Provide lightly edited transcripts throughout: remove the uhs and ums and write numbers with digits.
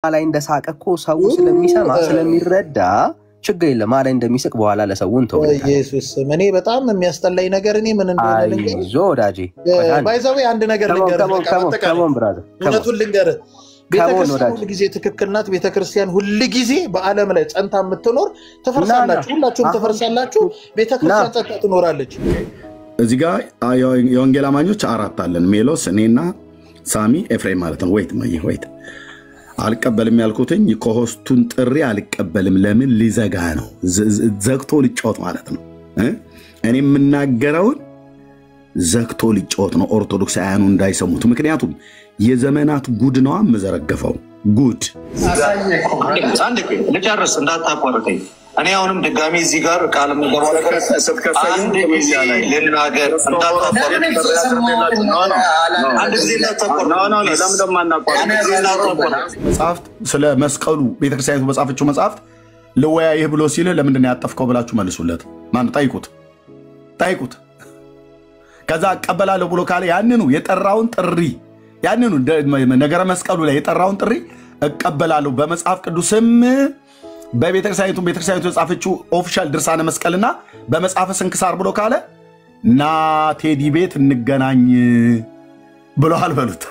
ላይ እንደሳቀኮ ሰው ስለሚሰማ ስለሚረዳ ችግር የለም አለ እንደሚስቅ በኋላ ለሰውን ተው ኢየሱስ እኔ በጣም የሚያስጠላኝ ነገር እኔ ምን እንደሆነ ልንገር አይዞ ወዳጄ ባይዛው አንድ ነገር ልንገር እውነቱን ልንገር ቤተክርስቲያን ሁሉ ጊዜ ትክክል ናት ቤተክርስቲያን ሁሉ ጊዜ በአለም ላይ ጸንታ የምትኖር ተፈርሳላችሁ ሁላችሁም ተፈርሳላችሁ ቤተክርስቲያን ጸንታ ትኖራለች እዚህ ጋር የወንጌል አማኞች አራት አለን ሜሎስ እኔና ሳሚ ኤፍሬም ማለት ነው ወይት አልቀበልም ያልኩትኝ ኮሆስቱን ጥሪ አልቀበልም ለምን ሊዘጋ ነው ዘግቶ ሊጫወት ማለት ነው እኔ የምናገረውን ዘግቶ ሊጫወት ነው ኦርቶዶክሳውያኑ እንዳይሰሙት ምክንያቱም የዘመናት ጉድ ነው መዘረገፈው ጉድ አንዴ ልጨርስ እንዳታቋርጠኝ እኔ አሁንም ድጋሚ እዚህ ጋር ቃል ምንገባው ነገር አንድ ጊዜ ልናገር እንዳታቋርጠኝ አንድ ጊዜ መጽሐፍት ስለ መስቀሉ ቤተክርስቲያኑ መጽሐፍቹ መጽሐፍት ለወያይህ ብሎ ሲል ለምንድን ነው ያጠፍከው ብላችሁ መልሱለት ማን ጠይቁት ከዛ አቀበላለሁ ብሎ ካለ ያንኑ የጠራውን ጥሪ ያንኑ ነገረ መስቀሉ ላይ የጠራውን ጥሪ እቀበላለሁ በመጽሐፍ ቅዱስም በቤተክርስቲያኑ የጻፈችው ኦፊሻል ድርሳነ መስቀልና በመጽሐፈ ስንክሳር ብሎ ካለ ና ቴዲ ቤት እንገናኝ ብሎሃል በሉት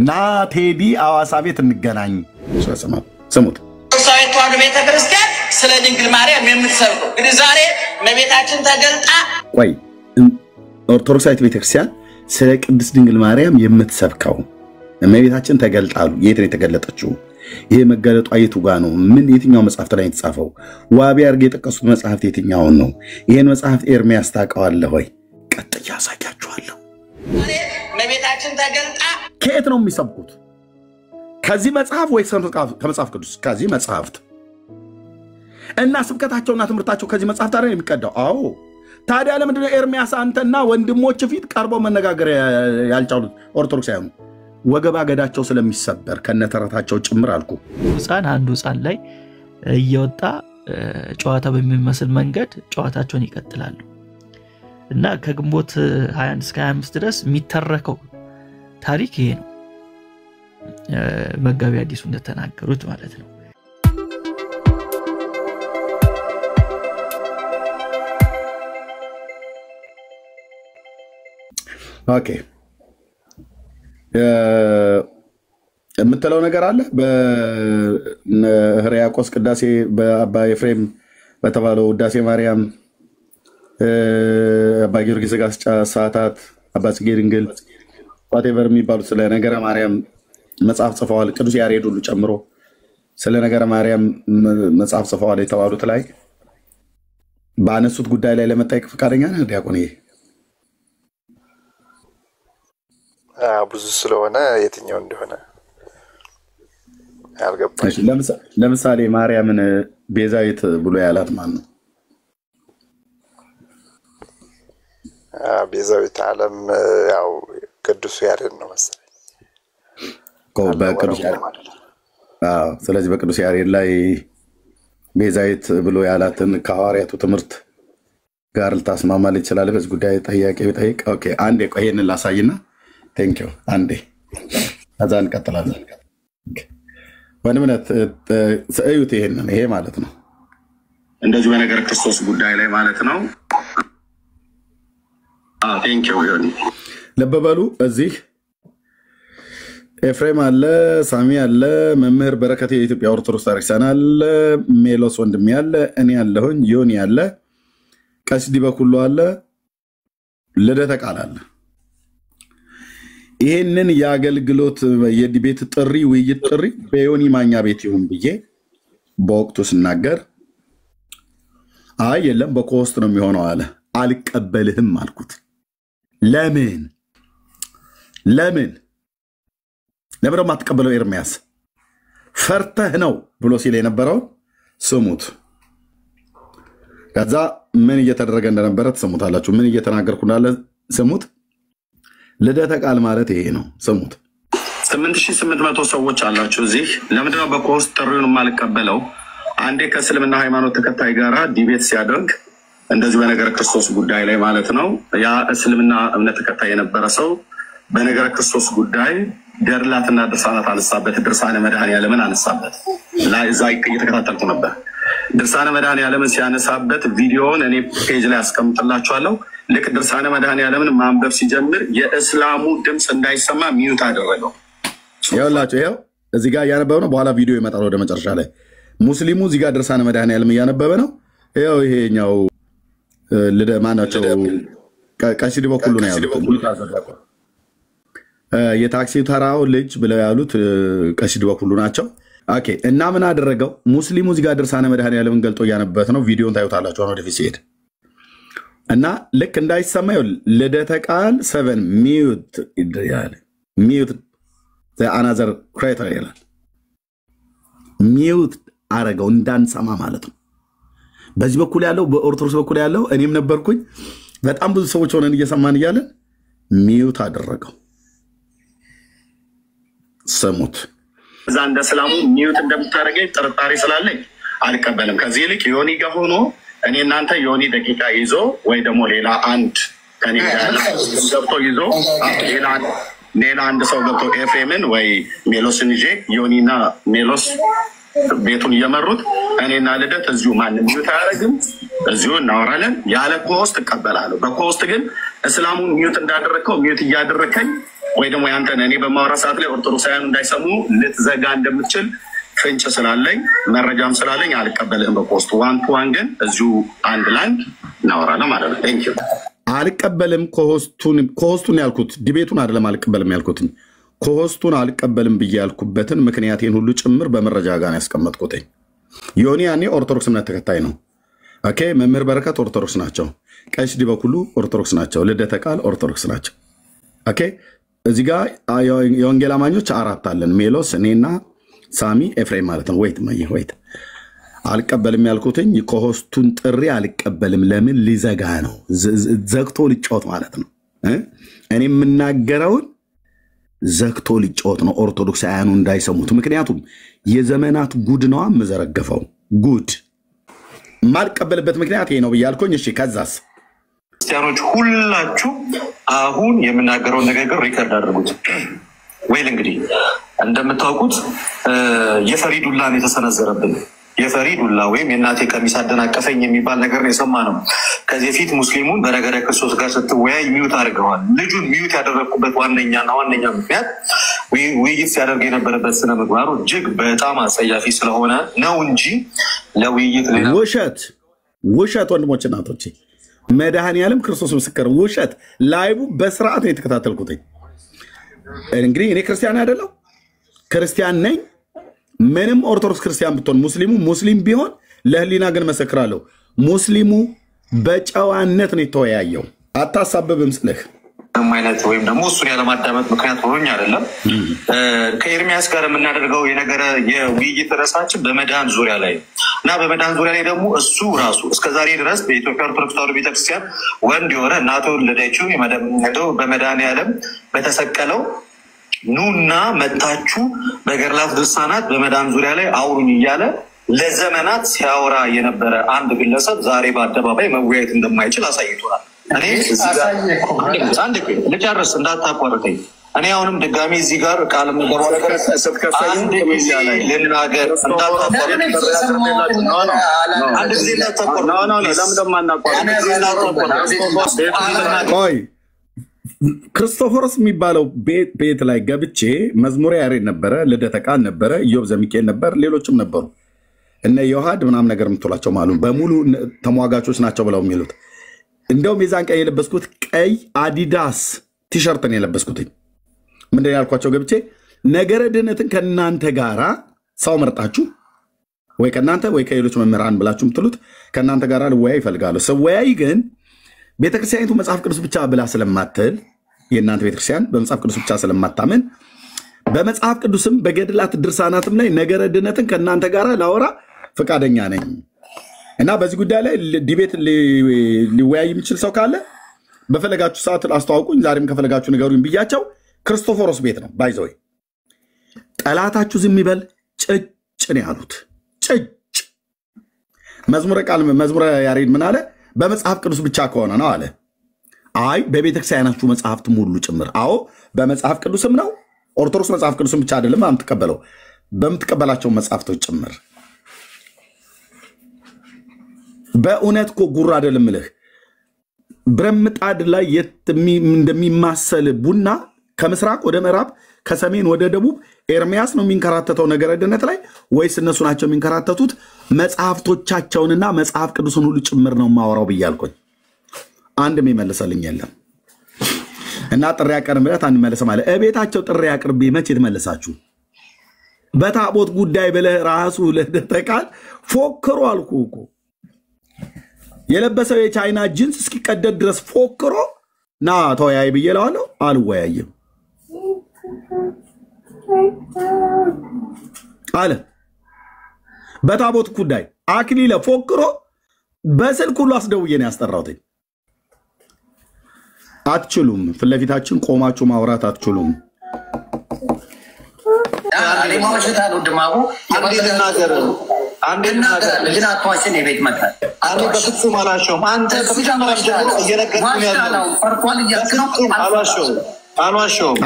ና ቴዲ አዋሳ ቤት እንገናኝ ስሙት ሳይቷን ቤተክርስቲያን ስለ ድንግል ማርያም የምትሰብከው እንግዲህ ዛሬ መቤታችን ተገልጣ ቆይ ኦርቶዶክሳዊት ቤተክርስቲያን ስለ ቅድስት ድንግል ማርያም የምትሰብከው መቤታችን ተገልጣሉ የት ነው የተገለጠችው ይሄ መገለጡ አይቱ ጋር ነው ምን የትኛው መጽሐፍ ላይ ተጻፈው ዋቢ አርገ የጠቀሱት መጽሐፍ የትኛው ነው ይሄን መጽሐፍ ኤርሚያስ ታውቀዋል ሆይ ቀጥያ ያሳያችኋለሁ መቤታችን ተገልጣ ከየት ነው የሚሰብኩት ከዚህ መጽሐፍ ወይ ከመጽሐፍ ቅዱስ ከዚህ መጽሐፍት እና ስብከታቸውና ትምህርታቸው ከዚህ መጽሐፍ ታዲያ የሚቀዳው አዎ ታዲያ ለምንድን ነው ኤርሚያስ አንተና ወንድሞች ፊት ቀርበው መነጋገር ያልቻሉት ኦርቶዶክሳውያኑ ወገባ ገዳቸው ስለሚሰበር ከነተረታቸው ጭምር አልኩ አንዱ ህፃን ላይ እየወጣ ጨዋታ በሚመስል መንገድ ጨዋታቸውን ይቀጥላሉ እና ከግንቦት 21 እስከ 25 ድረስ የሚተረከው ታሪክ ይሄ ነው መጋቢ አዲሱ እንደተናገሩት ማለት ነው ኦኬ የምትለው ነገር አለ በህርያቆስ ቅዳሴ በአባ ኤፍሬም በተባለው ውዳሴ ማርያም አባ ጊዮርጊስ ጋስጫ ሰዓታት አባ ጽጌ ድንግል whatever የሚባሉት ስለ ነገረ ማርያም መጽሐፍ ጽፈዋል ቅዱስ ያሬድ ሁሉ ጨምሮ ስለ ነገረ ማርያም መጽሐፍ ጽፈዋል የተባሉት ላይ ባነሱት ጉዳይ ላይ ለመጠየቅ ፈቃደኛ ነህ ዲያቆን ብዙ ስለሆነ የትኛው እንደሆነ ያልገባኝ ለምሳሌ ማርያምን ቤዛዊት ብሎ ያላት ማን ነው ቤዛዊት ዓለም ያው ቅዱስ ያሬድ ነው መሰለኝ በቅዱስ ያሬድ ስለዚህ በቅዱስ ያሬድ ላይ ቤዛዊት ብሎ ያላትን ከሐዋርያቱ ትምህርት ጋር ልታስማማል ይችላል በዚህ ጉዳይ ጥያቄ ቢጠይቅ ኦኬ አንዴ ቆይ ይሄንን ላሳይና Thank you. Andy. አዛን ቀጥላለን። ወንድምነት ሰዩት ይሄ ማለት ነው። እንደዚህ በነገር ክርስቶስ ጉዳይ ላይ ማለት ነው። Thank you ዮኒ። ለበበሉ እዚህ ኤፍሬም አለ፣ ሳሚ አለ፣ መምህር በረከት የኢትዮጵያ ኦርቶዶክስ ታሪክሳናል፣ ሜሎስ ወንድም ያለ፣ እኔ ያለሁኝ ዮኒ አለ፣ ቀሲስ ዲበኩሉ አለ፣ ልደተ ቃል አለ። ይሄንን ያገልግሎት የዲቤት ጥሪ ውይይት ጥሪ በዮኒ ማኛ ቤት ይሁን ብዬ በወቅቱ ስናገር አይ የለም በኮስት ነው የሚሆነው አለ አልቀበልህም አልኩት ለምን ማትቀበለው ኤርሚያስ ፈርተህ ነው ብሎ ሲል የነበረው ስሙት ከዛ ምን እየተደረገ እንደነበረ ተሰሙታላችሁ ምን እየተናገርኩ እንዳለ ስሙት ልደተ ቃል ማለት ይሄ ነው ስሙት 8800 ሰዎች አላችሁ እዚህ ለምንድን ነው በኮስት ጥሪውን ማልቀበለው አንዴ ከእስልምና ሃይማኖት ተከታይ ጋራ ዲቤት ሲያደርግ እንደዚህ በነገር ክርስቶስ ጉዳይ ላይ ማለት ነው ያ እስልምና እምነት ተከታይ የነበረ ሰው በነገረ ክርስቶስ ጉዳይ ገድላትና ድርሳናት አነሳበት። ድርሳነ መድኃኔዓለምን አነሳበት። እዛ እየተከታተልኩ ነበር። ድርሳነ መድኃኔዓለምን ሲያነሳበት ቪዲዮውን እኔ ፔጅ ላይ አስቀምጥላችኋለሁ። ልክ ድርሳነ መድኃኔዓለምን ማንበብ ሲጀምር የእስላሙ ድምፅ እንዳይሰማ ሚዩት አደረገው። ይኸውላችሁ ይኸው እዚህ ጋር እያነበበ ነው። በኋላ ቪዲዮ ይመጣል ወደ መጨረሻ ላይ። ሙስሊሙ እዚህ ጋር ድርሳነ መድኃኔዓለም እያነበበ ነው። ይኸው ይሄኛው ማናቸው ቀሲስ ዲበኩሉ ነው ያሉት። የታክሲ ተራው ልጅ ብለው ያሉት ቀሲስ ዲበኩሉ ናቸው። ኦኬ እና ምን አደረገው? ሙስሊሙ እዚህ ጋር ድርሳነ መድኃኔዓለምን ገልጦ እያነበበት ነው። ቪዲዮን ታዩታላችሁ አሁን ወደፊት ሲሄድ እና ልክ እንዳይሰማ ልደተ ቃል 7 ሚዩት ይላል። ሚዩት አናዘር ክሬተር ይላል። ሚዩት አረገው እንዳንሰማ ማለት ነው። በዚህ በኩል ያለው በኦርቶዶክስ በኩል ያለው እኔም ነበርኩኝ። በጣም ብዙ ሰዎች ሆነን እየሰማን እያለን ሚዩት አደረገው። ሰሙት። እዛ እንደ ሰላሙ ሚዩት እንደምታደርገኝ ጥርጣሬ ስላለኝ አልቀበልም። ከዚህ ይልቅ ዮኒ ጋር ሆኖ እኔ እናንተ ዮኒ ደቂቃ ይዞ ወይ ደግሞ ሌላ አንድ ከኔ ጋር ገብቶ ይዞ ሌላ አንድ ሰው ገብቶ ኤፍኤምን ወይ ሜሎስን ይዤ ዮኒና ሜሎስ ቤቱን እየመሩት እኔና ልደት እዚሁ ማንም ሚዩት አያደርግም። እዚሁ እናወራለን። ያለ ኮስት እቀበላለሁ። በኮስት ግን እስላሙን ሚዩት እንዳደረግከው ሚዩት እያደረከኝ ወይ ደግሞ ያንተን እኔ በማወራ ሰዓት ላይ ኦርቶዶክሳውያን እንዳይሰሙ ልትዘጋ እንደምትችል ፍንጭ ስላለኝ መረጃም ስላለኝ አልቀበልህም። በኮስት ዋን ቱ ዋን ግን እዚሁ አንድ ላንድ እናወራለን ማለት ነው። ቴንክ ዩ። አልቀበልም ኮስቱን ያልኩት ዲቤቱን አይደለም። አልቀበልም ያልኩት ኮስቱን አልቀበልም ብዬ ያልኩበትን ምክንያቴን ሁሉ ጭምር በመረጃ ጋር ያስቀመጥኩት። ዮኒ ያኔ ኦርቶዶክስ እምነት ተከታይ ነው። ኦኬ መምህር በረከት ኦርቶዶክስ ናቸው። ቀሲስ ዲበኩሉ ኦርቶዶክስ ናቸው። ልደተ ቃል ኦርቶዶክስ ናቸው። ኦኬ እዚህ ጋር የወንጌል አማኞች 4 አለን። ሜሎስ፣ እኔና ሳሚ ኤፍሬም ማለት ነው። ወይት አልቀበልም ያልኩትኝ ኮሆስቱን ጥሪ አልቀበልም። ለምን ሊዘጋ ነው? ዘግቶ ሊጫወት ማለት ነው። እኔ የምናገረውን ዘግቶ ሊጫወት ነው፣ ኦርቶዶክሳውያኑ እንዳይሰሙት። ምክንያቱም የዘመናት ጉድ ነዋ የምዘረገፈው። ጉድ ማልቀበልበት ምክንያት ይሄ ነው ብያልኩኝ። እሺ ከዛስ ክርስቲያኖች ሁላችሁ አሁን የምናገረውን ንግግር ሪከርድ አድርጉት። ወይል እንግዲህ እንደምታውቁት የፈሪዱላ ነው የተሰነዘረብን። የፈሪዱላ ወይም የእናቴ ቀሚስ አደናቀፈኝ የሚባል ነገር ነው የሰማነው። ከዚህ በፊት ሙስሊሙን በነገረ ክርስቶስ ጋር ስትወያይ ሚዩት አድርገዋል። ልጁን ሚዩት ያደረግኩበት ዋነኛ ምክንያት ውይይት ሲያደርግ የነበረበት ስነ ምግባሩ እጅግ በጣም አጸያፊ ስለሆነ ነው እንጂ ለውይይት ውሸት ወንድሞች እናቶቼ፣ መድኃኔዓለም ክርስቶስ ምስክር፣ ውሸት ላይቡ በስርዓት ነው የተከታተልኩት። እንግዲህ እኔ ክርስቲያን አይደለሁ፣ ክርስቲያን ነኝ። ምንም ኦርቶዶክስ ክርስቲያን ብትሆን ሙስሊም ቢሆን ለህሊና ግን መሰክራለሁ። ሙስሊሙ በጨዋነት ነው የተወያየው። አታሳብብም ስልህ አይነት ወይም ደግሞ እሱን ያለማዳመጥ ምክንያት ሆኖኝ አይደለም። ከኤርሚያስ ጋር የምናደርገው የውይይት ርዕሳችን በመዳን ዙሪያ ላይ እና በመዳን ዙሪያ ላይ ደግሞ እሱ ራሱ እስከዛሬ ድረስ በኢትዮጵያ ኦርቶዶክስ ተዋሕዶ ቤተክርስቲያን ወንድ የሆነ እናቱ ወለደችው በመድኃኔዓለም በተሰቀለው ኑና መታችሁ በገድላት ድርሳናት በመዳን ዙሪያ ላይ አውሩኝ እያለ ለዘመናት ሲያወራ የነበረ አንድ ግለሰብ ዛሬ በአደባባይ መወያየት እንደማይችል አሳይቶናል። እኔ አንድ ልጨርስ እንዳታቋርጠኝ። እኔ አሁንም ድጋሚ እዚህ ጋር ቃል የምገባው ነገር አንድ ጊዜ ልናገር ቆይ ክርስቶፎሮስ የሚባለው ቤት ላይ ገብቼ መዝሙረ ያሬድ ነበረ፣ ልደተ ቃል ነበረ፣ ኢዮብ ዘሚካኤል ነበር፣ ሌሎችም ነበሩ። እነ ዮሐድ ምናምን ነገር የምትላቸው ማሉ በሙሉ ተሟጋቾች ናቸው ብለው የሚሉት። እንደውም የዛን ቀን የለበስኩት ቀይ አዲዳስ ቲሸርት ነው የለበስኩት። ምንድን ያልኳቸው ገብቼ ነገረ ድህነትን ከእናንተ ጋራ ሰው መርጣችሁ ወይ ከእናንተ ወይ ከሌሎች መምህራን ብላችሁ የምትሉት ከእናንተ ጋራ ልወያይ ይፈልጋሉ። ስወያይ ግን ቤተክርስቲያኒቱ መጽሐፍ ቅዱስ ብቻ ብላ ስለማትል የእናንተ ቤተክርስቲያን በመጽሐፍ ቅዱስ ብቻ ስለማታምን በመጽሐፍ ቅዱስም በገድላት ድርሳናትም ላይ ነገረ ድህነትን ከእናንተ ጋር ላወራ ፈቃደኛ ነኝ እና በዚህ ጉዳይ ላይ ዲቤት ሊወያይ የሚችል ሰው ካለ በፈለጋችሁ ሰዓት አስተዋውቁኝ። ዛሬም ከፈለጋችሁ ንገሩኝ ብያቸው። ክርስቶፎሮስ ቤት ነው ባይዘው። ጠላታችሁ ዝም ይበል ጭጭ ነው ያሉት። ጭጭ መዝሙረ ያሬድ ምን አለ? በመጽሐፍ ቅዱስ ብቻ ከሆነ ነው አለ። አይ በቤተክርስቲያናችሁ መጽሐፍት ሙሉ ጭምር። አዎ በመጽሐፍ ቅዱስም ነው። ኦርቶዶክስ መጽሐፍ ቅዱስም ብቻ አይደለም የምትቀበለው፣ በምትቀበላቸው መጽሐፍቶች ጭምር። በእውነት እኮ ጉራ አይደለም እልህ ብረምጣድ ላይ እንደሚማሰል ቡና ከምስራቅ ወደ ምዕራብ ከሰሜን ወደ ደቡብ ኤርሚያስ ነው የሚንከራተተው ነገረ ድነት ላይ ወይስ እነሱ ናቸው የሚንከራተቱት? መጽሐፍቶቻቸውንና መጽሐፍ ቅዱስን ሁሉ ጭምር ነው ማወራው ብያልኩኝ። አንድ የሚመልሰልኝ የለም። እና ጥሪ አቀርብ ብለት አንመለስም አለ። እቤታቸው ጥሪ አቅርቤ መቼ ትመለሳችሁ? በታቦት ጉዳይ ብለህ ራሱ ለደተቃል ፎክሮ አልኩ እኮ የለበሰው የቻይና ጂንስ እስኪቀደድ ድረስ ፎክሮ ና ተወያይ ብዬ እለዋለሁ። አልወያይም አለ። በታቦት ጉዳይ አክሊለ ፎክሮ በስልክ ሁሉ አስደውዬ ነው ያስጠራሁት። አትችሉም፣ ፊት ለፊታችን ቆማችሁ ማውራት አትችሉም።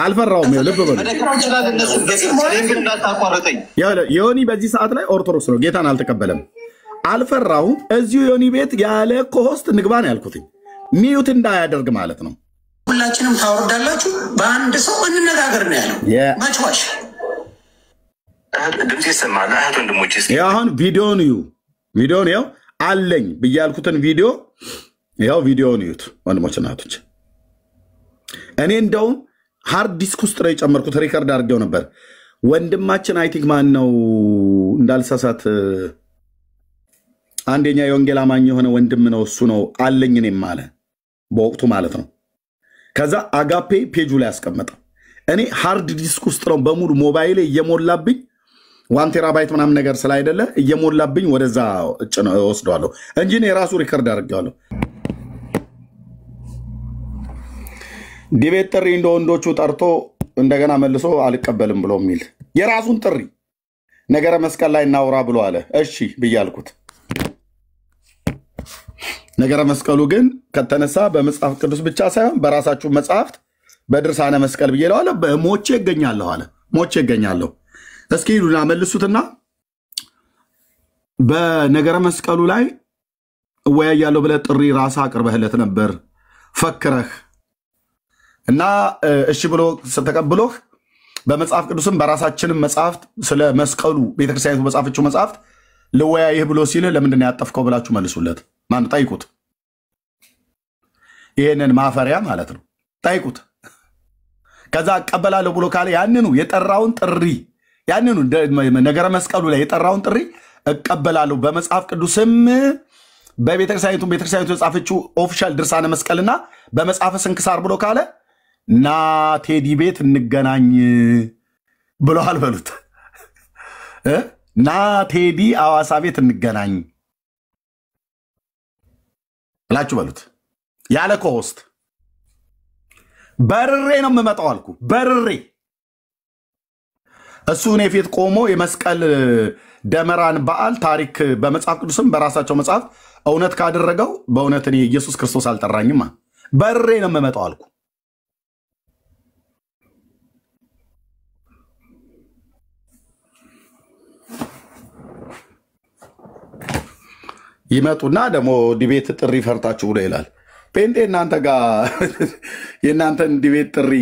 አልፈራውም። ልብ በሉ ዮኒ በዚህ ሰዓት ላይ ኦርቶዶክስ ነው፣ ጌታን አልተቀበለም። አልፈራውም። እዚሁ ዮኒ ቤት ያለ ኮሆስት ንግባን ያልኩትኝ ሚዩት እንዳያደርግ ማለት ነው። ሁላችንም ታወርዳላችሁ፣ በአንድ ሰው እንነጋገር ነው ያለው። ማችዋሽ ድምጽ ይሰማል። እህት ወንድሞች እስኪ አሁን ቪዲዮን ይው አለኝ ብያልኩትን ቪዲዮ ያው ቪዲዮን ይዩት ወንድሞች እናቶች። እኔ እንደውም ሃርድ ዲስክ ውስጥ ላይ ጨመርኩት፣ ሪከርድ አድርጌው ነበር። ወንድማችን አይ ቲንክ ማን ነው እንዳልሳሳት አንደኛ የወንጌል አማኝ የሆነ ወንድም ነው፣ እሱ ነው አለኝ እኔም አለ በወቅቱ ማለት ነው። ከዛ አጋፔ ፔጁ ላይ ያስቀመጠው እኔ ሃርድ ዲስክ ውስጥ ነው በሙሉ ሞባይሌ እየሞላብኝ 1 ቴራባይት ምናምን ነገር ስላይደለ እየሞላብኝ ወደዛ እጭ ነው ወስደዋለሁ እንጂ እኔ ራሱ ሪከርድ አድርጌዋለሁ። ዲቤት ጥሪ እንደ ወንዶቹ ጠርቶ እንደገና መልሶ አልቀበልም ብሎ የሚል የራሱን ጥሪ ነገረ መስቀል ላይ እናውራ ብሎ አለ። እሺ ብያልኩት። ነገረ መስቀሉ ግን ከተነሳ በመጽሐፍ ቅዱስ ብቻ ሳይሆን በራሳችሁ መጽሐፍት በድርሳነ መስቀል ብዬ ለዋለ ሞቼ ይገኛለሁ አለ። ሞቼ ይገኛለሁ። እስኪ ሂዱና መልሱትና በነገረ መስቀሉ ላይ እወያያለሁ ብለህ ጥሪ ራሳ አቅርበህለት ነበር ፈክረህ እና እሺ ብሎ ተቀብሎህ በመጽሐፍ ቅዱስም በራሳችንም መጽሐፍት ስለ መስቀሉ ቤተክርስቲያኑ መጽሐፍቹ መጽሐፍት ለወያይህ ብሎ ሲል ለምንድን ያጠፍከው ብላችሁ መልሱለት። ማን ጠይቁት። ይሄንን ማፈሪያ ማለት ነው ጠይቁት። ከዛ አቀበላለሁ ብሎ ካለ ያንኑ የጠራውን ጥሪ ያንኑ ነገረ መስቀሉ ላይ የጠራውን ጥሪ እቀበላለሁ በመጽሐፍ ቅዱስም በቤተክርስቲያኑ የጻፈችው ኦፊሻል ድርሳነ መስቀልና በመጽሐፈ ስንክሳር ብሎ ካለ ና ቴዲ ቤት እንገናኝ ብለዋል በሉት። ና ቴዲ አዋሳ ቤት እንገናኝ ብላችሁ በሉት። ያለ ኮሆስት በርሬ ነው የምመጣው አልኩ። በርሬ እሱ እኔ ፊት ቆሞ የመስቀል ደመራን በዓል ታሪክ በመጽሐፍ ቅዱስም በራሳቸው መጽሐፍ እውነት ካደረገው በእውነት እኔ ኢየሱስ ክርስቶስ አልጠራኝማ። በርሬ ነው የምመጣው አልኩ። ይመጡና ደግሞ ዲቤት ጥሪ ፈርታችሁ ብሎ ይላል። ጴንጤ እናንተ ጋር የእናንተን ዲቤት ጥሪ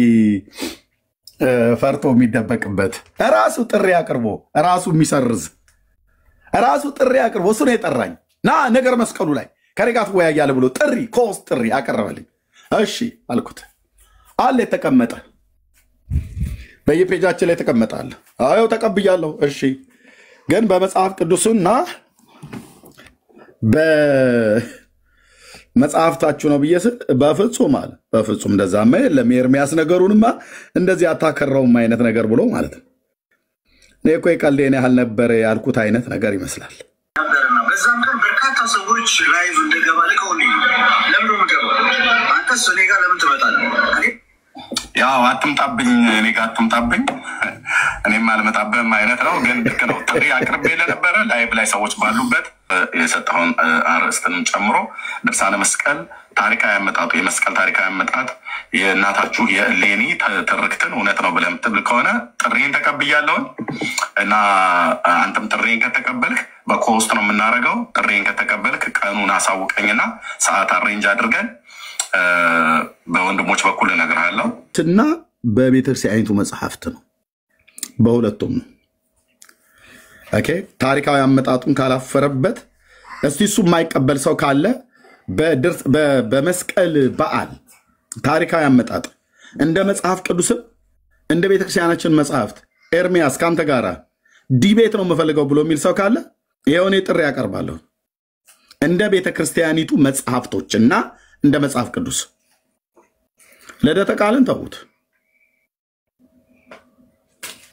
ፈርቶ የሚደበቅበት ራሱ ጥሪ አቅርቦ ራሱ የሚሰርዝ ራሱ ጥሪ አቅርቦ እሱ ነው የጠራኝ ና ነገር መስቀሉ ላይ ከሬጋት ወያያለ ብሎ ጥሪ ኮስ ጥሪ አቀረበልኝ። እሺ አልኩት። አለ የተቀመጠ በየፔጃችን ላይ ተቀመጣለ። አዎ ተቀብያለሁ። እሺ ግን በመጽሐፍ ቅዱስና በመጽሐፍታችሁ ነው ብዬ ስል በፍጹም አለ። በፍጹም እንደዛማ የለም ኤርሚያስ ነገሩንማ እንደዚህ አታከራውም አይነት ነገር ብሎ ማለት ነው። እኔ እኮ የቀልዴን ያህል ነበር ያልኩት አይነት ነገር ይመስላል። በዛም ቀን በርካታ ሰዎች ላይቭ እንደገባ ልከውልኝ ለምን ነው የምገባው? አንተስ እኔ ጋር ለምን ትመጣለህ? ያው አትምጣብኝ እኔ ጋር አትምጣብኝ እኔም አልመጣብህም አይነት ነው። ግን ልክ ነው። ጥሪ አቅርቤ ለነበረ ላይቭ ላይ ሰዎች ባሉበት የሰጠውን አርዕስትንም ጨምሮ ድርሳነ መስቀል ታሪካዊ አመጣጡ የመስቀል ታሪካዊ አመጣጥ የእናታችሁ የእሌኒ ትርክትን እውነት ነው ብለህ የምትብል ከሆነ ጥሪን ተቀብያለሁ እና አንተም ጥሪን ከተቀበልክ በኮስት ነው የምናደርገው። ጥሪን ከተቀበልክ ቀኑን አሳውቀኝና ሰዓት አሬንጅ አድርገን በወንድሞች በኩል እነግርሃለሁ። እና በቤተክርስቲያኒቱ መጽሐፍት ነው በሁለቱም ነው። ኦኬ ታሪካዊ አመጣጡን ካላፈረበት እስቲ እሱ የማይቀበል ሰው ካለ በመስቀል በዓል ታሪካዊ አመጣጥ እንደ መጽሐፍ ቅዱስም እንደ ቤተክርስቲያናችን መጽሐፍት ኤርሚያስ ካንተ ጋራ ዲቤት ነው የምፈልገው ብሎ የሚል ሰው ካለ የሆነ ጥሪ ያቀርባለሁ። እንደ ቤተክርስቲያኒቱ መጽሐፍቶችና እንደ መጽሐፍ ቅዱስ ለደተ ቃልን ተውት።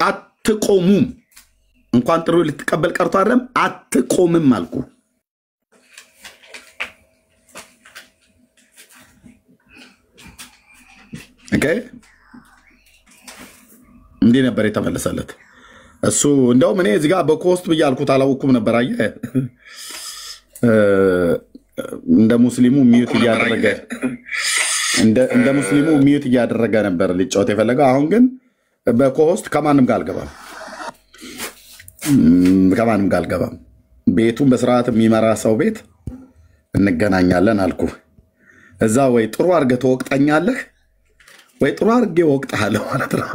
አትቆሙም። እንኳን ጥሩ ልትቀበል ቀርቶ አይደለም አትቆምም አልኩ። ኦኬ እንዴ ነበር የተመለሰለት እሱ። እንደውም እኔ እዚህ ጋር በኮስት ብያልኩት አላውኩም ነበር። አየህ እንደ ሙስሊሙ ሚዩት እያደረገ እንደ ሙስሊሙ ሚዩት እያደረገ ነበር ሊጫወት የፈለገው። አሁን ግን በኮስት ከማንም ጋር አልገባም። ቤቱን በስርዓት የሚመራ ሰው ቤት እንገናኛለን አልኩ። እዛ ወይ ጥሩ አድርገህ ተወቅጠኛለህ ወይ ጥሩ አድርጌ ወቅጠሃለሁ ማለት ነው።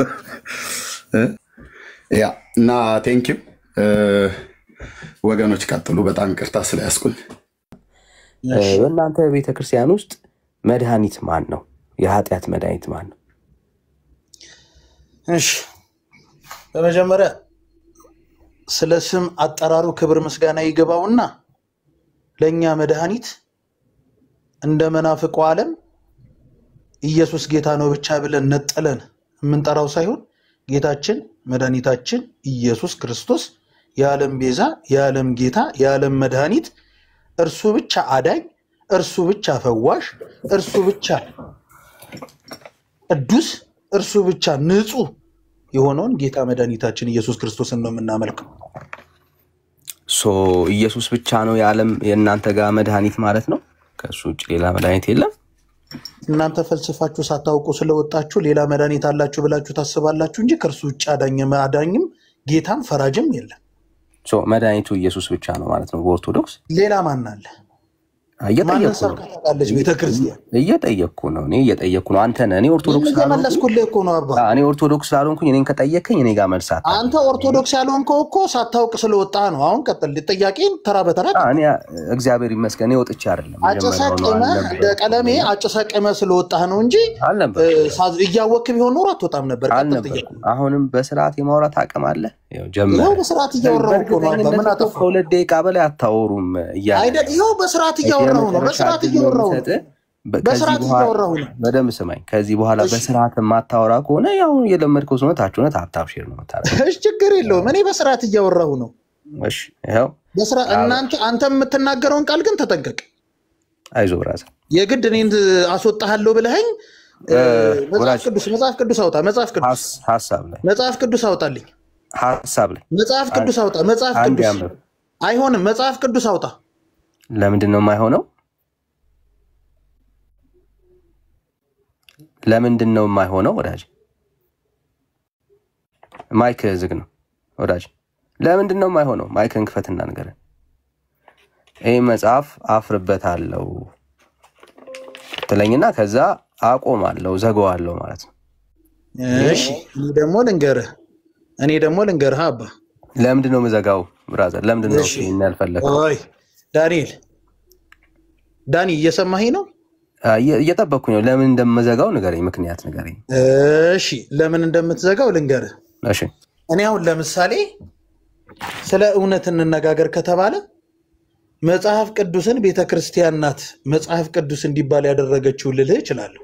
ያ እና ቴንኪው ወገኖች ቀጥሉ። በጣም ይቅርታ ስለያስኩኝ። በእናንተ ቤተክርስቲያን ውስጥ መድኃኒት ማን ነው? የኃጢአት መድኃኒት ማን ነው? እሺ በመጀመሪያ ስለ ስም አጠራሩ ክብር ምስጋና ይገባውና ለኛ መድኃኒት እንደ መናፍቁ ዓለም ኢየሱስ ጌታ ነው ብቻ ብለን ነጥለን የምንጠራው ሳይሆን ጌታችን መድኃኒታችን ኢየሱስ ክርስቶስ የዓለም ቤዛ፣ የዓለም ጌታ፣ የዓለም መድኃኒት እርሱ ብቻ አዳኝ፣ እርሱ ብቻ ፈዋሽ፣ እርሱ ብቻ ቅዱስ፣ እርሱ ብቻ ንጹህ የሆነውን ጌታ መድኃኒታችን ኢየሱስ ክርስቶስን ነው የምናመልከው። ኢየሱስ ብቻ ነው የዓለም የእናንተ ጋር መድኃኒት ማለት ነው። ከሱ ውጭ ሌላ መድኃኒት የለም። እናንተ ፈልስፋችሁ ሳታውቁ ስለወጣችሁ ሌላ መድኃኒት አላችሁ ብላችሁ ታስባላችሁ እንጂ ከርሱ ውጭ አዳኝም ጌታም ፈራጅም የለም። መድኃኒቱ ኢየሱስ ብቻ ነው ማለት ነው በኦርቶዶክስ። ሌላ ማን አለ? እየጠየቅኩ ነው አንተ ነህ። እኔ ኦርቶዶክስ ስላልሆንኩኝ እኔን ከጠየቀኝ እኔ ጋር መልሳት። አንተ ኦርቶዶክስ ያልሆንከው እኮ ሳታውቅ ስለወጣ ነው። አሁን ቀጥል ጥያቄን ተራ በተራ። እኔ እግዚአብሔር ይመስገን እኔ ወጥቼ አይደለም አጨሳቀመ እንደ ቀለሜ አጨሳቀመ ስለወጣ ነው እንጂ እያወቅህ ቢሆን ኖሮ አትወጣም ነበር። ቀጥል ጥያቄ። አሁንም በስርዓት የማውራት አቅም አለ። ይኸው በስርዓት እያወራሁ እኮ ነው። ምን አጠፋሁ? ከሁለት ደቂቃ በላይ አታወሩም እያለ አይደል? ይኸው በስርዓት እያወራሁ ነው። በስርዓት እያወራሁ ነው። በደንብ ስማኝ። ከዚህ በኋላ በስርዓት የማታወራ ከሆነ ያው የለመድከው ሰው ታችሁነ ታፕሼር ነው የምታረገው። እሺ ችግር የለውም። እኔ በስርዓት እያወራሁ ነው። እሺ ይኸው በስርዓት አንተ የምትናገረውን ቃል ግን ተጠንቀቅ። አይዞህ ብራዘር። የግድ እኔን አስወጣሃለሁ ብለኸኝ መጽሐፍ ቅዱስ አውጣ። መጽሐፍ ቅዱስ አውጣልኝ። ሐሳብ ላይ መጽሐፍ ቅዱስ አውጣ። መጽሐፍ ቅዱስ አይሆንም። መጽሐፍ ቅዱስ አውጣ። ለምንድን ነው የማይሆነው? ለምንድን ነው የማይሆነው? ወዳጅ ማይክ ዝግ ነው። ወዳጅ ለምንድን ነው የማይሆነው? ማይክን ክፈትና ንገረን። ይሄ መጽሐፍ አፍርበታለሁ ትለኝና ከዛ አቆማለሁ ዘጋዋለሁ ማለት ነው። እሺ እኔ ደግሞ ልንገርህ አባ። ለምንድን ነው የምዘጋው ብራዘር? ለምንድን ነው ያልፈለከው? ዳኒ እየሰማኸኝ ነው? እየጠበቅኩኝ ነው። ለምን እንደምዘጋው ንገረኝ፣ ምክንያት ንገረኝ። እሺ ለምን እንደምትዘጋው ልንገርህ። እሺ እኔ አሁን ለምሳሌ ስለ እውነት እንነጋገር ከተባለ መጽሐፍ ቅዱስን ቤተክርስቲያን ናት መጽሐፍ ቅዱስ እንዲባል ያደረገችው ልልህ እችላለሁ።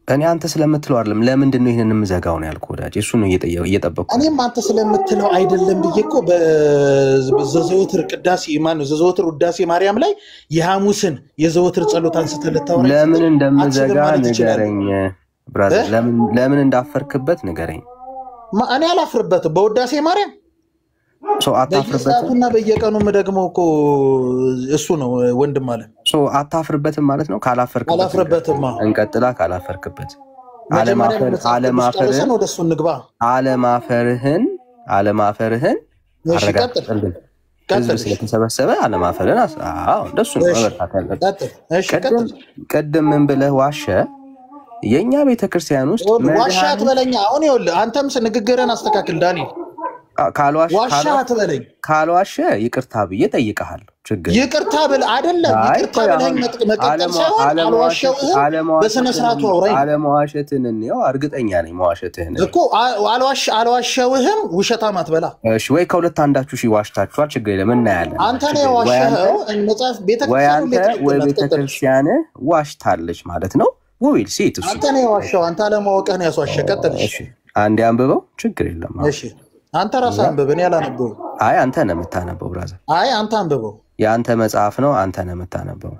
እኔ አንተ ስለምትለው አይደለም። ለምንድን ነው ይሄንን የምዘጋው ነው ያልኩህ ወዳጅ። እሱ ነው እየጠበቅኩ። እኔም አንተ ስለምትለው አይደለም ብዬ እኮ በዘወትር ቅዳሴ ዘወትር ውዳሴ ማርያም ላይ የሐሙስን የዘወትር ጸሎት አንስተህ ልታወራ ለምን እንደምዘጋ ንገረኝ። ብራዘር ለምን እንዳፈርክበት ንገረኝ። እኔ አላፍርበትም በውዳሴ ማርያም አታፍርበትም። በየቀኑም ደግሞ እኮ እሱ ነው ወንድም አለ አታፍርበትም ማለት ነው። አላፍርበትም እንቀጥላ። ካላፈርክበት አለማፈርህን አረጋግጥልን። ህዝብ ስለተሰበሰበ አለማፈርን እንደሱ ነው መበርታት ያለበት። ቅድም ምን ብለህ ዋሸ? የኛ ቤተክርስቲያን ውስጥ ዋሻ አትበለኛ። አሁን ይኸውልህ አንተም ንግግርን አስተካክል ዳንኤል። ካልዋሸ ይቅርታ ብዬ ጠይቀሃለሁ። ችግር ይቅርታ ብል አይደለም ይቅርታ ብለኝ መቀጠል ሳይሆን አልዋሸውህም በስነ ስርዓቱ አውራኝ። አለመዋሸትህን ነው እርግጠኛ ነኝ። መዋሸትህን እኮ አልዋሸውህም ውሸታም አትበላ። እሺ ወይ ከሁለት አንዳችሁ ዋሽታችኋል። ችግር የለም እናያለን። አንተ ነው የዋሸኸው። መጽሐፍ ቤተክርስቲያን ዋሽታለች ማለት ነው። ወይል ሴት እሱ አንተ ነው የዋሸው። አንተ አለማወቅህን ያስዋሸ። ቀጥል። እሺ አንዴ አንብበው። ችግር የለም። እሺ አንተ ራስህ አንብብ። እኔ አላነበው። አይ አንተ ነው የምታነበው ብራዘር። አይ አንተ አንብበው። የአንተ መጽሐፍ ነው። አንተ ነው የምታነበው።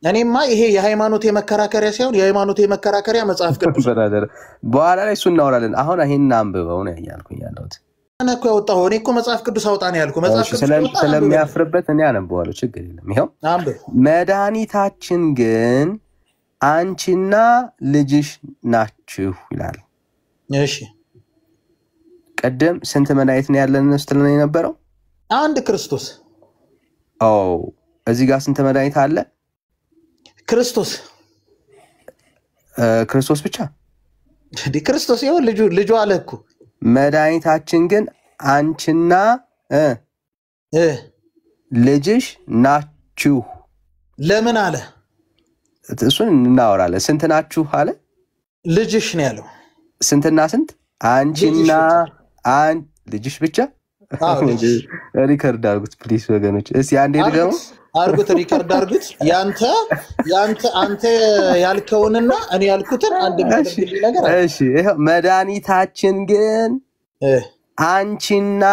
እኔማ ይሄ የሃይማኖት የመከራከሪያ ሳይሆን የሃይማኖት የመከራከሪያ መጽሐፍ ቅዱስ ብራዘር። በኋላ ላይ እሱ እናወራለን። አሁን ይሄን አንብበው ነው ያልኩኝ ያለሁት። እኔ እኮ ያወጣው እኔ እኮ መጽሐፍ ቅዱስ አውጣ ነው ያልኩ። መጽሐፍ ቅዱስ ስለሚያፍርበት እኔ አነበዋለሁ። ችግር የለም። ይሄው አንብብ። መድኃኒታችን ግን አንቺና ልጅሽ ናችሁ ይላል። እሺ ቀደም ስንት መድኃኒት ነው ያለን ስትለን የነበረው? አንድ ክርስቶስ። እዚህ ጋር ስንት መድኃኒት አለ? ክርስቶስ ብቻ እንዴ? ክርስቶስ ይኸው ልጁ አለ እኮ። መድኃኒታችን ግን አንቺና ልጅሽ ናችሁ ለምን አለ? እሱን እናወራለን። ስንት ናችሁ አለ? ልጅሽ ነው ያለው። ስንትና ስንት? አንቺና ልጅሽ ብቻ። ሪከርድ አድርጉት ፕሊስ ወገኖች። እስኪ አንዴ ደግሞ አድርጉት፣ ሪከርድ አድርጉት። አንተ ያልከውንና እኔ ያልኩትን አንድ የሚያደርግልኝ ነገር አለ። እሺ ይሄው መድኃኒታችን ግን አንቺና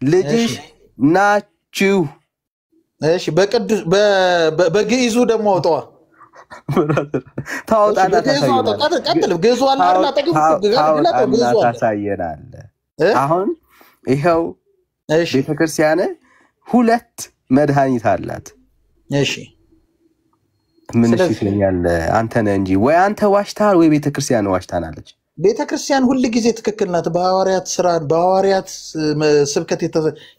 ልጅሽ ናችሁ። እሺ በግዕዙ ደግሞ አውጣዋ። ታውጣና ታሳየናለህ። አሁን ይኸው ቤተክርስቲያን ሁለት መድኃኒት አላት። እሺ ምን ይሽኛል? አንተ ነህ እንጂ ወይ አንተ ዋሽታል ወይ ቤተክርስቲያን ዋሽታናለች። ቤተክርስቲያን ሁሉ ጊዜ ትክክል ናት። በሐዋርያት ስራ በሐዋርያት ስብከት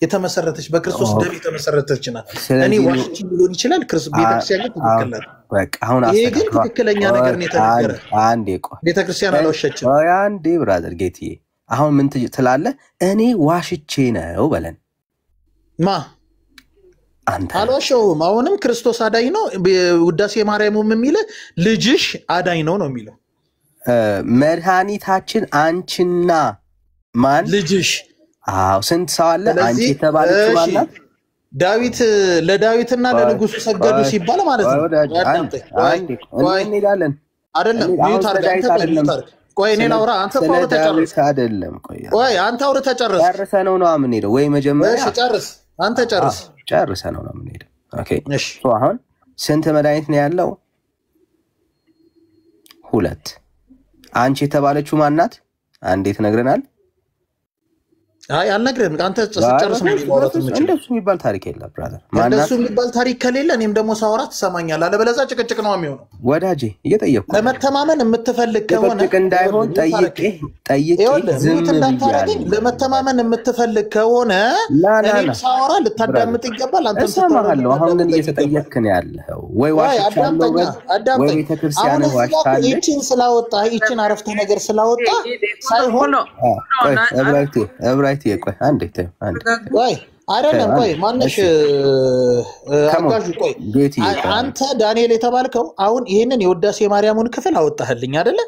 የተመሰረተች በክርስቶስ ደም የተመሰረተች ናት። እኔ ዋሽቼ ሊሆን ይችላል። ቤተክርስቲያን ትክክል ናት። በቃ አሁን ይሄ ግን ትክክለኛ ነገር ነው የተነገረ። አንዴ ቆይ ቤተክርስቲያን አልዋሸችም። አንዴ ብራዘር ጌትዬ አሁን ምን ትላለህ? እኔ ዋሽቼ ነው በለን። አንተ አልዋሸሁም። አሁንም ክርስቶስ አዳኝ ነው። ውዳሴ ማርያምም የሚል ልጅሽ አዳኝ ነው ነው የሚለው። መድኃኒታችን አንቺና ማን? ልጅሽ። ስንት ሰው አለ? አንቺ የተባለችው ማለት ዳዊት ለዳዊትና ለንጉሱ ሰገዱ ሲባል ማለት ነው። እንሄዳለን አይደለም? ቆይ እኔ ላውራ። አንተ ቆይ ተጨርስ። አይደለም ቆይ አንተ አውርተህ ጨርስ። ጨርሰህ ነው የምንሄደው ወይ መጀመሪያ? እሺ ጨርስ። አንተ ጨርስ። ጨርሰህ ነው የምንሄደው። ኦኬ እሺ። አሁን ስንት መድኃኒት ነው ያለው? ሁለት። አንቺ የተባለችው ማናት? አንዴ ትነግረናል? አይ አልነግርህም። አንተ ጨርስ ነው የሚወራው። እንደሱ የሚባል ታሪክ የለም ብራዘር። እንደሱ የሚባል ታሪክ ከሌለ እኔም ደግሞ ሳወራ ትሰማኛለህ። አለበለዚያ ጭቅጭቅ ነው የሚሆነው። ወዳጄ እየጠየቅኩ ለመተማመን የምትፈልግ ከሆነ ጭቅጭቅ እንዳይሆን ጠይቄ ዝም እንዳታረገኝ። ለመተማመን የምትፈልግ ከሆነ እኔም ሳወራ ልታዳምጥ ይገባል። አንተ እሰማሃለሁ። አሁን ግን እየተጠየቅክ ነው ያለኸው። ወይ ዋሽቻለሁ ወይ ቤተክርስቲያን ዋሽታለች። ይህችን ስላወጣ ይህችን አረፍተ ነገር ስላወጣ ሳይሆን እብራይት ቆይ አንዴ ቆይ አይደለም ቆይ ማነሽ አጋዡ ቆይ አንተ ዳንኤል የተባልከው አሁን ይሄንን የውዳሴ ማርያሙን ክፍል አወጣህልኝ አይደለ?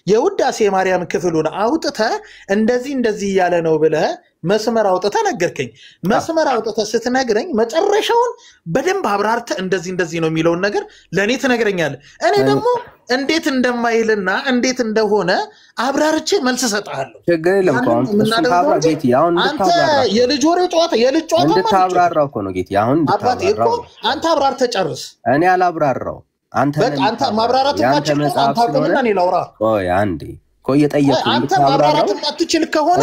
የውዳሴ ማርያም ክፍሉን አውጥተህ እንደዚህ እያለ ነው ብለህ መስመር አውጥተህ ነገርከኝ። መስመር አውጥተህ ስትነግረኝ መጨረሻውን በደንብ አብራርተህ እንደዚህ ነው የሚለውን ነገር ለእኔ ትነግረኛለህ። እኔ ደግሞ እንዴት እንደማይልና እንዴት እንደሆነ አብራርቼ መልስ እሰጥሃለሁ። ችግር የለም። አንተ የልጅ ወሬ ጨዋታ የልጅ ጨዋታ እንድታብራራው እኮ ነው ጌቲ። አሁን አባቴ እኮ አንተ አብራርተህ ጨርስ። እኔ አላብራራው። አንተ ማብራራት ማትችል አንተ አቁምና እኔ ላውራ ቆይ አንዴ ቆይ እየጠየቅኩ አንተ ማብራራት ማትችል ከሆነ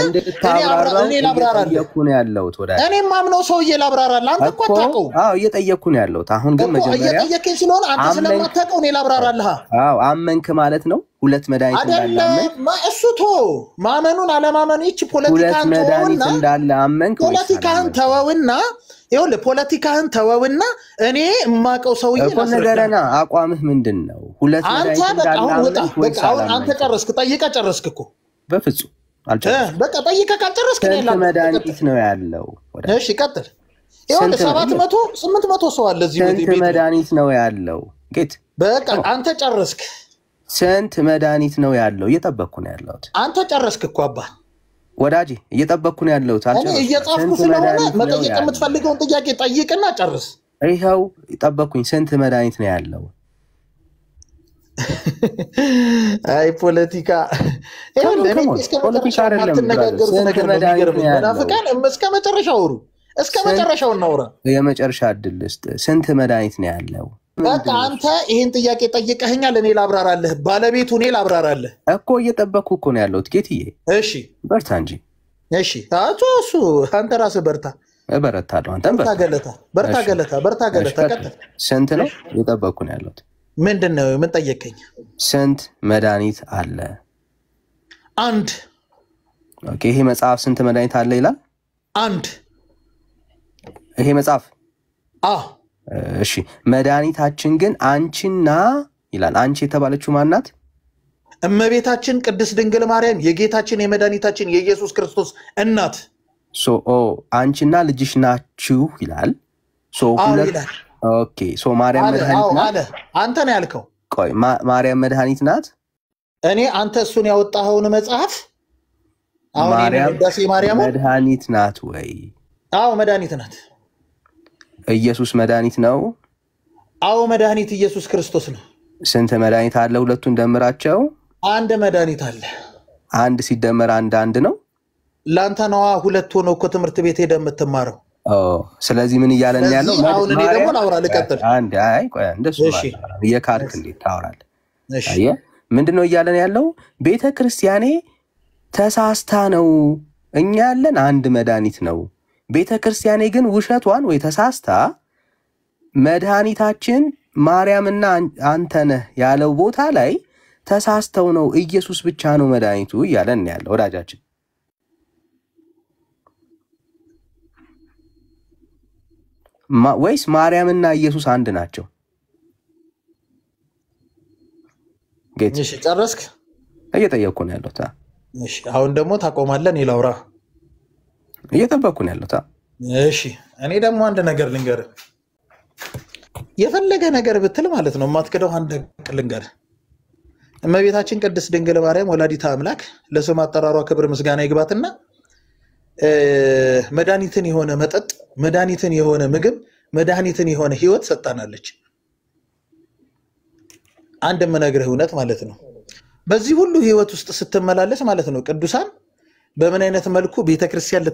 እኔ ላብራራለሁ ነው ያለሁት ወዳ እኔ ማምነው ሰውዬ ላብራራለህ አንተ እኮ አታውቀው እየጠየቅኩ ነው ያለሁት አሁን ግን መጀመሪያ እየጠየቅኝ ስለሆነ አንተ ስለማታውቀው እኔ ላብራራለህ አመንክ ማለት ነው ሁለት መድኃኒት እንዳለ እሱ ቶ ማመኑን አለማመኑ እቺ ፖለቲካን መድኃኒት እንዳለ አመንክ ፖለቲካን ተወውና ይሁን ፖለቲካን ተወውና እኔ እማቀው ሰውዬ ነገርና አቋምህ ምንድነው ሁለት መድኃኒት እንዳለ አሁን አንተ ጨረስክ እኮ በፍጹም አልጨረስኩም በቃ ጠይቀህ ካልጨረስክ ነው ያለው መድኃኒት ነው ያለው እሺ ቀጥል ይሁን 700 800 ሰው አለ እዚህ ቤት መድኃኒት ነው ያለው ጌት በቃ አንተ ጨረስክ ስንት መድኃኒት ነው ያለው እየጠበቅኩ ነው ያለሁት አንተ ጨረስክ እኮ አባ ወዳጂ እየጠበቅኩ ነው ያለሁት እኔ እየጻፍኩ ስለሆነ መጠየቅ የምትፈልገውን ጥያቄ ጠይቅና ጨርስ ይሄው ጠበቅኩኝ ስንት መድኃኒት ነው ያለው አይ ፖለቲካ ፖለቲካ አይደለም እስከ መጨረሻው ወሩ እስከ መጨረሻው እናውራ የመጨረሻ እድል ውስጥ ስንት መድኃኒት ነው ያለው በቃ አንተ ይሄን ጥያቄ ጠይቀኸኛል እኔ ላብራራለህ ባለቤቱ እኔ ላብራራለህ እኮ እየጠበቅኩ እኮ ነው ያለሁት ጌትዬ እሺ በርታ እንጂ እሺ ታቶሱ አንተ ራስህ በርታ እበረታለሁ አንተም በርታ ገለታ ቀጥል ስንት ነው እየጠበቅኩ ነው ያለሁት ምንድነው ምን ጠየቀኝ ስንት መድኃኒት አለ አንድ ኦኬ ይሄ መጽሐፍ ስንት መድኃኒት አለ ይላል አንድ ይሄ መጽሐፍ እሺ መድኃኒታችን ግን አንቺና ይላል አንቺ የተባለችው ማናት እመቤታችን ቅድስት ድንግል ማርያም የጌታችን የመድኃኒታችን የኢየሱስ ክርስቶስ እናት አንቺና ልጅሽ ናችሁ ይላል ሁለት ኦኬ ማርያም መድኃኒት ናት አንተ ነው ያልከው ቆይ ማርያም መድኃኒት ናት እኔ አንተ እሱን ያወጣኸውን መጽሐፍ አሁን ማርያም መድኃኒት ናት ወይ መድኃኒት ናት ኢየሱስ መድኃኒት ነው መድኃኒት ኢየሱስ ክርስቶስ ነው ስንት መድኃኒት አለ ሁለቱን ደምራቸው አንድ መድኃኒት አለ አንድ ሲደመር አንድ ነው ላንተ ነው ሁለት ሆኖ እኮ ትምህርት ቤት ሄደ የምትማረው ስለዚህ ምን እያለን ያለው አሁን እኔ ደግሞ ላውራ ልቀጥል አንድ ቆይ እንደሱ የካርክ እንዴት ታወራለህ አየ ምንድነው እያለን ያለው ቤተክርስቲያኔ ተሳስታ ነው እኛ ያለን አንድ መድኃኒት ነው ቤተክርስቲያኔ ግን ውሸቷን ወይ ተሳስታ መድኃኒታችን ማርያምና አንተ ነህ ያለው ቦታ ላይ ተሳስተው ነው ኢየሱስ ብቻ ነው መድኃኒቱ እያለን ያለው ወዳጃችን ወይስ ማርያምና ኢየሱስ አንድ ናቸው እሺ ጨረስክ እየጠየቅኩ ነው ያለሁት እሺ አሁን ደግሞ ታቆማለህ እኔ ላውራ እየጠበቅኩ ነው ያለሁት እሺ እኔ ደግሞ አንድ ነገር ልንገር የፈለገ ነገር ብትል ማለት ነው ማትከደው አንድ ልንገር እመቤታችን ቅድስት ድንግል ማርያም ወላዲተ አምላክ ለስም አጠራሯ ክብር ምስጋና ይግባትና መድኃኒትን የሆነ መጠጥ መድኃኒትን የሆነ ምግብ መድኃኒትን የሆነ ህይወት ሰጣናለች አንድ መነግርህ እውነት ማለት ነው በዚህ ሁሉ ህይወት ውስጥ ስትመላለስ ማለት ነው ቅዱሳን በምን አይነት መልኩ ቤተክርስቲያን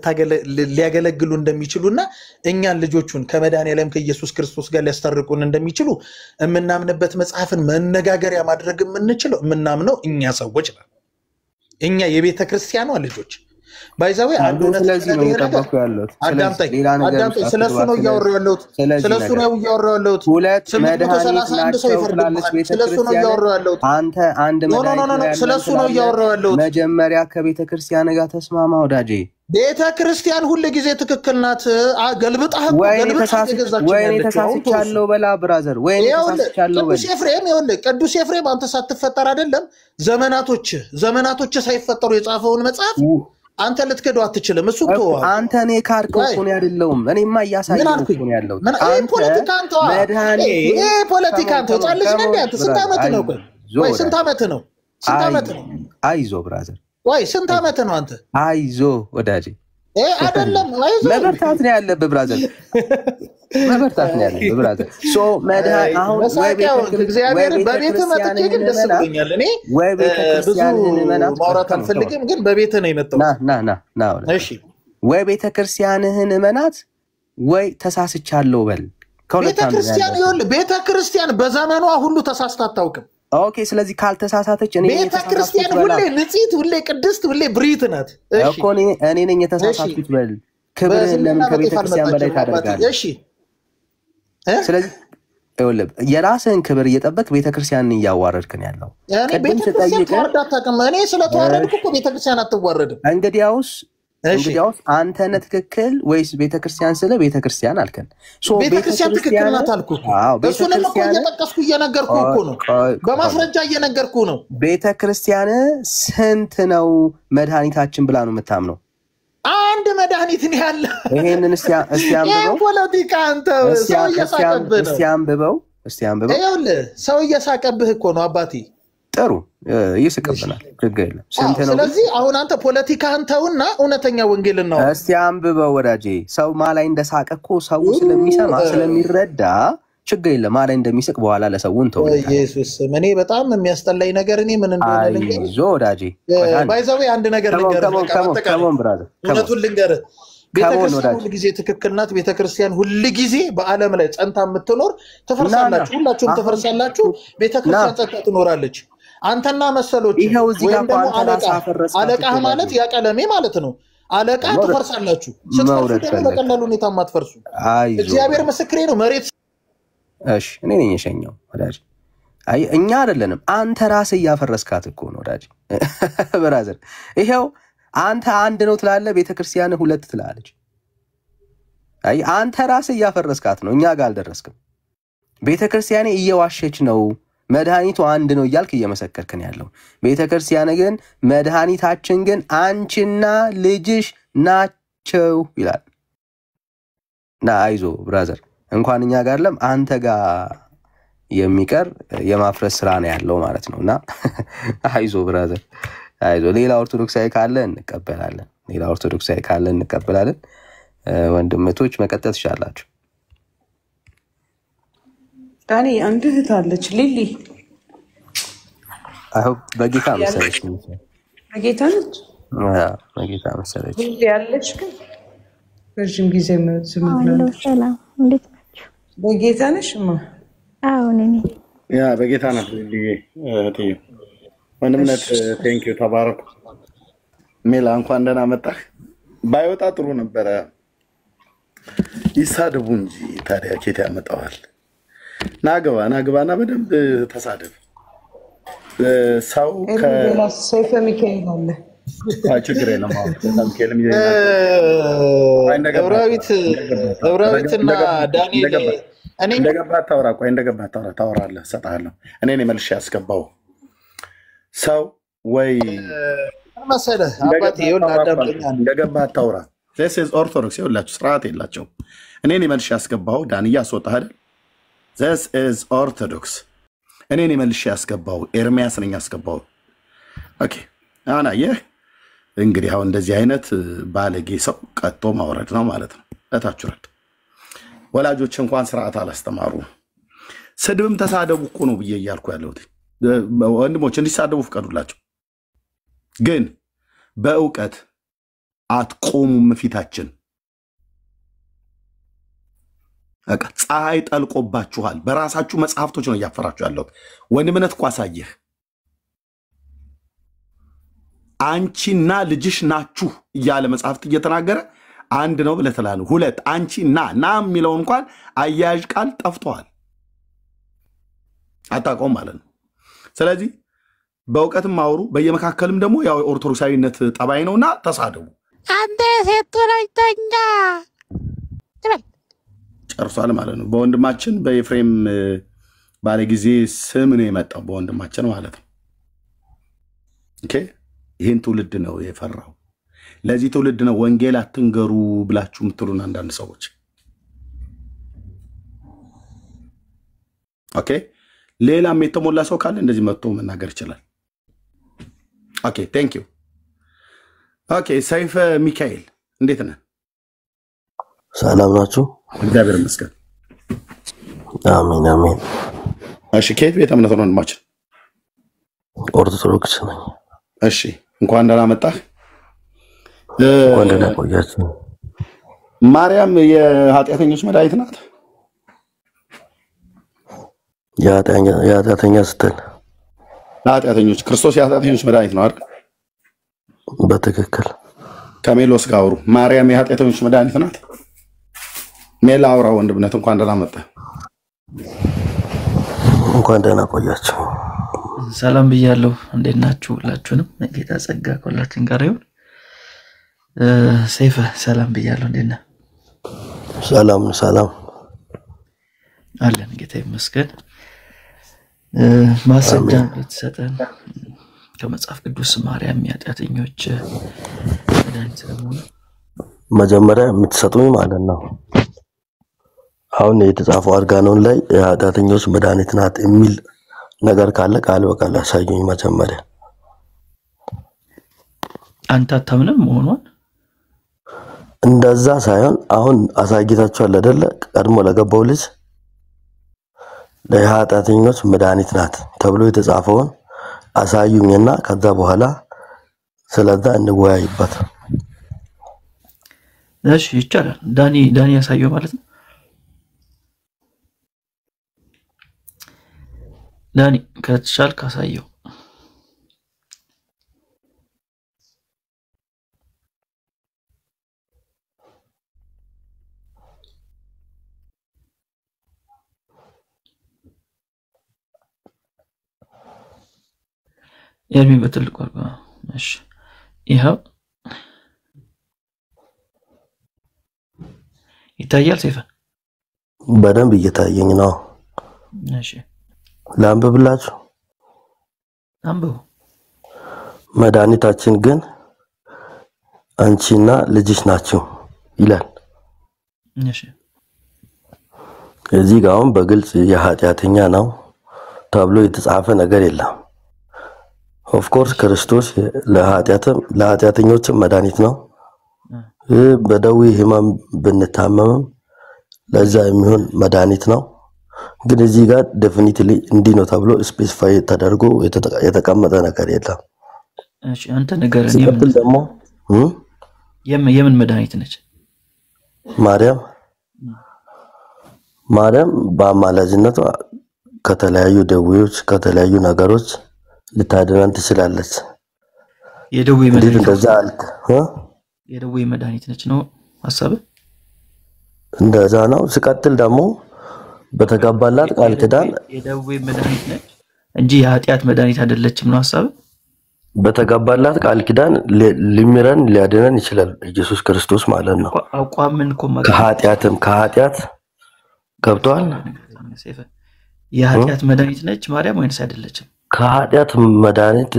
ሊያገለግሉ እንደሚችሉና እኛን ልጆቹን ከመድኃኒዓለም ከኢየሱስ ክርስቶስ ጋር ሊያስታርቁን እንደሚችሉ የምናምንበት መጽሐፍን መነጋገሪያ ማድረግ የምንችለው የምናምነው እኛ ሰዎች ነን እኛ የቤተክርስቲያኗ ልጆች ባይዛው አንዱ ስለዚህ ነው እየጠበቅኩ ያለሁት አዳምጠኝ ስለሱ ነው እያወራሁ ያለሁት ሁለት መድኃኒት ናቸው ትላለች ቤተክርስቲያን አንተ አንድ መድኃኒት ስለሱ ነው እያወራሁ ያለሁት መጀመሪያ ከቤተክርስቲያን ጋር ተስማማ ወዳጄ ቤተክርስቲያን ሁሉ ጊዜ ትክክል ናት ገልብጣህ ወይኔ ተሳስቻለሁ በላ ብራዘር ወይኔ ተሳስቻለሁ በላ ቅዱስ ኤፍሬም አንተ ሳትፈጠር አይደለም ዘመናቶች ሳይፈጠሩ የጻፈውን መጽሐፍ አንተ ልትከዱ አትችልም እሱ እኮ አንተ እኔ ካርኩ እኮ ያደለም እኔማ ያሳየው እኮ ያለው ፖለቲካን ተጣልሽ ነው አንተ ስንት አመት ነው ወይ ስንት አመት ነው አይዞ ብራዘር ወይ ስንት አመት ነው አንተ አይዞ ወዳጄ አይደለም አይዞ መበርታት ነው ያለብህ ብራዘር መበርታት ነው ያለብህ ብራዘር መድኃኒት አሁን እግዚአብሔር በቤት መጥቼ ግን ደስ ብሎኛል እኔ ብዙ ማውራት አልፈልግም ግን በቤት ነው የመጣው ና እሺ ወይ ቤተክርስቲያንህን እመናት ወይ ተሳስቻለሁ በል ቤተክርስቲያን በዘመኗ ሁሉ ተሳስታ አታውቅም። ኦኬ ስለዚህ ካልተሳሳተች እኔ ቤተክርስቲያን ሁሌ ንጽሕት ሁሌ ቅድስት ሁሌ ብሪት ናት እኮ እኔ ነኝ የተሳሳትኩት በል ክብር ለምን ከቤተክርስቲያን በላይ ታደርጋለህ እሺ ስለዚህ የራስህን ክብር እየጠበቅ ቤተክርስቲያንን እያዋረድክ ነው ያለው ቅድም ተጠይቀህ እኔ ስለተዋረድኩ እኮ ቤተክርስቲያን አትዋረድም እንግዲያውስ አንተ ነህ ትክክል ወይስ ቤተክርስቲያን ስለ ቤተክርስቲያን አልከን ቤተክርስቲያን ትክክል ናት አልኩ እሱንም እኮ እየጠቀስኩ እየነገርኩ እኮ ነው በማስረጃ እየነገርኩ ነው ቤተክርስቲያን ስንት ነው መድኃኒታችን ብላ ነው የምታምነው አንድ መድኃኒት ነው ያለ ይሄንን እስቲ አንብበው ፖለቲካ አንተ ሰው እየሳቀብህ ነው እስቲ አንብበው ይኸውልህ ሰው እየሳቀብህ እኮ ነው አባቴ ጥሩ ይስቀብናል ችግር የለም ስንት ነው ስለዚህ አሁን አንተ ፖለቲካ አንተውና እውነተኛ ወንጌልን ነው እስቲ አንብበው ወዳጄ ሰው ማላይ እንደሳቀ እኮ ሰው ስለሚሰማ ስለሚረዳ ችግር የለም ማላይ እንደሚስቅ በኋላ ለሰውን ተው ኢየሱስ እኔ በጣም የሚያስጠላኝ ነገር እኔ ምን እንደሆነ ልንገር አይዞ ወዳጄ ባይዛው አንድ ነገር ልንገር እውነቱን ልንገር ቤተክርስቲያን ሁሉ ጊዜ ትክክል ናት ቤተክርስቲያን ሁሉ ጊዜ በአለም ላይ ጸንታ የምትኖር ተፈርሳላችሁ ሁላችሁም ተፈርሳላችሁ ቤተክርስቲያን ጸንታ ትኖራለች አንተና መሰሎች ወይም ደግሞ አለቃ ማለት ያቀለሜ ማለት ነው አለቃ ተፈርሳላችሁ ስትፈርሱ ደግሞ በቀላሉ ሁኔታ ማትፈርሱ እግዚአብሔር ምስክሬ ነው መሬት እሺ እኔ ነኝ የሸኘው ወዳጅ አይ እኛ አይደለንም አንተ ራስህ ያፈረስካት እኮ ነው ወዳጅ ብራዘር ይሄው አንተ አንድ ነው ትላለህ ቤተክርስቲያን ሁለት ትላለች አይ አንተ ራስህ ያፈረስካት ነው እኛ ጋር አልደረስክም ቤተክርስቲያን እየዋሸች ነው መድኃኒቱ አንድ ነው እያልክ እየመሰከርክን ያለው ቤተክርስቲያን ግን መድኃኒታችን ግን አንቺና ልጅሽ ናቸው ይላል ና አይዞ ብራዘር እንኳን እኛ ጋር ለም አንተ ጋር የሚቀር የማፍረስ ስራ ነው ያለው ማለት ነውና አይዞ ብራዘር አይዞ ሌላ ኦርቶዶክሳዊ ካለ እንቀበላለን ወንድምቶች መቀጠል ትችላላችሁ ዳኒ አንድ እህት አለች ሊሊ አው በጌታ መሰለች በጌታ ነች በጌታ መሰለች ያለች ግን ረጅም ጊዜ ዝም ብላ ሰላም እንዴት ናችሁ በጌታ ነሽማ አዎ ነኝ ያ በጌታ ናት ሊሊ እህትዬ ወንድምነት ቴንክ ዩ ተባረክ ሜላ እንኳን ደህና መጣህ ባይወጣ ጥሩ ነበረ ይሳደቡ እንጂ ታዲያ ኬት ያመጣዋል ናገባና በደንብ ተሳደብ ሰው ከሰይፈ ሚካኤል አለ ችግር የለም እብራዊትና ዳንኤል እኔ እንደገባ ታወራለህ እሰጥሃለሁ እኔ ነኝ መልሼ ያስገባው ሰው ወይ መሰለህ አባቴ ይኸውልህ አዳምጠኛል እንደገባ ታወራ this is orthodox ይኸውላችሁ ስርዓት የላቸው እኔ ነኝ መልሼ ያስገባው ዳንያ አስወጣህ አይደል this is orthodox እኔ ነኝ መልሼ ያስገባው ኤርሚያስ ነኝ ያስገባው ኦኬ አና እንግዲህ አሁን እንደዚህ አይነት ባለጌ ሰው ቀጥቶ ማውረድ ነው ማለት ነው እታችሁት ወላጆች እንኳን ስርዓት አላስተማሩ ስድብም ተሳደቡ እኮ ነው ብዬ እያልኩ ያለሁት ወንድሞች እንዲሳደቡ ፍቀዱላቸው ግን በእውቀት አትቆሙም ፊታችን ፀሐይ ጠልቆባችኋል በራሳችሁ መጽሐፍቶች ነው እያፈራችሁ ያለሁት ወንድምነት እኮ አሳየህ አንቺና ልጅሽ ናችሁ እያለ መጽሐፍት እየተናገረ አንድ ነው ብለህ ትላለህ ሁለት አንቺና ና የሚለው እንኳን አያያዥ ቃል ጠፍቷል አታቆም ማለት ነው ስለዚህ በእውቀትም አውሩ በየመካከልም ደግሞ ያው ኦርቶዶክሳዊነት ጠባይ ነውና ተሳደቡ አንተ ሴቶላይተኛ ጨርሷል ማለት ነው በወንድማችን በኤፍሬም ባለ ጊዜ ስም ነው የመጣው በወንድማችን ማለት ነው ኦኬ ይሄን ትውልድ ነው የፈራው ለዚህ ትውልድ ነው ወንጌል አትንገሩ ብላችሁ ምትሉን አንዳንድ ሰዎች ኦኬ ሌላም የተሞላ ሰው ካለ እንደዚህ መጥቶ መናገር ይችላል ኦኬ ቴንክ ዩ ኦኬ ሰይፈ ሚካኤል እንዴት ነህ ሰላም ናችሁ እግዚአብሔር ይመስገን አሜን አሜን እሺ ከየት ቤተ እምነት ነው ወንድማችን ኦርቶዶክስ ነኝ እሺ እንኳን ደህና መጣህ ወንደና ቆያችሁ ማርያም የኃጢአተኞች መድኃኒት ናት የኃጢአተኛ ስትል ለኃጢአተኞች ክርስቶስ የኃጢአተኞች መድኃኒት ነው አይደል? በትክክል ከሜሎስ ጋር አውሩ። ማርያም የኃጢአተኞች መድኃኒት ናት። ሜላ አውራ ወንድምነት እንኳን ደህና መጣ። እንኳን ደህና ቆያችሁ። ሰላም ብያለሁ። እንዴት ናችሁ? ሁላችሁንም ጌታ ጸጋ ከሁላችን ጋር ይሁን። ሰይፈ ሰላም ብያለሁ። እንዴት ነህ? ሰላም አለን። ጌታ ይመስገን። ማስረጃ ልትሰጠን ከመጽሐፍ ቅዱስ ማርያም የኃጢአተኞች መድኃኒት ስለመሆኑ መጀመሪያ የምትሰጡኝ ማለት ነው። አሁን የተጻፈው አርጋኖን ላይ የኃጢአተኞች መድኃኒት ናት የሚል ነገር ካለ ቃል በቃል አሳዩኝ መጀመሪያ። አንተ አታምንም መሆኑን? እንደዛ ሳይሆን አሁን አሳይታችኋል አይደለ? ቀድሞ ለገባው ልጅ ለኃጢአተኞች መድኃኒት ናት ተብሎ የተጻፈውን አሳዩኝና ከዛ በኋላ ስለዛ እንወያይበት። እሺ ይቻላል። ዳኒ ያሳየው ማለት ነው። ዳኒ ከተቻል ካሳየው የሚ በትልቁ አርጋ። እሺ ይሄው ይታያል። ሰይፈ በደንብ እየታየኝ ነው። እሺ ላንብብላችሁ። አንብቡ። መድኃኒታችን ግን አንቺና ልጅሽ ናችሁ ይላል። እሺ እዚህ ጋር አሁን በግልጽ የኃጢአተኛ ነው ተብሎ የተጻፈ ነገር የለም። ኦፍ ኮርስ ክርስቶስ ለኃጢአተኞችም መድኃኒት ነው። በደዌ ህመም ብንታመምም ለዛ የሚሆን መድኃኒት ነው። ግን እዚህ ጋር ዴፊኒትሊ እንዲህ ነው ተብሎ ስፔሲፋይ ተደርጎ የተቀመጠ ነገር የለም። እሺ አንተ ንገረኝ። ሲቀጥል ደግሞ የምን መድኃኒት ነች? ማርያም በአማላጅነቷ ከተለያዩ ደዌዎች ከተለያዩ ነገሮች ልታድነን ትችላለች። የደዌ መድኃኒት እንደዛ አልክ? የደዌ መድኃኒት ነች ነው ሐሳብ? እንደዛ ነው። ሲቀጥል ደግሞ በተገባላት ቃል ኪዳን የደዌ መድኃኒት ነች እንጂ የኃጢአት መድኃኒት አይደለችም ነው ሐሳብ? በተገባላት ቃል ኪዳን ሊምረን ሊያድነን ይችላል ኢየሱስ ክርስቶስ ማለት ነው። አቋምን ከኃጢአት ገብቷል። የኃጢአት መድኃኒት ነች ማርያም ወይንስ አይደለችም? ከኃጢአት መድኃኒት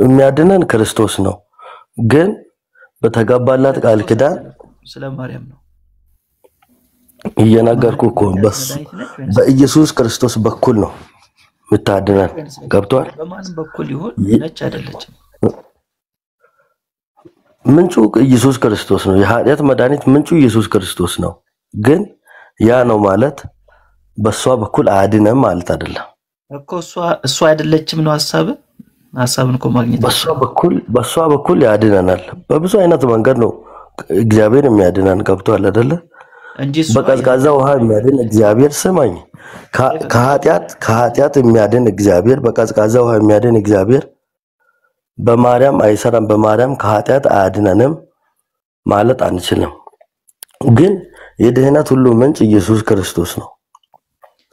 የሚያድነን ክርስቶስ ነው። ግን በተገባላት ቃል ኪዳን ስለ ማርያም ነው እየነገርኩ እኮ በኢየሱስ ክርስቶስ በኩል ነው የምታድነን። ገብቷል? በማንም በኩል ይሁን ነች አይደለችም። ምንጩ ኢየሱስ ክርስቶስ ነው። የኃጢአት መድኃኒት ምንጩ ኢየሱስ ክርስቶስ ነው። ግን ያ ነው ማለት በሷ በኩል አያድነም ማለት አይደለም እኮ። እሷ አይደለችም ነው ሐሳብን እኮ ማግኘት በሷ በኩል ያድነናል። በብዙ አይነት መንገድ ነው እግዚአብሔር የሚያድነን። ገብቷል አይደለ? በቀዝቃዛ ውሃ የሚያድን እግዚአብሔር ስማኝ፣ ከኃጢአት የሚያድን እግዚአብሔር፣ በቀዝቃዛ ውሃ የሚያድን እግዚአብሔር በማርያም አይሰራም። በማርያም ከኃጢአት አያድነንም ማለት አንችልም። ግን የድህነት ሁሉ ምንጭ ኢየሱስ ክርስቶስ ነው።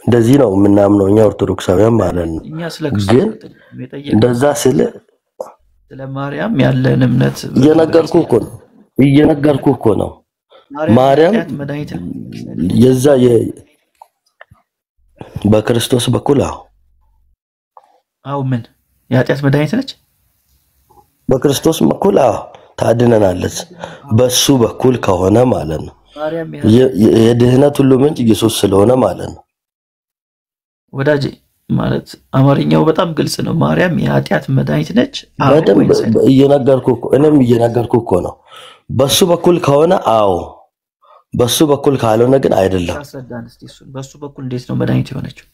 እንደዚህ ነው የምናምነው እኛ ኦርቶዶክሳውያን ማለት ነው። ግን እንደዛ ስለ ማርያም ያለን እምነት እየነገርኩ እኮ ነው። ማርያም የዛ በክርስቶስ በኩል ምን የኃጢአት መድኃኒት ነች? በክርስቶስ በኩል ታድነናለች። በሱ በኩል ከሆነ ማለት ነው። የድህነት ሁሉ ምንጭ ኢየሱስ ስለሆነ ማለት ነው። ወዳጄ ማለት አማርኛው በጣም ግልጽ ነው። ማርያም የኃጢአት መድኃኒት ነች። እኔም እየነገርኩ እኮ ነው። በሱ በኩል ከሆነ በሱ በኩል ካልሆነ ግን አይደለም። በሱ በኩል እንዴት ነው መድኃኒት የሆነችው?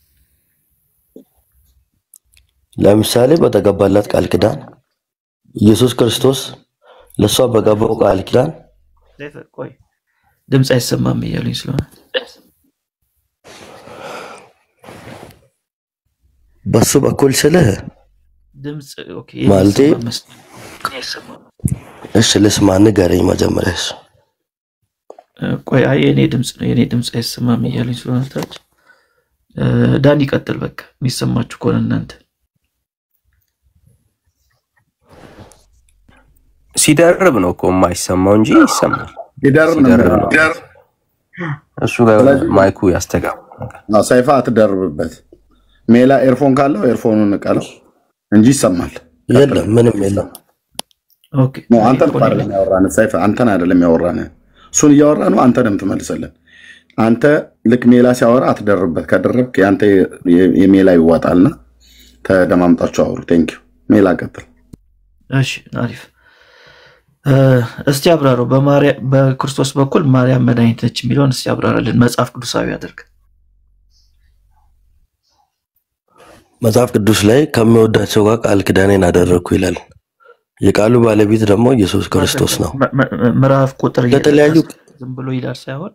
ለምሳሌ በተገባላት ቃል ኪዳን ኢየሱስ ክርስቶስ ለሷ በገባው ቃል ኪዳን ቆይ ድምጽ አይሰማም እያሉኝ ስለሆነ በሱ በኩል ስልህ ድምጽ ኦኬ ማለቴ ይሰማ እሺ ልስማ ንገረኝ መጀመሪያ እሺ ቆይ አይ የኔ ድምጽ አይሰማም እያለኝ ስለሆነታች ዳኒ ቀጥል በቃ የሚሰማችሁ ከሆነ እናንተ ሲደርብ ነው እኮ የማይሰማው እንጂ ይሰማል ሲደርብ ነው እሱ ጋር ማይኩ ያስተጋባል ሰይፋ አትደርብበት ሜላ ኤርፎን ካለው ኤርፎኑን ቀለው እንጂ ይሰማል የለም ምንም የለም ኦኬ ነው አንተ አይደለም ያወራን ሰይፋ አንተን አይደለም ያወራን እሱን እያወራ ነው አንተ ደም ትመልሰለን አንተ ልክ ሜላ ሲያወራ አትደርብበት ከደረብክ ያንተ የሜላ ይዋጣልና ተደማምጣችሁ አውሩ ቴንክ ዩ ሜላ ቀጥል እሺ አሪፍ እስቲ አብራሩ በክርስቶስ በኩል ማርያም መድኃኒት ነች የሚለውን እስቲ አብራራልን መጽሐፍ ቅዱሳዊ አድርግ መጽሐፍ ቅዱስ ላይ ከሚወዳቸው ጋር ቃል ኪዳኔን አደረኩ ይላል የቃሉ ባለቤት ደግሞ ኢየሱስ ክርስቶስ ነው ምዕራፍ ቁጥር ለተለያዩ ዝም ብሎ ይላል ሳይሆን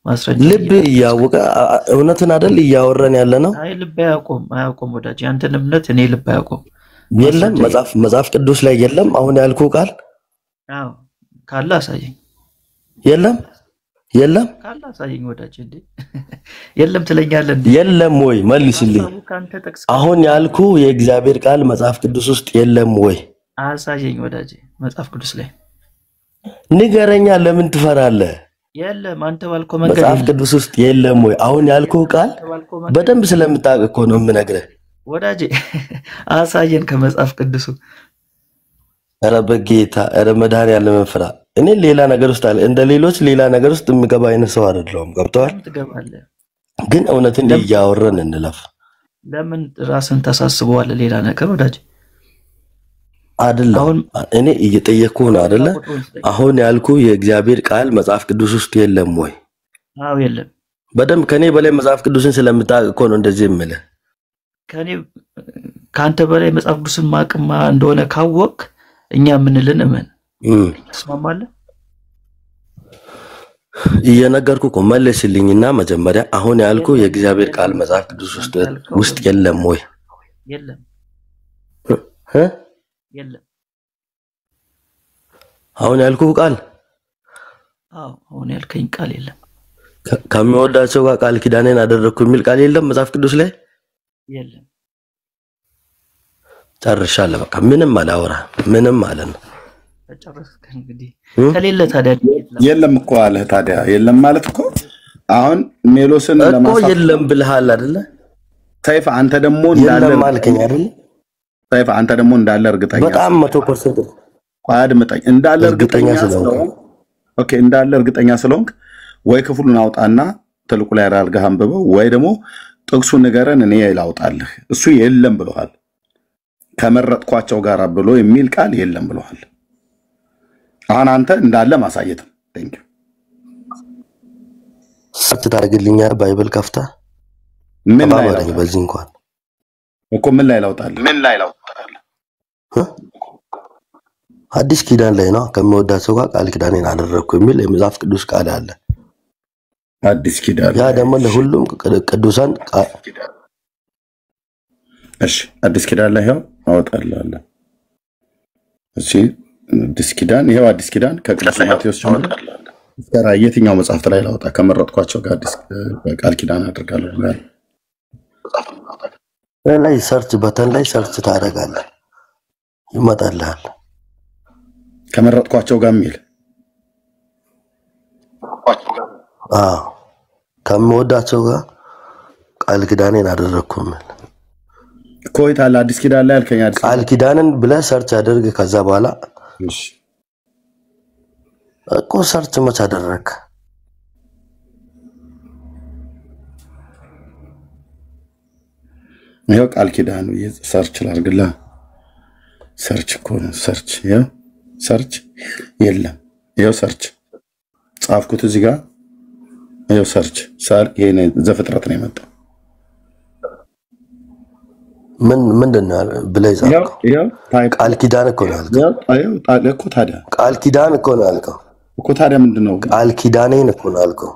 ማስረጃ ልብ ያወቀ እውነትን አይደል ያወራን ያለ ነው አይ ልብ አያቆም ወዳጅ ያንተን እምነት እኔ ልብ አያቆም የለም መጽሐፍ ቅዱስ ላይ የለም አሁን ያልኩ ቃል አዎ ካላ አሳየኝ የለም ካላ አሳየኝ ወዳጅ እንዴ የለም ትለኛለህ እንዴ የለም ወይ መልስልኝ አሁን ያልኩ የእግዚአብሔር ቃል መጽሐፍ ቅዱስ ውስጥ የለም ወይ አሳየኝ ወዳጅ መጽሐፍ ቅዱስ ላይ ንገረኛ ለምን ትፈራለህ የለም አንተ ባልከው መንገድ መጽሐፍ ቅዱስ ውስጥ የለም ወይ አሁን ያልኩ ቃል በደንብ ስለምታውቅ እኮ ነው የምነግርህ ወዳጅ አሳየን ከመጽሐፍ ቅዱሱ ኧረ በጌታ ኧረ መድኃኒዓለም ፍራ እኔ ሌላ ነገር ውስጥ አለ እንደ ሌሎች ሌላ ነገር ውስጥ የምገባ አይነት ሰው አይደለሁም ገብቶሃል ግን እውነትን እያወራን እንለፍ ለምን ራስን ተሳስበዋለህ ሌላ ነገር ወዳጅ አይደለም እኔ እየጠየቅኩ ነው አይደለ አሁን ያልኩ የእግዚአብሔር ቃል መጽሐፍ ቅዱስ ውስጥ የለም ወይ አዎ የለም በደም ከኔ በላይ መጽሐፍ ቅዱስን ስለምታውቅ እኮ ነው እንደዚህ የምልህ ከኔ ካንተ በላይ መጽሐፍ ቅዱስን ማቅማ እንደሆነ ካወቅ እኛ ምንልን እመን ተስማማለህ እየነገርኩ እኮ መልስልኝና መጀመሪያ አሁን ያልኩ የእግዚአብሔር ቃል መጽሐፍ ቅዱስ ውስጥ የለም ወይ የለም የለም አሁን ያልኩ ቃል አዎ አሁን ያልከኝ ቃል የለም ከሚወዳቸው ጋር ቃል ኪዳኔን አደረኩ የሚል ቃል የለም መጽሐፍ ቅዱስ ላይ የለም ጨርሻለሁ በቃ ምንም አላወራ ምንም ማለት ነው ተጨረስክ እንግዲህ ከሌለ ታዲያ የለም እኮ አለ ታዲያ የለም ማለት እኮ አሁን ሜሎስን ለማሳየት የለም ብለሃል አይደለ ሰይፍ አንተ ደግሞ እንዳለ ማልከኝ አይደለ ሰይፍ አንተ ደግሞ እንዳለ እርግጠኛ በጣም 100% አድምጠኝ እንዳለ እርግጠኛ ስለሆንክ ኦኬ እንዳለ እርግጠኛ ስለሆንክ ወይ ክፍሉን አውጣና ትልቁ ላይ አድርገህ አንብበው ወይ ደግሞ ጥቅሱን ንገረን እኔ ላውጣልህ እሱ የለም ብለዋል ከመረጥኳቸው ጋር ብሎ የሚል ቃል የለም ብለዋል አሁን አንተ እንዳለ ማሳየት ቴንክ ዩ ሰርች ታደርግልኛ ባይብል ከፍታ ምን ላይ ነው በዚህ እንኳን እኮ ምን ላይ ላውጣልህ አዲስ ኪዳን ላይ ነው ከሚወዳቸው ጋር ቃል ኪዳኔን አደረኩ የሚል የመጽሐፍ ቅዱስ ቃል አለ አዲስ ኪዳን ያ ደግሞ ለሁሉም ቅዱሳን እሺ አዲስ ኪዳን ላይ አወጣልሃለሁ እሺ አዲስ ኪዳን ይሄው አዲስ ኪዳን ከቅዱስ ማቴዎስ ጀምሮ እስከ የትኛው መጽሐፍ ላይ ላውጣ ከመረጥኳቸው ጋር አዲስ ቃል ኪዳን አድርጋለሁ ላይ ሰርች በተን ላይ ሰርች ታደርጋለህ ይመጣልሃል ከመረጥኳቸው ጋር የሚል ከመወዳቸው ጋር ቃል ኪዳኔን አደረኩ ማለት ኮይታል አዲስ ኪዳን ላይ አልከኝ አዲስ ቃል ኪዳንን ብለህ ሰርች አድርግ ከዛ በኋላ እሺ እኮ ሰርች መች አደረክ ይሄው ቃል ኪዳኑ ሰርች ላድርግላ ሰርች እኮ ነው ሰርች ይሄው ሰርች የለም ይሄው ሰርች ጻፍኩት እዚህ ጋር ይሄው ሰርች ይሄ ዘፍጥረት ነው የመጣው ምንድነው ብለህ ጻፍከው ቃል ኪዳን እኮ ነው ያልከው እኮ ታዲያ ቃል ኪዳን እኮ ነው ያልከው እኮ ታዲያ ምንድነው ቃል ኪዳኔን እኮ ነው ያልከው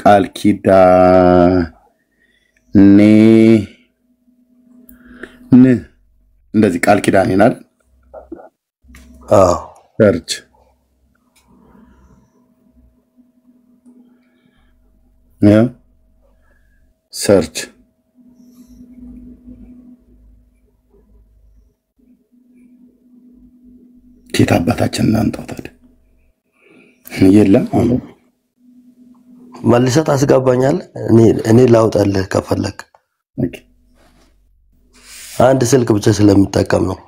ቃል ኪዳኔ እንደዚህ ቃል ኪዳኔን አይደል? ሰርች ሰርች ኬት አባታችን እናንተው ታዲያ የለም መልሰህ ታስገባኛለህ። እኔ ላውጣልህ ከፈለክ አንድ ስልክ ብቻ ስለምጠቀም ነው።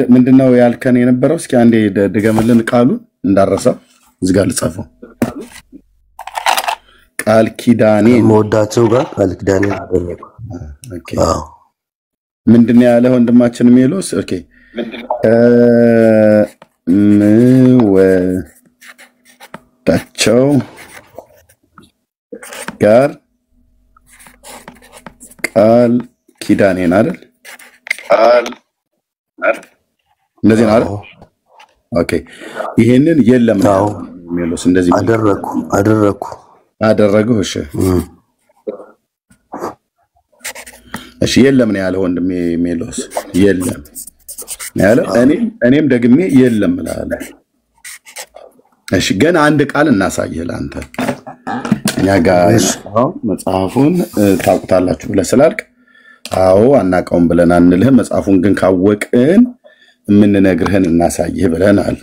ምንድነው ያልከን የነበረው? እስኪ አንዴ ድገምልን ቃሉ እንዳረሳው እዚህ ጋር ልጻፈው። ቃል ኪዳኔ ሞዳቸው ጋር ቃል ኪዳኔ አደረኩ። ኦኬ ምንድነው ያለ ወንድማችን ሜሎስ? ኦኬ ምወዳቸው ጋር ቃል ኪዳኔን አይደል? ቃል እንደዚህ ነው አይደል? ኦኬ ይሄንን የለም ነው ሜሎስ እንደዚህ አደረኩ። እሺ የለም ነው ያለ ወንድሜ ሜሎስ። የለም ያለ እኔም ደግሜ የለም እላለሁ። እሺ ግን አንድ ቃል እናሳይህ ለአንተ እኛ ጋር መጽሐፉን ታውቁታላችሁ ብለህ ስላልክ አዎ አናውቀውም ብለን አንልህም። መጽሐፉን ግን ካወቅን የምንነግርህን እናሳይህ ብለናል።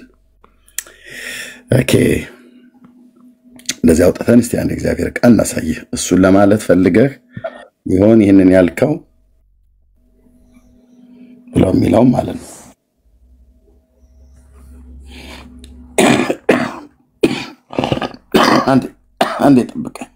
ኦኬ እንደዚህ አውጥተን እስቲ አንድ እግዚአብሔር ቃል እናሳይህ። እሱን ለማለት ፈልገህ ይሆን ይሄንን ያልከው ብለው የሚለው ማለት ነው። አንዴ ጠብቀኝ።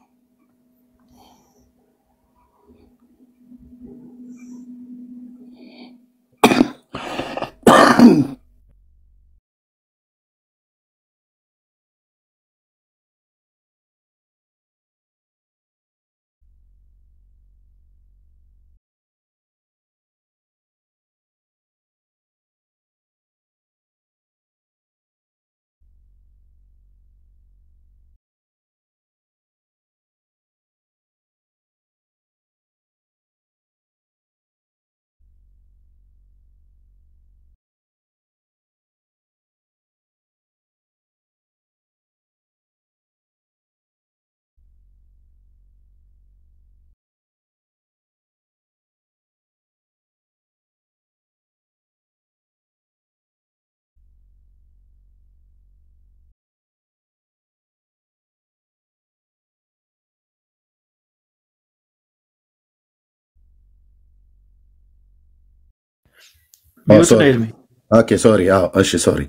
ኦኬ ሶሪ እሺ ሶሪ።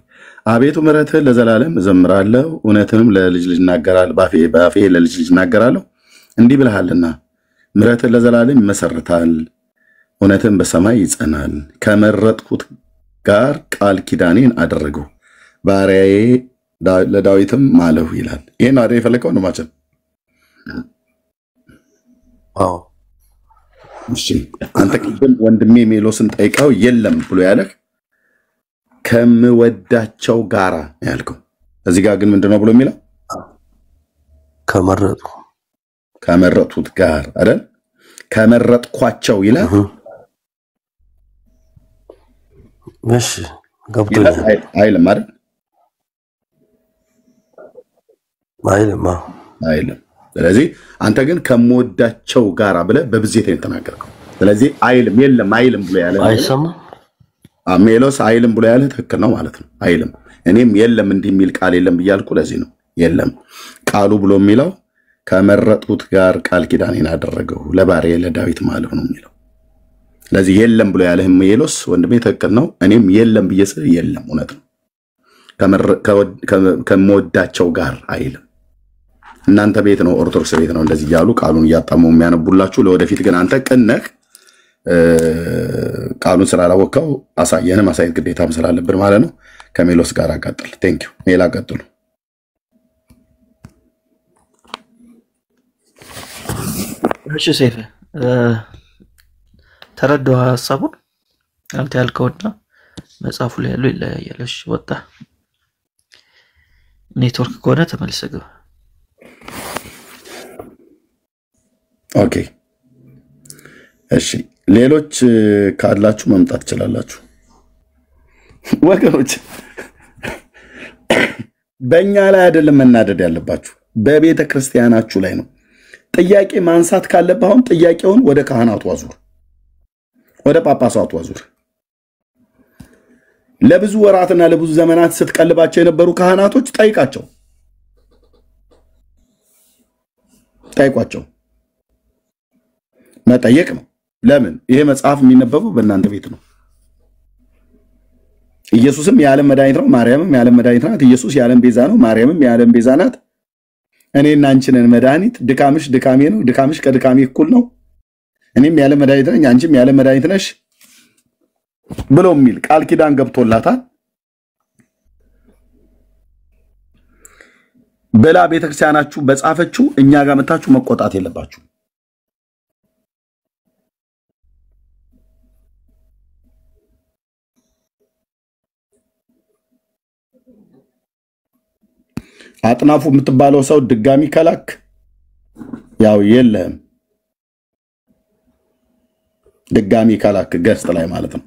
አቤቱ ምሕረትህን ለዘላለም እዘምራለሁ፣ እውነትንም ለልጅ ልጅ እናገራለሁ። ባፌ ለልጅ ልጅ እናገራለሁ። እንዲህ ብለሃልና ምሕረትህን ለዘላለም ይመሰርታል፣ እውነትህን በሰማይ ይጸናል። ከመረጥኩት ጋር ቃል ኪዳኔን አደረገው፣ ባሪያዬ ለዳዊትም ማለሁ ይላል። ይሄን አይደል የፈለከው ነው ማቸም? አዎ እሺ አንተ ቅድም ወንድሜ ሜሎስን ጠይቀው የለም ብሎ ያለህ ከምወዳቸው ጋራ ያልከው። እዚህ ጋር ግን ምንድነው ብሎ የሚለው? ከመረጡት ጋር አይደል? ከመረጥኳቸው ይላል። እሺ ገብቶኛል። አይልም አይደል? አይልም። ስለዚህ አንተ ግን ከምወዳቸው ጋራ ብለህ በብዜት ነው የተናገርከው። ስለዚህ አይልም የለም አይልም ብሎ ያለ አይሰማም። ሜሎስ አይልም ብሎ ያለ ትክክል ነው ማለት ነው። አይልም እኔም የለም እንዲህ የሚል ቃል የለም ብያልኩ ለዚህ ነው የለም። ቃሉ ብሎ የሚለው ከመረጡት ጋር ቃል ኪዳኔን አደረገው ለባሪያዬ ለዳዊት ማለት ነው የሚለው። ስለዚህ የለም ብሎ ያለህ ሜሎስ ወንድሜ ትክክል ነው። እኔም የለም ብዬ ስል የለም እውነት ነው። ከምወዳቸው ጋር አይልም። እናንተ ቤት ነው ኦርቶዶክስ ቤት ነው እንደዚህ ያሉ ቃሉን እያጣሙ የሚያነቡላችሁ። ለወደፊት ግን አንተ ቅነህ ቃሉን ስላላወቀው አሳየንም ማሳየት ግዴታም ስላለብን ማለት ነው። ከሜሎስ ጋር አቀጥል። ቴንክ ዩ ሜላ ቀጥሉ። እሺ ሰይፈ ተረዳው ሐሳቡን አንተ ያልከውና መጽሐፉ ላይ ያለው ይለያያል። እሺ ወጣ ኔትወርክ ከሆነ ተመልሰህ ግባ። ኦኬ እሺ ሌሎች ካላችሁ መምጣት ትችላላችሁ ወገኖች። በእኛ ላይ አይደለም መናደድ ያለባችሁ፣ በቤተ ክርስቲያናችሁ ላይ ነው። ጥያቄ ማንሳት ካለብህ አሁን ጥያቄውን ወደ ካህናቱ አዙር፣ ወደ ጳጳሳቱ አዙር። ለብዙ ወራትና ለብዙ ዘመናት ስትቀልባቸው የነበሩ ካህናቶች ጠይቋቸው። መጠየቅ ነው። ለምን? ይሄ መጽሐፍ የሚነበበው በእናንተ ቤት ነው። ኢየሱስም የዓለም መድኃኒት ነው፣ ማርያምም የዓለም መድኃኒት ናት። ኢየሱስ የዓለም ቤዛ ነው፣ ማርያምም የዓለም ቤዛ ናት። እኔና አንቺ ነን መድኃኒት። ድካምሽ ድካሜ ነው፣ ድካምሽ ከድካሜ እኩል ነው። እኔም የዓለም መድኃኒት ነኝ፣ አንቺም የዓለም መድኃኒት ነሽ ብሎ የሚል ቃል ኪዳን ገብቶላታል ብላ ቤተክርስቲያናችሁ በጻፈችው እኛ ጋር መታችሁ መቆጣት የለባችሁ። አጥናፉ የምትባለው ሰው ድጋሚ ከላክ ያው የለም፣ ድጋሚ ከላክ ገስት ላይ ማለት ነው።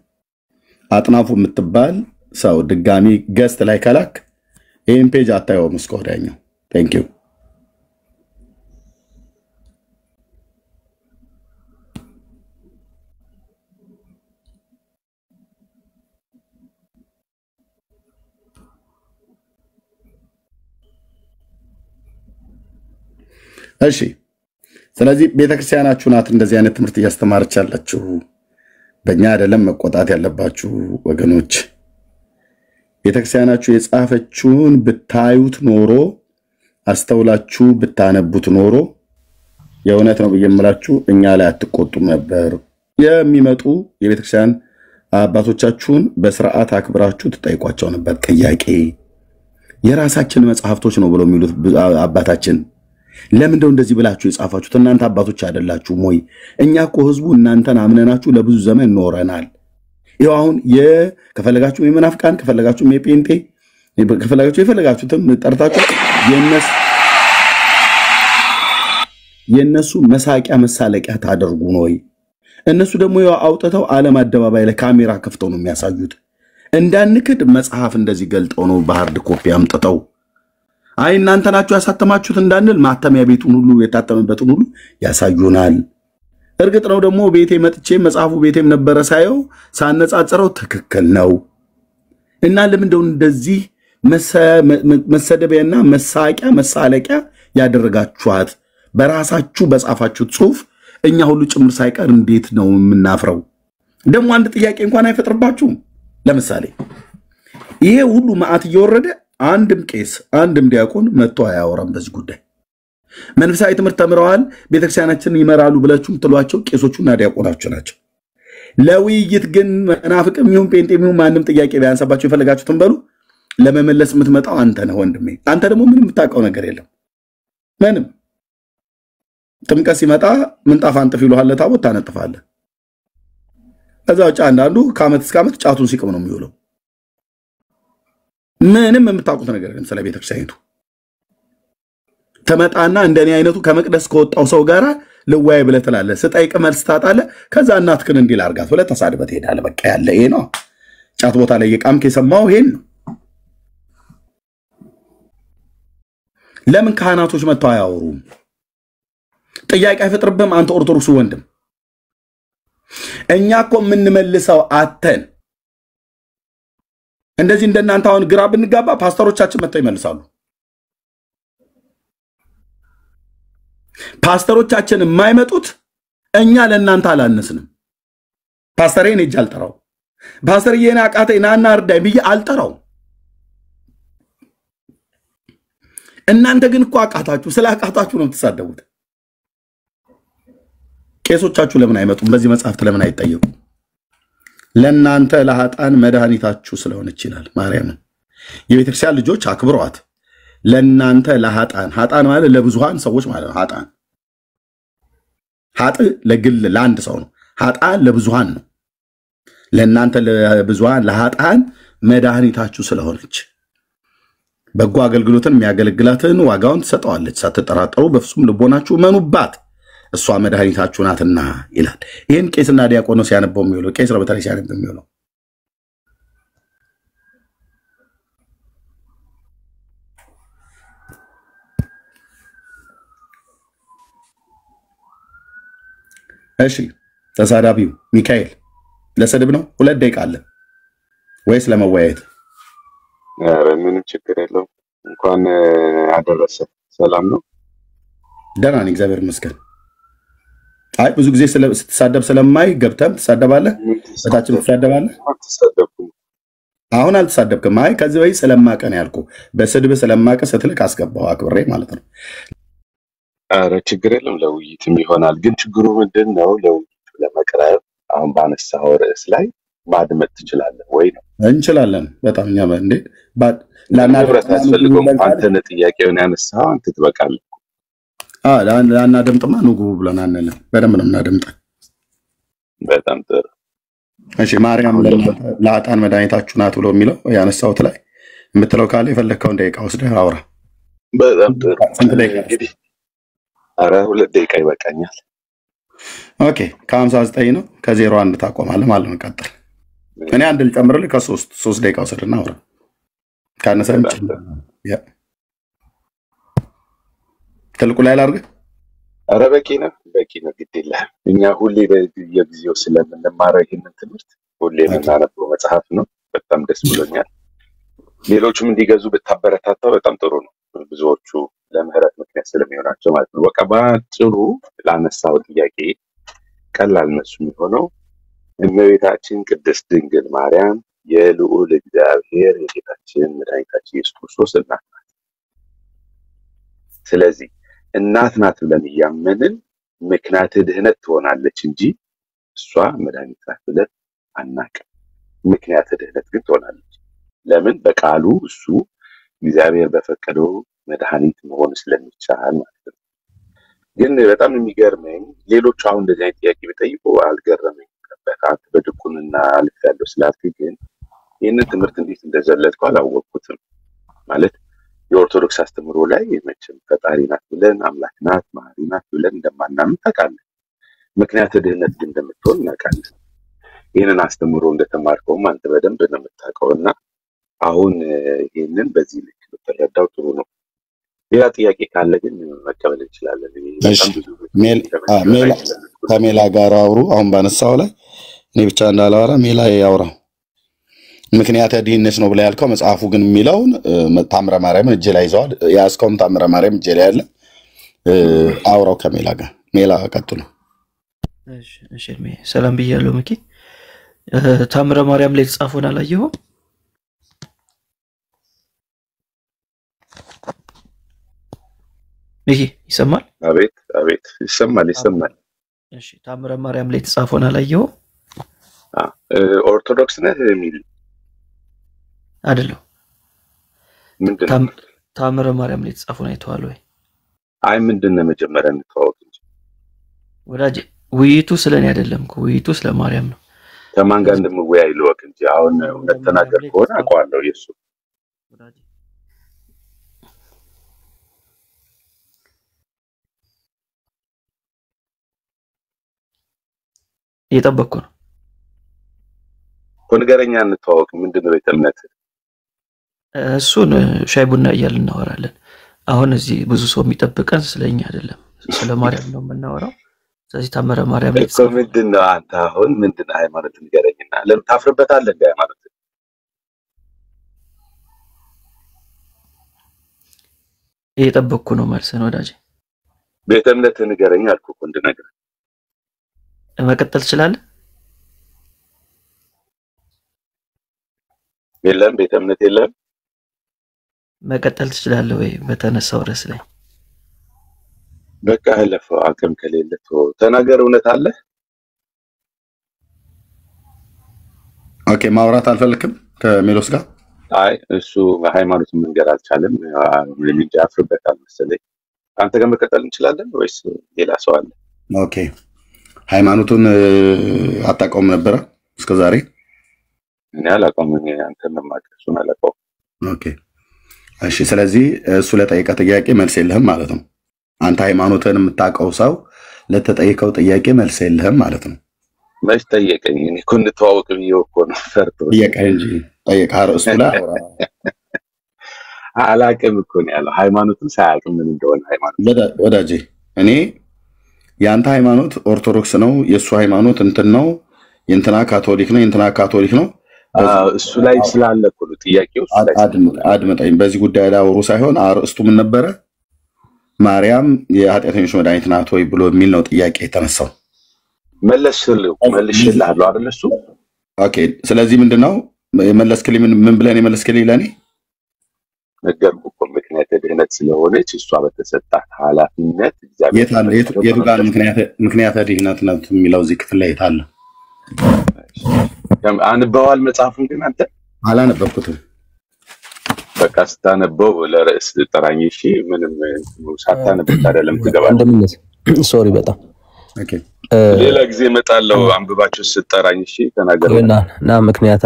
አጥናፉ የምትባል ሰው ድጋሚ ገስት ላይ ከላክ ይሄን ፔጅ አታየውም እስከ ወዲያኛው። ቴንክ ዩ። እሺ፣ ስለዚህ ቤተክርስቲያናችሁ ናት እንደዚህ አይነት ትምህርት እያስተማረች ያለችው፣ በእኛ አይደለም መቆጣት ያለባችሁ ወገኖች። ቤተክርስቲያናችሁ የጻፈችውን ብታዩት ኖሮ፣ አስተውላችሁ ብታነቡት ኖሮ የእውነት ነው ብየምላችሁ እኛ ላይ አትቆጡም ነበር። የሚመጡ የቤተክርስቲያን አባቶቻችሁን በስርዓት አክብራችሁ ትጠይቋቸው ነበር። ጥያቄ የራሳችን መጽሐፍቶች ነው ብለው የሚሉት አባታችን ለምንድነው እንደዚህ ብላችሁ የጻፋችሁት? እናንተ አባቶች አይደላችሁም ወይ? እኛ እኮ ህዝቡ እናንተን አምነናችሁ ለብዙ ዘመን ኖረናል። ይሄው አሁን ከፈለጋችሁ የመናፍቃን ከፈለጋችሁ የጴንጤ ከፈለጋችሁ የፈለጋችሁትም ጠርታችሁ የነሱ መሳቂያ መሳለቂያ ታደርጉ ነው ወይ? እነሱ ደግሞ ያው አውጥተው ዓለም አደባባይ ላይ ካሜራ ከፍተው ነው የሚያሳዩት። እንዳንክድ መጽሐፍ እንደዚህ ገልጠው ነው በሃርድ ኮፒ አምጥተው አይ እናንተ ናችሁ ያሳተማችሁት እንዳንል ማተሚያ ቤቱን ሁሉ የታተመበትን ሁሉ ያሳዩናል። እርግጥ ነው ደግሞ ቤቴ መጥቼ መጽሐፉ ቤቴም ነበረ ሳየው ሳነጻጽረው ትክክል ነው። እና ለምንድነው እንደዚህ መሰደቢያና መሳቂያ መሳለቂያ ያደረጋችኋት? በራሳችሁ በጻፋችሁት ጽሑፍ እኛ ሁሉ ጭምር ሳይቀር እንዴት ነው የምናፍረው? ደግሞ አንድ ጥያቄ እንኳን አይፈጥርባችሁም? ለምሳሌ ይሄ ሁሉ መዓት እየወረደ አንድም ቄስ አንድም ዲያቆን መጥቶ አያወራም በዚህ ጉዳይ። መንፈሳዊ ትምህርት ተምረዋል ቤተክርስቲያናችንን ይመራሉ ብላችሁ የምትሏቸው ቄሶቹና ዲያቆናችሁ ናቸው። ለውይይት ግን መናፍቅም ይሁን ጴንጤም ይሁን ማንም ጥያቄ ቢያንሳባችሁ የፈለጋችሁትን በሉ፣ ለመመለስ የምትመጣው አንተ ነህ ወንድሜ። አንተ ደግሞ ምንም የምታውቀው ነገር የለም ምንም። ጥምቀት ሲመጣ ምንጣፍ አንጥፍ ይሉሃል፣ ታቦት ታነጥፋለህ። ከዛ ውጭ አንዳንዱ ከዓመት እስከ ዓመት ጫቱን ሲቅም ነው የሚውለው። ምንም የምታውቁት ነገር የለም ስለ ቤተክርስቲያኒቱ። ተመጣና እንደኔ አይነቱ ከመቅደስ ከወጣው ሰው ጋራ ልዋይ ብለህ ትላለህ። ስጠይቅ መልስ ታጣለህ። ከዛ እናትክን እንዲል አርጋት ብለህ ተሳድበት ሄዳለህ። በቃ ያለ ይሄ ነው። ጫት ቦታ ላይ የቃምክ የሰማው ይሄን ነው። ለምን ካህናቶች መጥተው አያወሩም? ጥያቄ አይፈጥርብህም? አንተ ኦርቶዶክሱ ወንድም እኛ እኮ የምንመልሰው አተን እንደዚህ እንደናንተ አሁን ግራ ብንጋባ ፓስተሮቻችን መጥተው ይመልሳሉ። ፓስተሮቻችን የማይመጡት እኛ ለእናንተ አላነስንም። ፓስተሬን እጅ አልጠራው፣ ፓስተርዬን አቃተኝ ናና እርዳኝ ብዬ አልጠራው። እናንተ ግን እኮ አቃታችሁ። ስለ አቃታችሁ ነው የምትሳደቡት። ቄሶቻችሁ ለምን አይመጡም? በዚህ መጽሐፍት ለምን አይጠየቁም? ለእናንተ ለኃጥአን መድኃኒታችሁ ስለሆነች ይላል ማርያም። የቤተክርስቲያን ልጆች አክብሯት። ለእናንተ ለኃጥአን፣ ኃጥአን ማለት ለብዙሃን ሰዎች ማለት ነው። ኃጥእ ለግል ለአንድ ሰው ነው። ኃጥአን ለብዙሃን ነው። ለእናንተ ለብዙሃን ለኃጥአን መድኃኒታችሁ ስለሆነች በጎ አገልግሎትን የሚያገለግላትን ዋጋውን ትሰጠዋለች። ሳትጠራጠሩ በፍጹም ልቦናችሁ መኑባት። እሷ መድኃኒታችሁ ናትና ይላል። ይህን ቄስና ዲያቆን ነው ሲያነበው የሚውለው። ቄስ ነው በተለይ ሲያነበው የሚውለው። እሺ ተሳዳቢው ሚካኤል ለስድብ ነው 2 ደቂቃ አለ ወይስ ለመወያየት? ምንም ችግር የለውም። እንኳን አደረሰ። ሰላም ነው? ደህና ነኝ እግዚአብሔር ይመስገን። አይ ብዙ ጊዜ ስትሳደብ ስለማይ ገብተም ትሳደባለህ፣ በታችን ትሳደባለህ። አሁን አልተሳደብክም። አይ ከዚህ ወይ ስለማቀን ያልኩ በስድብ ስለማቀ ስትልክ አስገባው አክብሬ ማለት ነው። አረ ችግር የለም ለውይይትም ይሆናል። ግን ችግሩ ምንድን ነው? ለውይይቱ ለመቅረብ አሁን ባነሳው ርዕስ ላይ ማድመጥ ትችላለህ ወይ ነው? እንችላለን በጣም እኛ እንዴ ለናብረት አስፈልገው አንተ ጥያቄውን ያነሳው አንተ ትበቃለህ። ላናደምጥማ ንጉ ብለን አንልም። በደንብ ነው እናደምጣለን። በጣም ጥሩ። እሺ ማርያም ለኃጥአን መድኃኒታችሁ ናት ብሎ የሚለው ያነሳውት ላይ የምትለው ካለ የፈለግከውን ደቂቃ ወስደህ አውራ። በጣም ጥሩ። እንግዲህ አረ 2 ደቂቃ ይበቃኛል። ኦኬ ከ59 ነው ከ01 ታቆማለህ ማለት ነው። ቀጥል። እኔ አንድ ልጨምርልህ ከ3 ደቂቃ ወስደና አውራ። ካነሰም ትልቁ ላይ ላድርግ። አረ በቂ ነው ግድ የለህም። እኛ ሁሌ በየጊዜው ስለምንማረው ይህንን ትምህርት ሁሌ የምናነበው መጽሐፍ ነው። በጣም ደስ ብሎኛል። ሌሎችም እንዲገዙ ብታበረታታው በጣም ጥሩ ነው። ብዙዎቹ ለምህረት ምክንያት ስለሚሆናቸው ማለት ነው። በቃ ባጭሩ ላነሳው ጥያቄ ቀላል መልሱ የሚሆነው እመቤታችን ቅድስት ድንግል ማርያም የልዑል እግዚአብሔር የጌታችን መድኃኒታችን ኢየሱስ ክርስቶስ እናት ናት። ስለዚህ እናት ናት ብለን እያመንን ምክንያት ድህነት ትሆናለች እንጂ እሷ መድኃኒት ናት ብለን አናውቅም። ምክንያት ድህነት ግን ትሆናለች። ለምን? በቃሉ እሱ እግዚአብሔር በፈቀደው መድኃኒት መሆን ስለሚቻል ማለት ነው። ግን በጣም የሚገርመኝ ሌሎቹ አሁን እንደዚህ አይነት ጥያቄ ቢጠይቁ አልገረመኝም ነበር። አንተ በድቁንና አልፍ ያለው ስላልክ ግን ይህንን ትምህርት እንዴት እንደዘለልከው አላወቅኩትም። ማለት የኦርቶዶክስ አስተምሮ ላይ መቼም ፈጣሪ ናት ብለን አምላክ ናት መሐሪ ናት ብለን እንደማናምን ታውቃለህ። ምክንያት ድህነት ግን እንደምትሆን እናውቃለን። ይህንን አስተምሮ እንደተማርከውም አንተ በደንብ ነው የምታውቀው እና አሁን ይህንን በዚህ ልክ ብትረዳው ጥሩ ነው። ሌላ ጥያቄ ካለ ግን መቀበል እንችላለን። ከሜላ ጋር አውሩ። አሁን ባነሳው ላይ እኔ ብቻ እንዳላወራ ሜላ ያውራ። ምክንያት ድህነት ነው ብላ ያልከው መጽሐፉ ግን የሚለውን ታምረ ማርያም እጄ ላይ ይዘዋል። ያስከውም ታምረ ማርያም እጄ ላይ ያለ አውራው ከሜላ ጋር። ሜላ ቀጥሉ። እሺ ሰላም ብያለሁ። ሚኪ ታምረ ማርያም ላይ ተጻፈውን አላየኸው? ሚኪ ይሰማል? አቤት ይሰማል። እሺ ታምረ ማርያም ላይ ተጻፈውን አላየኸው? ኦርቶዶክስ ነህ የሚል አይደለም። ምንድነው? ታምረ ማርያም ላይ ተጻፈውን አይተዋል ወይ? አይ ምንድነው? መጀመሪያ እንተዋወቅ እንጂ ወዳጅ። ውይይቱ ስለኔ አይደለም እኮ ውይይቱ ስለ ማርያም ነው። ከማን ጋር እንደምወያይ ልወቅ እንጂ አሁን እውነት ተናገር ከሆነ አውቀዋለሁ። ኢየሱ ወዳጅ እየጠበቅኩ ነው። ኮንገረኛ እንተዋወቅ። ምንድነው ቤተ እምነት? እሱን ሻይ ቡና እያልን እናወራለን። አሁን እዚህ ብዙ ሰው የሚጠብቀን ስለኛ አይደለም፣ ስለ ማርያም ነው የምናወራው። ስለዚህ ታምረ ማርያም ላይ እኮ ምንድነው አንተ አሁን ምንድነው ሃይማኖት ንገረኝና ለምን ታፍርበታለህ? እንደ ሃይማኖት እየጠበቅኩ ነው መልስህን ወዳጄ። ቤተ እምነት ንገረኝ አልኩህ እኮ እንድነግርህ። መቀጠል ትችላለህ? የለም ቤተ እምነት የለም። መቀጠል ትችላለህ ወይ በተነሳው ርዕስ ላይ? በቃ አለፈው። አቅም ከሌለ ተናገር። እውነት አለ? ኦኬ ማውራት አልፈልክም ከሜሎስ ጋር? አይ እሱ ሃይማኖት መንገር አልቻለም። ልጅ አፍርበታል መሰለኝ። አንተ ጋር መቀጠል እንችላለን ወይስ ሌላ ሰው አለ? ኦኬ ሃይማኖቱን አታውቀውም ነበረ እስከዛሬ? እኔ አላውቀውም። አንተ መማቀሱን አላውቀውም። ኦኬ እሺ። ስለዚህ እሱ ለጠየቀ ጥያቄ መልስ የለህም ማለት ነው። አንተ ሃይማኖትን የምታውቀው ሰው ለተጠየቀው ጥያቄ መልስ የለህም ማለት ነው። መች ጠየቀኝ? እኔ እኮ እንተዋወቅ ብዬው እኮ ነው። ፈርቶ ጠየቀህ እንጂ ጠየቀህ። አርእስቱ ላይ አውራ። አላቅም እኮ ነው ያለው። ሃይማኖቱን ሳያውቅም ምን እንደሆነ ሃይማኖት። ወዳጄ እኔ የአንተ ሃይማኖት ኦርቶዶክስ ነው፣ የእሱ ሃይማኖት እንትን ነው፣ የእንትና ካቶሊክ ነው፣ የእንትና ካቶሊክ ነው። እሱ ላይ ስላለ እኮ ነው ጥያቄው። አድምጠኝ። በዚህ ጉዳይ ላይ አውሩ ሳይሆን አርእስቱ ምን ነበረ? ማርያም የኃጢአተኞች መድኃኒት ናት ወይ ብሎ የሚል ነው ጥያቄ የተነሳው። መልሼልሃለሁ አይደል? እሱ ኦኬ። ስለዚህ ምንድነው የመለስክልኝ? ምን ብለን የመለስክልኝ? ለኔ ነገርኩ እኮ ምክንያት ድህነት ስለሆነች እሷ በተሰጣት ኃላፊነት እግዚአብሔር የቱ ጋር ምክንያት ድህነት ነው የሚለው እዚህ ክፍል ላይ የታለ? አንበዋል መጽሐፉን? ግን አንተ አላነበብኩትም። በቃ ስታነበው ለርዕስ ጠራኝ። እሺ ምንም ሳታነበው አይደለም ትገባለህ። ሶሪ በጣም ኦኬ። ሌላ ጊዜ እመጣለሁ። አንብባችሁ ስትጠራኝ እሺ ተናገር እና ምክንያት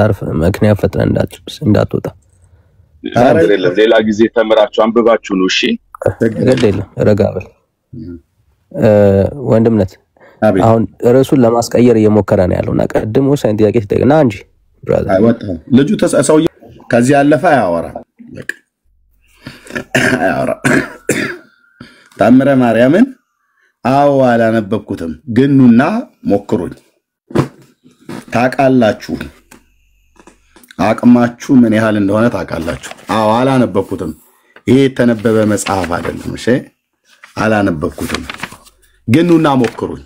ፈጥነህ እንዳትወጣ። አይደለም ሌላ ጊዜ ተምራችሁ አንብባችሁ ነው። እሺ ግድ የለም ረጋ በል ወንድምነት። አሁን ርዕሱን ለማስቀየር እየሞከረ ነው ያለውና ቀድሞ ሳይንት ጥያቄ ትጠይቅና እንጂ ብራዘር አይወጣም። ልጁ ሰውዬ ከዚህ ያለፈ አያወራ። በቃ አያወራ። ታምረ ማርያምን አዎ አላነበብኩትም፣ ግን ኑና ሞክሩኝ። ታውቃላችሁ፣ አቅማችሁ ምን ያህል እንደሆነ ታውቃላችሁ። አዎ አላነበብኩትም። ይሄ የተነበበ መጽሐፍ አይደለም። እሺ አላነበብኩትም፣ ግን ኑና ሞክሩኝ።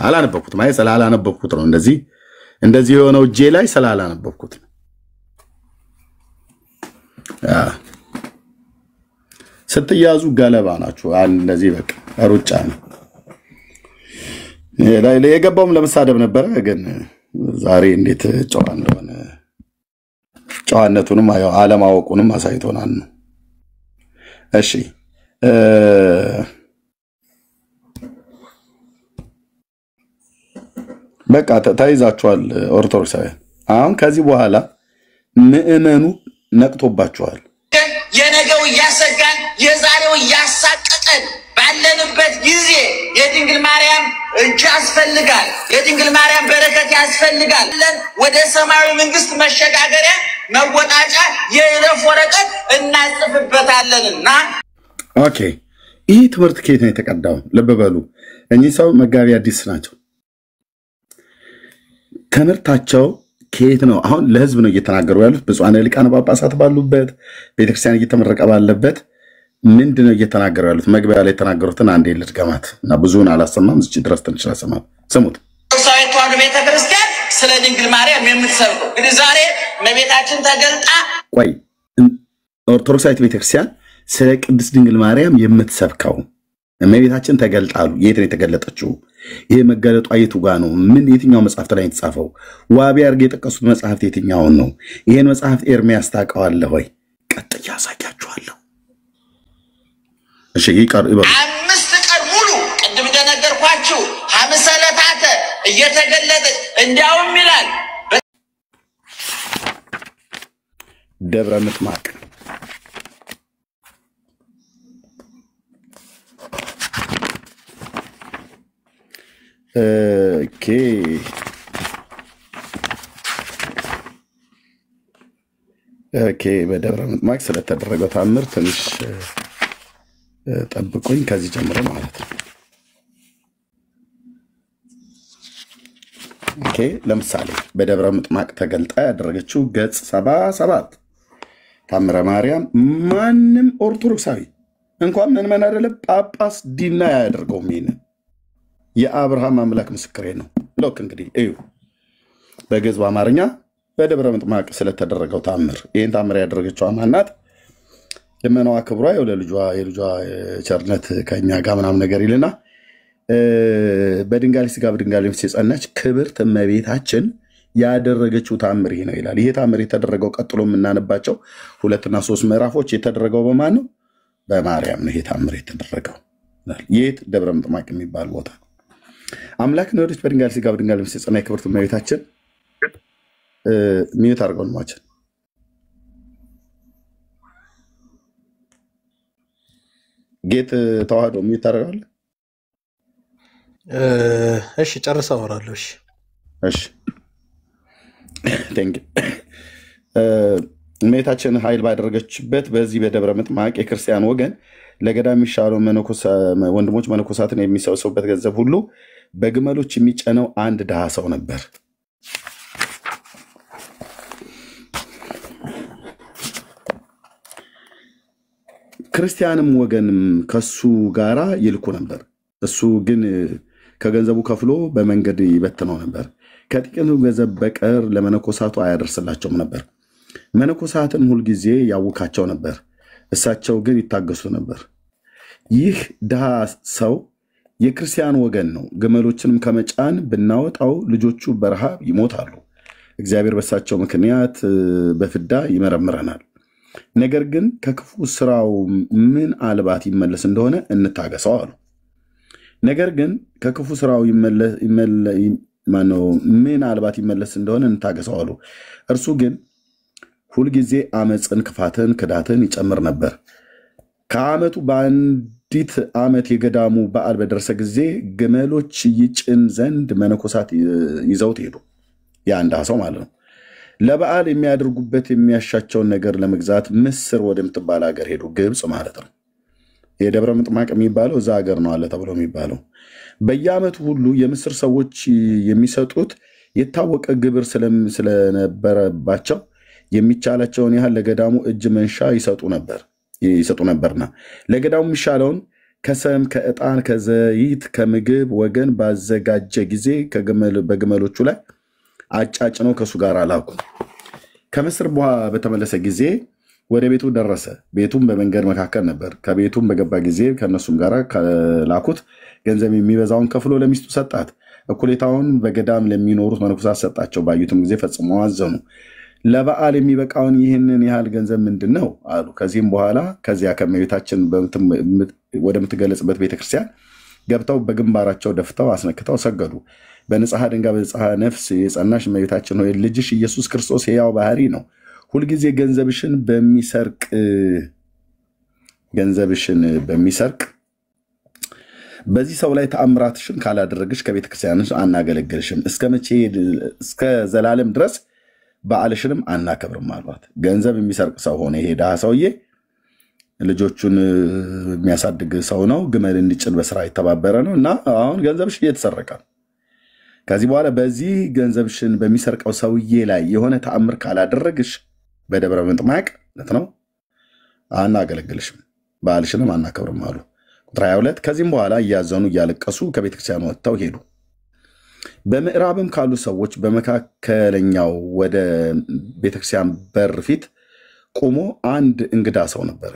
አላነበብኩትም። አይ ስላላነበብኩት ነው እንደዚህ የሆነው እጄ ላይ ስላላነበብኩት ነው። ስትያዙ ገለባ ናችሁ። እንደዚህ በቃ ሩጫ ነው። የገባውም ለመሳደብ ነበረ፣ ግን ዛሬ እንዴት ጨዋ እንደሆነ ጨዋነቱንም አለማወቁንም አሳይቶናል ነው። እሺ በቃ ተይዛችኋል ኦርቶዶክሳውያን። አሁን ከዚህ በኋላ ምዕመኑ ነቅቶባችኋል። የነገው እያሰጋን የዛሬው እያሳቀቀን ባለንበት ጊዜ የድንግል ማርያም እጅ ያስፈልጋል። የድንግል ማርያም በረከት ያስፈልጋል። ወደ ሰማያዊ መንግስት መሸጋገሪያ መወጣጫ የይለፍ ወረቀት እናጽፍበታለንና። ኦኬ ይህ ትምህርት ከየት ነው የተቀዳው? ልብ በሉ። እኚህ ሰው መጋቢ አዲስ ናቸው። ትምህርታቸው ከየት ነው? አሁን ለህዝብ ነው እየተናገሩ ያሉት። ብፁዓን ሊቃነ ጳጳሳት ባሉበት ቤተክርስቲያን እየተመረቀ ባለበት ምንድነው እየተናገሩ ያሉት? መግቢያ ላይ የተናገሩትን አንዴ ልድገማት እና ብዙውን አላሰማም። እዚህ ድረስ ትንሽ አሰማም። ስሙት። ኦርቶዶክሳዊት ተዋሕዶ ቤተክርስቲያን ስለ ድንግል ማርያም የምትሰብከው እንግዲህ ዛሬ እመቤታችን ተገልጣ ቆይ ኦርቶዶክሳዊት ቤተክርስቲያን ስለ ቅድስት ድንግል ማርያም የምትሰብከው እመቤታችን ተገልጣሉ። የት ነው የተገለጠችው? ይሄ መገለጧ የቱ ጋር ነው? የትኛው መጽሐፍት ላይ የተጻፈው? ዋቢ አድርጌ የጠቀሱት መጽሐፍት የትኛውን ነው? ይሄን መጽሐፍት ኤርሚያስ ታውቀዋለህ ወይ? ቀጥታ ያሳያችኋለሁ። እሺ ይቀር ይበሉ። 5 ቀን ሙሉ ቅድም እንደነገርኳችሁ ሐምሰ ዕለታተ እየተገለጠች እንዲያውም ይላል ደብረ ምጥማቅ በደብረ ምጥማቅ ስለተደረገው ታምር ትንሽ ጠብቁኝ፣ ከዚህ ጀምሮ ማለት ነው። ለምሳሌ በደብረ ምጥማቅ ተገልጣ ያደረገችው ገጽ 77 ታምረ ማርያም ማንም ኦርቶዶክሳዊ እንኳን ምዕመን አይደለም ጳጳስ ዲና ያደርገውም። ይሄንን የአብርሃም አምላክ ምስክሬ ነው። ሎክ እንግዲህ እዩ በግዕዝ በአማርኛ በደብረ ምጥማቅ ስለተደረገው ታምር። ይህን ታምር ያደረገችው ማናት? ልመናዋ ክብሯ የልጇ ቸርነት ከኛ ጋር ምናምን ነገር ይልና በድንጋሌ ስጋ በድንጋሌ ነፍስ የጸናች ክብርት እመቤታችን ያደረገችው ታምር ይሄ ነው ይላል። ይሄ ታምር የተደረገው ቀጥሎ የምናነባቸው 2 እና 3 ምዕራፎች የተደረገው በማን ነው? በማርያም ነው። ይሄ ታምር የተደረገው የት? ደብረ ምጥማቅ የሚባል ቦታ። አምላክን ወደች በድንጋሌ ስጋ በድንጋሌ ነፍስ የጸናች ክብርት እመቤታችን ሚዩት አድርገው ልማችን ጌት ተዋህዶ የሚታረጋል። እሺ ጨርሰው አወራለሁ። እሺ ቴንክ እመቤታችን ኃይል ባደረገችበት በዚህ በደብረ ምጥማቅ የክርስቲያን ወገን ለገዳም የሚሻሉ ወንድሞች መነኮሳትን የሚሰበሰቡበት ገንዘብ ሁሉ በግመሎች የሚጨነው አንድ ድሃ ሰው ነበር። ክርስቲያንም ወገንም ከሱ ጋራ ይልኩ ነበር። እሱ ግን ከገንዘቡ ከፍሎ በመንገድ ይበትነው ነበር። ከጥቂቱ ገንዘብ በቀር ለመነኮሳቱ አያደርስላቸውም ነበር። መነኮሳትን ሁልጊዜ ያውካቸው ነበር፣ እሳቸው ግን ይታገሱ ነበር። ይህ ድሃ ሰው የክርስቲያን ወገን ነው። ግመሎችንም ከመጫን ብናወጣው ልጆቹ በረሃብ ይሞታሉ። እግዚአብሔር በእሳቸው ምክንያት በፍዳ ይመረምረናል። ነገር ግን ከክፉ ስራው ምን አልባት ይመለስ እንደሆነ እንታገሰው አሉ። ነገር ግን ከክፉ ስራው ምን አልባት ይመለስ እንደሆነ እንታገሰው አሉ። እርሱ ግን ሁልጊዜ አመፅን፣ ክፋትን፣ ክዳትን ይጨምር ነበር። ከዓመቱ በአንዲት ዓመት የገዳሙ በዓል በደረሰ ጊዜ ግመሎች ይጭን ዘንድ መነኮሳት ይዘውት ሄዱ። የአንድ ሰው ማለት ነው። ለበዓል የሚያደርጉበት የሚያሻቸውን ነገር ለመግዛት ምስር ወደምትባል ሀገር ሄዱ። ግብፅ ማለት ነው። የደብረ ምጥማቅ የሚባለው እዛ ሀገር ነው አለ ተብሎ የሚባለው። በየዓመቱ ሁሉ የምስር ሰዎች የሚሰጡት የታወቀ ግብር ስለነበረባቸው የሚቻላቸውን ያህል ለገዳሙ እጅ መንሻ ይሰጡ ነበርና ለገዳሙ የሚሻለውን ከሰም፣ ከዕጣን፣ ከዘይት፣ ከምግብ ወገን ባዘጋጀ ጊዜ በግመሎቹ ላይ አጫጭነው ከሱ ጋር ላኩ። ከምስር በተመለሰ ጊዜ ወደ ቤቱ ደረሰ። ቤቱም በመንገድ መካከል ነበር። ከቤቱም በገባ ጊዜ ከእነሱም ጋር ከላኩት ገንዘብ የሚበዛውን ከፍሎ ለሚስቱ ሰጣት። እኩሌታውን በገዳም ለሚኖሩት መነኮሳት ሰጣቸው። ባዩትም ጊዜ ፈጽመው አዘኑ። ለበዓል የሚበቃውን ይህንን ያህል ገንዘብ ምንድን ነው አሉ። ከዚህም በኋላ ከዚያ ከእመቤታችን ወደምትገለጽበት ቤተክርስቲያን ገብተው በግንባራቸው ደፍተው አስነክተው ሰገዱ። በንጽሐ ድንጋይ በንጽሐ ነፍስ የጸናሽ እመቤታችን ሆይ ልጅሽ ኢየሱስ ክርስቶስ ሕያው ባህሪ ነው። ሁልጊዜ ገንዘብሽን በሚሰርቅ በዚህ ሰው ላይ ተአምራትሽን ካላደረግሽ ከቤተክርስቲያንሽ አናገለግልሽም፣ እስከ ዘላለም ድረስ በዓልሽንም አናከብርም አሏት። ገንዘብ የሚሰርቅ ሰው ሆነ። ይሄ ድሃ ሰውዬ ልጆቹን የሚያሳድግ ሰው ነው። ግመል እንዲጭን በስራ የተባበረ ነው እና አሁን ገንዘብሽ እየተሰረቀ ነው። ከዚህ በኋላ በዚህ ገንዘብሽን በሚሰርቀው ሰውዬ ላይ የሆነ ተአምር ካላደረግሽ በደብረ ምጥማቅ ነው አናገለግልሽም፣ በዓልሽንም አናከብርም አሉ። ቁጥር 22 ከዚህም በኋላ እያዘኑ እያለቀሱ ከቤተክርስቲያን ወጥተው ሄዱ። በምዕራብም ካሉ ሰዎች በመካከለኛው ወደ ቤተክርስቲያን በር ፊት ቆሞ አንድ እንግዳ ሰው ነበረ።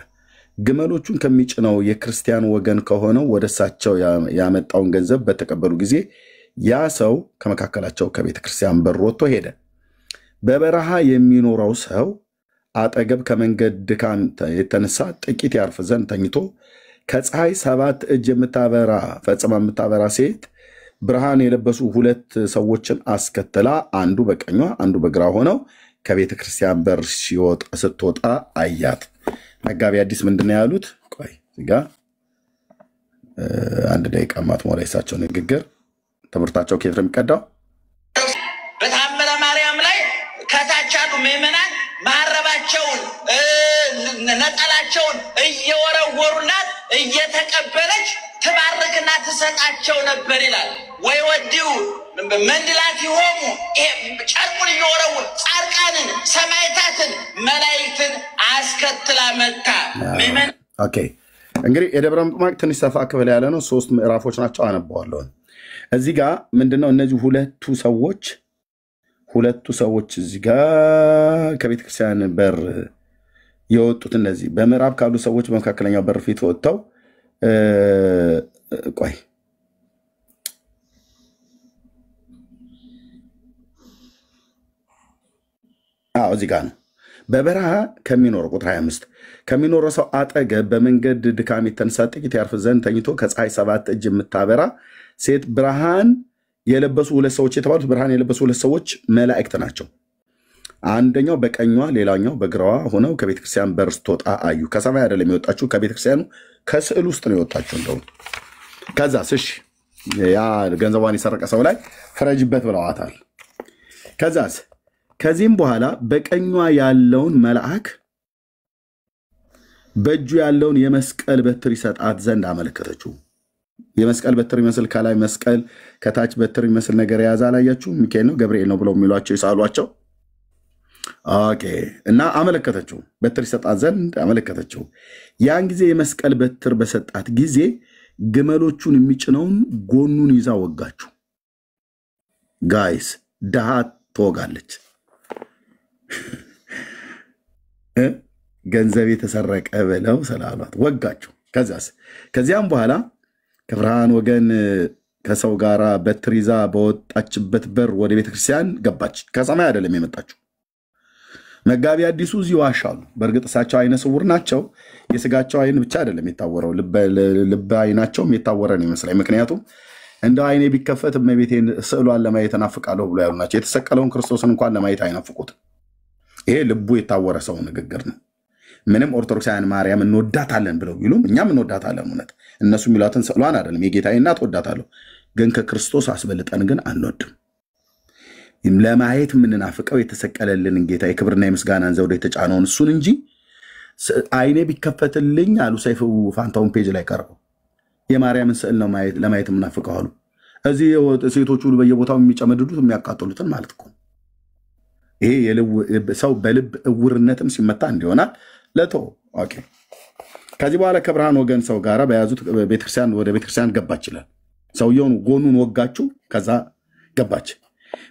ግመሎቹን ከሚጭነው የክርስቲያን ወገን ከሆነው ወደ እሳቸው ያመጣውን ገንዘብ በተቀበሉ ጊዜ ያ ሰው ከመካከላቸው ከቤተክርስቲያን በር ወጥቶ ሄደ። በበረሃ የሚኖረው ሰው አጠገብ ከመንገድ ድካም የተነሳ ጥቂት ያርፍ ዘንድ ተኝቶ ከፀሐይ 7 እጅ ፈጽማ የምታበራ ሴት ብርሃን የለበሱ 2 ሰዎችን አስከትላ አንዱ በቀኟ አንዱ በግራ ሆነው ከቤተ ክርስቲያን በር ስትወጣ አያት። መጋቢ አዲስ ምንድነው ያሉት? ቆይ እዚጋ አንድ ደቂቃ ማትሞላ የሳቸው ንግግር ትምህርታቸው ከየት ነው የሚቀዳው? በታምረ ማርያም ላይ ከታች ያሉ ምዕመናን ማረባቸውን ነጠላቸውን እየወረወሩላት እየተቀበለች ትባርክና ትሰጣቸው ነበር ይላል። ወይ ወዲው መንድላት ይሆሙ ጨርቁን እየወረወሩ ጻድቃንን፣ ሰማዕታትን፣ መላእክትን አስከትላ መጣ። ኦኬ እንግዲህ የደብረ ምጥማቅ ትንሽ ሰፋ ክፍል ያለ ነው። 3 ምዕራፎች ናቸው። አነባዋለሁ። እዚህ ጋር ምንድነው እነዚህ ሁለቱ ሰዎች እዚህ ጋር ከቤተክርስቲያን በር የወጡት እነዚህ በምዕራብ ካሉ ሰዎች በመካከለኛው በር ፊት ወጥተው ቆይ እዚህ ጋር ነው። በበረሃ ከሚኖረው ቁጥር 25 ከሚኖረው ሰው አጠገብ በመንገድ ድካም የተነሳ ጥቂት ያርፍ ዘንድ ተኝቶ ከፀሐይ 7 እጅ የምታበራ ሴት ብርሃን የለበሱ 2 ሰዎች የተባሉት ብርሃን የለበሱ 2 ሰዎች መላእክት ናቸው። አንደኛው በቀኟ ሌላኛው በግራዋ ሆነው ከቤተክርስቲያን በር ስትወጣ አዩ። ከሰማይ አይደለም የወጣችው ከቤተክርስቲያኑ ከስዕል ውስጥ ነው የወጣችው። እንደውም ከዛስ እሺ ያ ገንዘቧን የሰረቀ ሰው ላይ ፍረጅበት ብለዋታል። ከዛስ ከዚህም በኋላ በቀኟ ያለውን መልአክ በእጁ ያለውን የመስቀል በትር ይሰጣት ዘንድ አመለከተችው። የመስቀል በትር ይመስል ከላይ መስቀል ከታች በትር ይመስል ነገር የያዘ አላያችሁ? ሚካኤል ነው ገብርኤል ነው ብለው የሚሏቸው ይሳሏቸው። ኦኬ እና አመለከተችው፣ በትር ይሰጣት ዘንድ አመለከተችው። ያን ጊዜ የመስቀል በትር በሰጣት ጊዜ ግመሎቹን የሚጭነውን ጎኑን ይዛ ወጋችሁ። ጋይስ ድሃ ትወጋለች። ገንዘብ የተሰረቀ ብለው ስላሏት ወጋችሁ። ከዚያም በኋላ ከብርሃን ወገን ከሰው ጋር በትር ይዛ በወጣችበት በር ወደ ቤተክርስቲያን ገባች። ከሰማይ አይደለም የመጣችው። መጋቢ አዲሱ እዚህ ዋሻሉ። በእርግጥ እሳቸው አይነ ስውር ናቸው። የስጋቸው አይን ብቻ አይደለም የታወረው፣ ልብ አይናቸውም የታወረ ነው ይመስላል። ምክንያቱም እንደ አይኔ ቢከፈት እመቤቴን ስዕሏን ለማየት እናፍቃለሁ ብሎ ያሉ ናቸው። የተሰቀለውን ክርስቶስን እንኳን ለማየት አይናፍቁት። ይሄ ልቡ የታወረ ሰው ንግግር ነው። ምንም ኦርቶዶክሳውያን ማርያም እንወዳታለን ብለው ቢሉም እኛም እንወዳታለን። እውነት እነሱ የሚሏትን ስዕሏን አይደለም የጌታዬ እናት ወዳታለሁ፣ ግን ከክርስቶስ አስበልጠን ግን አንወድም። ለማየት የምንናፍቀው የተሰቀለልንን ጌታ የክብርና የምስጋናን ዘውድ የተጫነውን እሱን እንጂ አይኔ ቢከፈትልኝ አሉ ሰይፉ ፋንታውን ፔጅ ላይ ቀርበው የማርያምን ስዕል ነው ለማየት የምናፍቀው አሉ። እዚህ ሴቶቹ በየቦታው የሚጨመድዱት የሚያቃጥሉትን ማለት እኮ ይሄ ሰው በልብ እውርነትም ሲመታ እንዲሆናል ለቶ ኦኬ። ከዚህ በኋላ ከብርሃን ወገን ሰው ጋር በያዙት ቤተክርስቲያን ወደ ቤተክርስቲያን ገባች ይላል። ሰውየውን ጎኑን ወጋችሁ፣ ከዛ ገባች።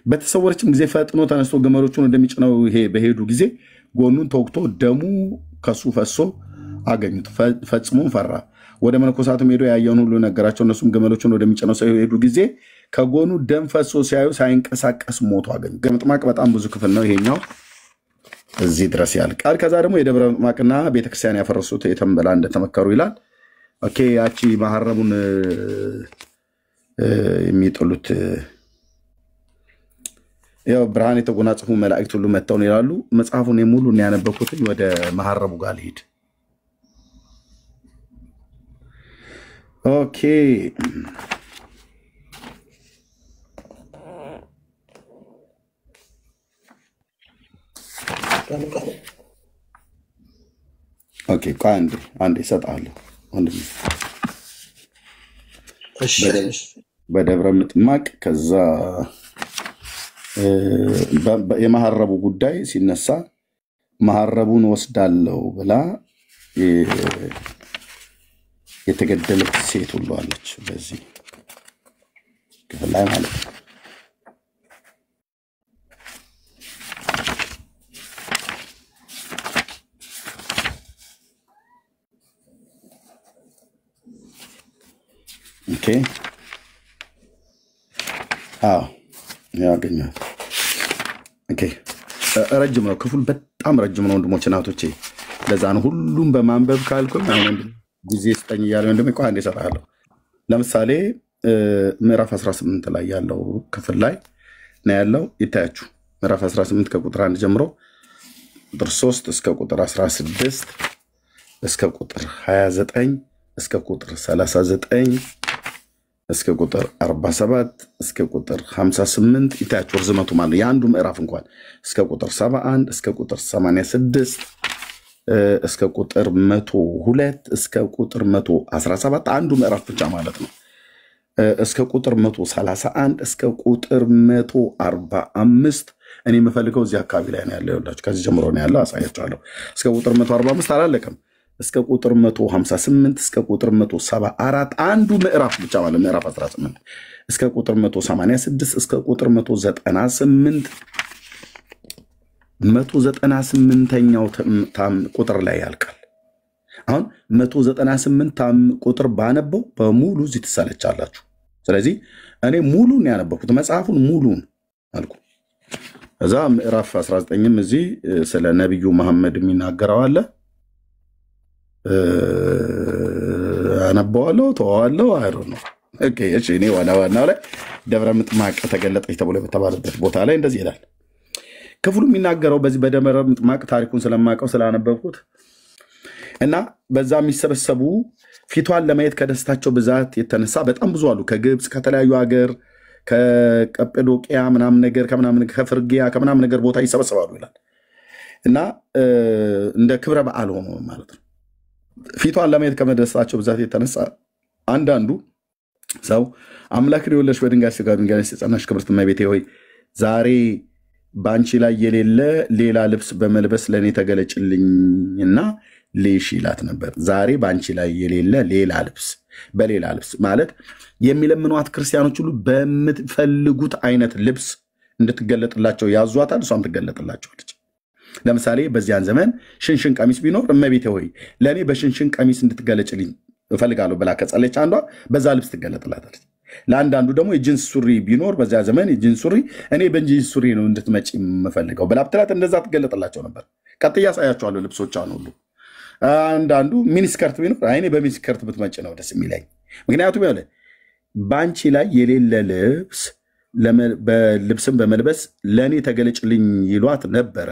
በተሰወረችም ጊዜ ፈጥኖ ተነስቶ ግመሎቹን እንደሚጭነው ይሄ በሄዱ ጊዜ ጎኑን ተወግቶ ደሙ ከሱ ፈሶ አገኙት። ፈጽሞ ፈራ። ወደ መነኮሳቱም ሄዶ ያየውን ሁሉ ነገራቸው። እነሱም ግመሎቹን ወደሚጭነው ሰው ሄዱ ጊዜ ከጎኑ ደም ፈሶ ሲያዩ ሳይንቀሳቀስ ሞቶ አገኙ። ገምጥማቅ በጣም ብዙ ክፍል ነው ይሄኛው፣ እዚህ ድረስ ያልቃል። ከዛ ደግሞ የደብረ ምጥማቅና ቤተክርስቲያን ያፈረሱት የተንበላ እንደተመከሩ ይላል። ኦኬ ያቺ መሐረቡን የሚጥሉት ያው ብርሃን የተጎናጸፉ መላእክት ሁሉ መጥተው ይላሉ። መጽሐፉን ሙሉ ነው ያነበብኩት። ወደ መሐረቡ ጋር ልሂድ። ኦኬ ኦኬ አንዴ እሰጥሃለሁ ወንድሜ። በደብረ ምጥማቅ ከዛ የመሐረቡ ጉዳይ ሲነሳ መሐረቡን ወስዳለው ብላ የተገደለች ሴት ሁሉ አለች በዚህ ክፍል ላይ ማለት ነው። ኦኬ ያገኛል። ኦኬ ረጅም ነው ክፍሉ፣ በጣም ረጅም ነው ወንድሞች እናቶቼ። ለዛ ነው ሁሉም በማንበብ ካልኩኝ አሁን ጊዜ ስጠኝ እያለ ወንድሜ ቆይ አንዴ እሰጥሃለሁ። ለምሳሌ ምዕራፍ 18 ላይ ያለው ክፍል ላይ ነው ያለው። ይታያችሁ ምዕራፍ 18 ከቁጥር 1 ጀምሮ ቁጥር 3 እስከ ቁጥር 16 እስከ ቁጥር 29 እስከ ቁጥር 39 እስከ ቁጥር 47 እስከ ቁጥር 58 ይታያችሁ ርዝመቱ ማለት የአንዱ ምዕራፍ እንኳን እስከ ቁጥር 71 እስከ ቁጥር 86 እስከ ቁጥር 102 እስከ ቁጥር 117 አንዱ ምዕራፍ ብቻ ማለት ነው። እስከ ቁጥር 131 እስከ ቁጥር 145 እኔ የምፈልገው እዚህ አካባቢ ላይ ነው ያለው። ይኸውላችሁ ከዚህ ጀምሮ ነው ያለው፣ አሳያችኋለሁ። እስከ ቁጥር 145 አላለቀም። እስከ ቁጥር 158 እስከ ቁጥር 174 አንዱ ምዕራፍ ብቻ ማለት ምዕራፍ 18 እስከ ቁጥር 186 እስከ ቁጥር 198 198ኛው ቁጥር ላይ ያልቃል። አሁን 198 ቁጥር ባነበው በሙሉ እዚህ ትሰለቻላችሁ። ስለዚህ እኔ ሙሉን ያነበብኩት መጽሐፉን ሙሉን አልኩ። እዛ ምዕራፍ 19ም እዚህ ስለ ነብዩ መሐመድ የሚናገረው አለ። አነበዋለሁ ተዋዋለሁ አይሮ ነው። ኦኬ እሺ እኔ ዋናው ላይ ደብረ ምጥማቅ ተገለጠች ተብሎ በተባለበት ቦታ ላይ እንደዚህ ይላል። ክፍሉ የሚናገረው በዚህ በደብረ ምጥማቅ ታሪኩን ስለማቀው ስላነበብኩት እና በዛ የሚሰበሰቡ ፊቷን ለማየት ከደስታቸው ብዛት የተነሳ በጣም ብዙ አሉ። ከግብፅ ከተለያዩ ሀገር ከቀጰዶቅያ ምናምን ነገር ከምናምን ከፍርጊያ ከምናምን ነገር ቦታ ይሰበሰባሉ ይላል እና እንደ ክብረ በዓል ሆኖ ማለት ነው። ፊቷን ለማየት ከመደሰታቸው ብዛት የተነሳ አንዳንዱ ሰው አምላክን የወለድሽ በድንጋይ ሥጋ ድንጋይ የጸናሽ ክብርት እመቤቴ ሆይ ዛሬ በአንቺ ላይ የሌለ ሌላ ልብስ በመልበስ ለእኔ ተገለጭልኝና ልሽ ይላት ነበር። ዛሬ በአንቺ ላይ የሌለ ሌላ ልብስ በሌላ ልብስ ማለት የሚለምኗት ክርስቲያኖች ሁሉ በምትፈልጉት አይነት ልብስ እንድትገለጥላቸው ያዟታል። እሷም ትገለጥላቸዋለች። ለምሳሌ በዚያን ዘመን ሽንሽን ቀሚስ ቢኖር እመቤቴ ሆይ ለእኔ በሽንሽን ቀሚስ እንድትገለጭልኝ እፈልጋለሁ ብላ ከጸለች አንዷ በዛ ልብስ ትገለጥላታለች። ለአንዳንዱ ደግሞ የጅንስ ሱሪ ቢኖር በዚያ ዘመን የጅንስ ሱሪ እኔ በጅንስ ሱሪ ነው እንድትመጪ የምፈልገው ብላ ብትላት እንደዛ ትገለጥላቸው ነበር። ቀጥያ ያሳያቸዋለሁ ልብሶቿን ሁሉ። አንዳንዱ ሚኒስከርት ቢኖር እኔ በሚኒስከርት ብትመጪ ነው ደስ የሚለኝ። ምክንያቱም ያለ በአንቺ ላይ የሌለ ልብስ ልብስን በመልበስ ለእኔ ተገለጭልኝ ይሏት ነበረ።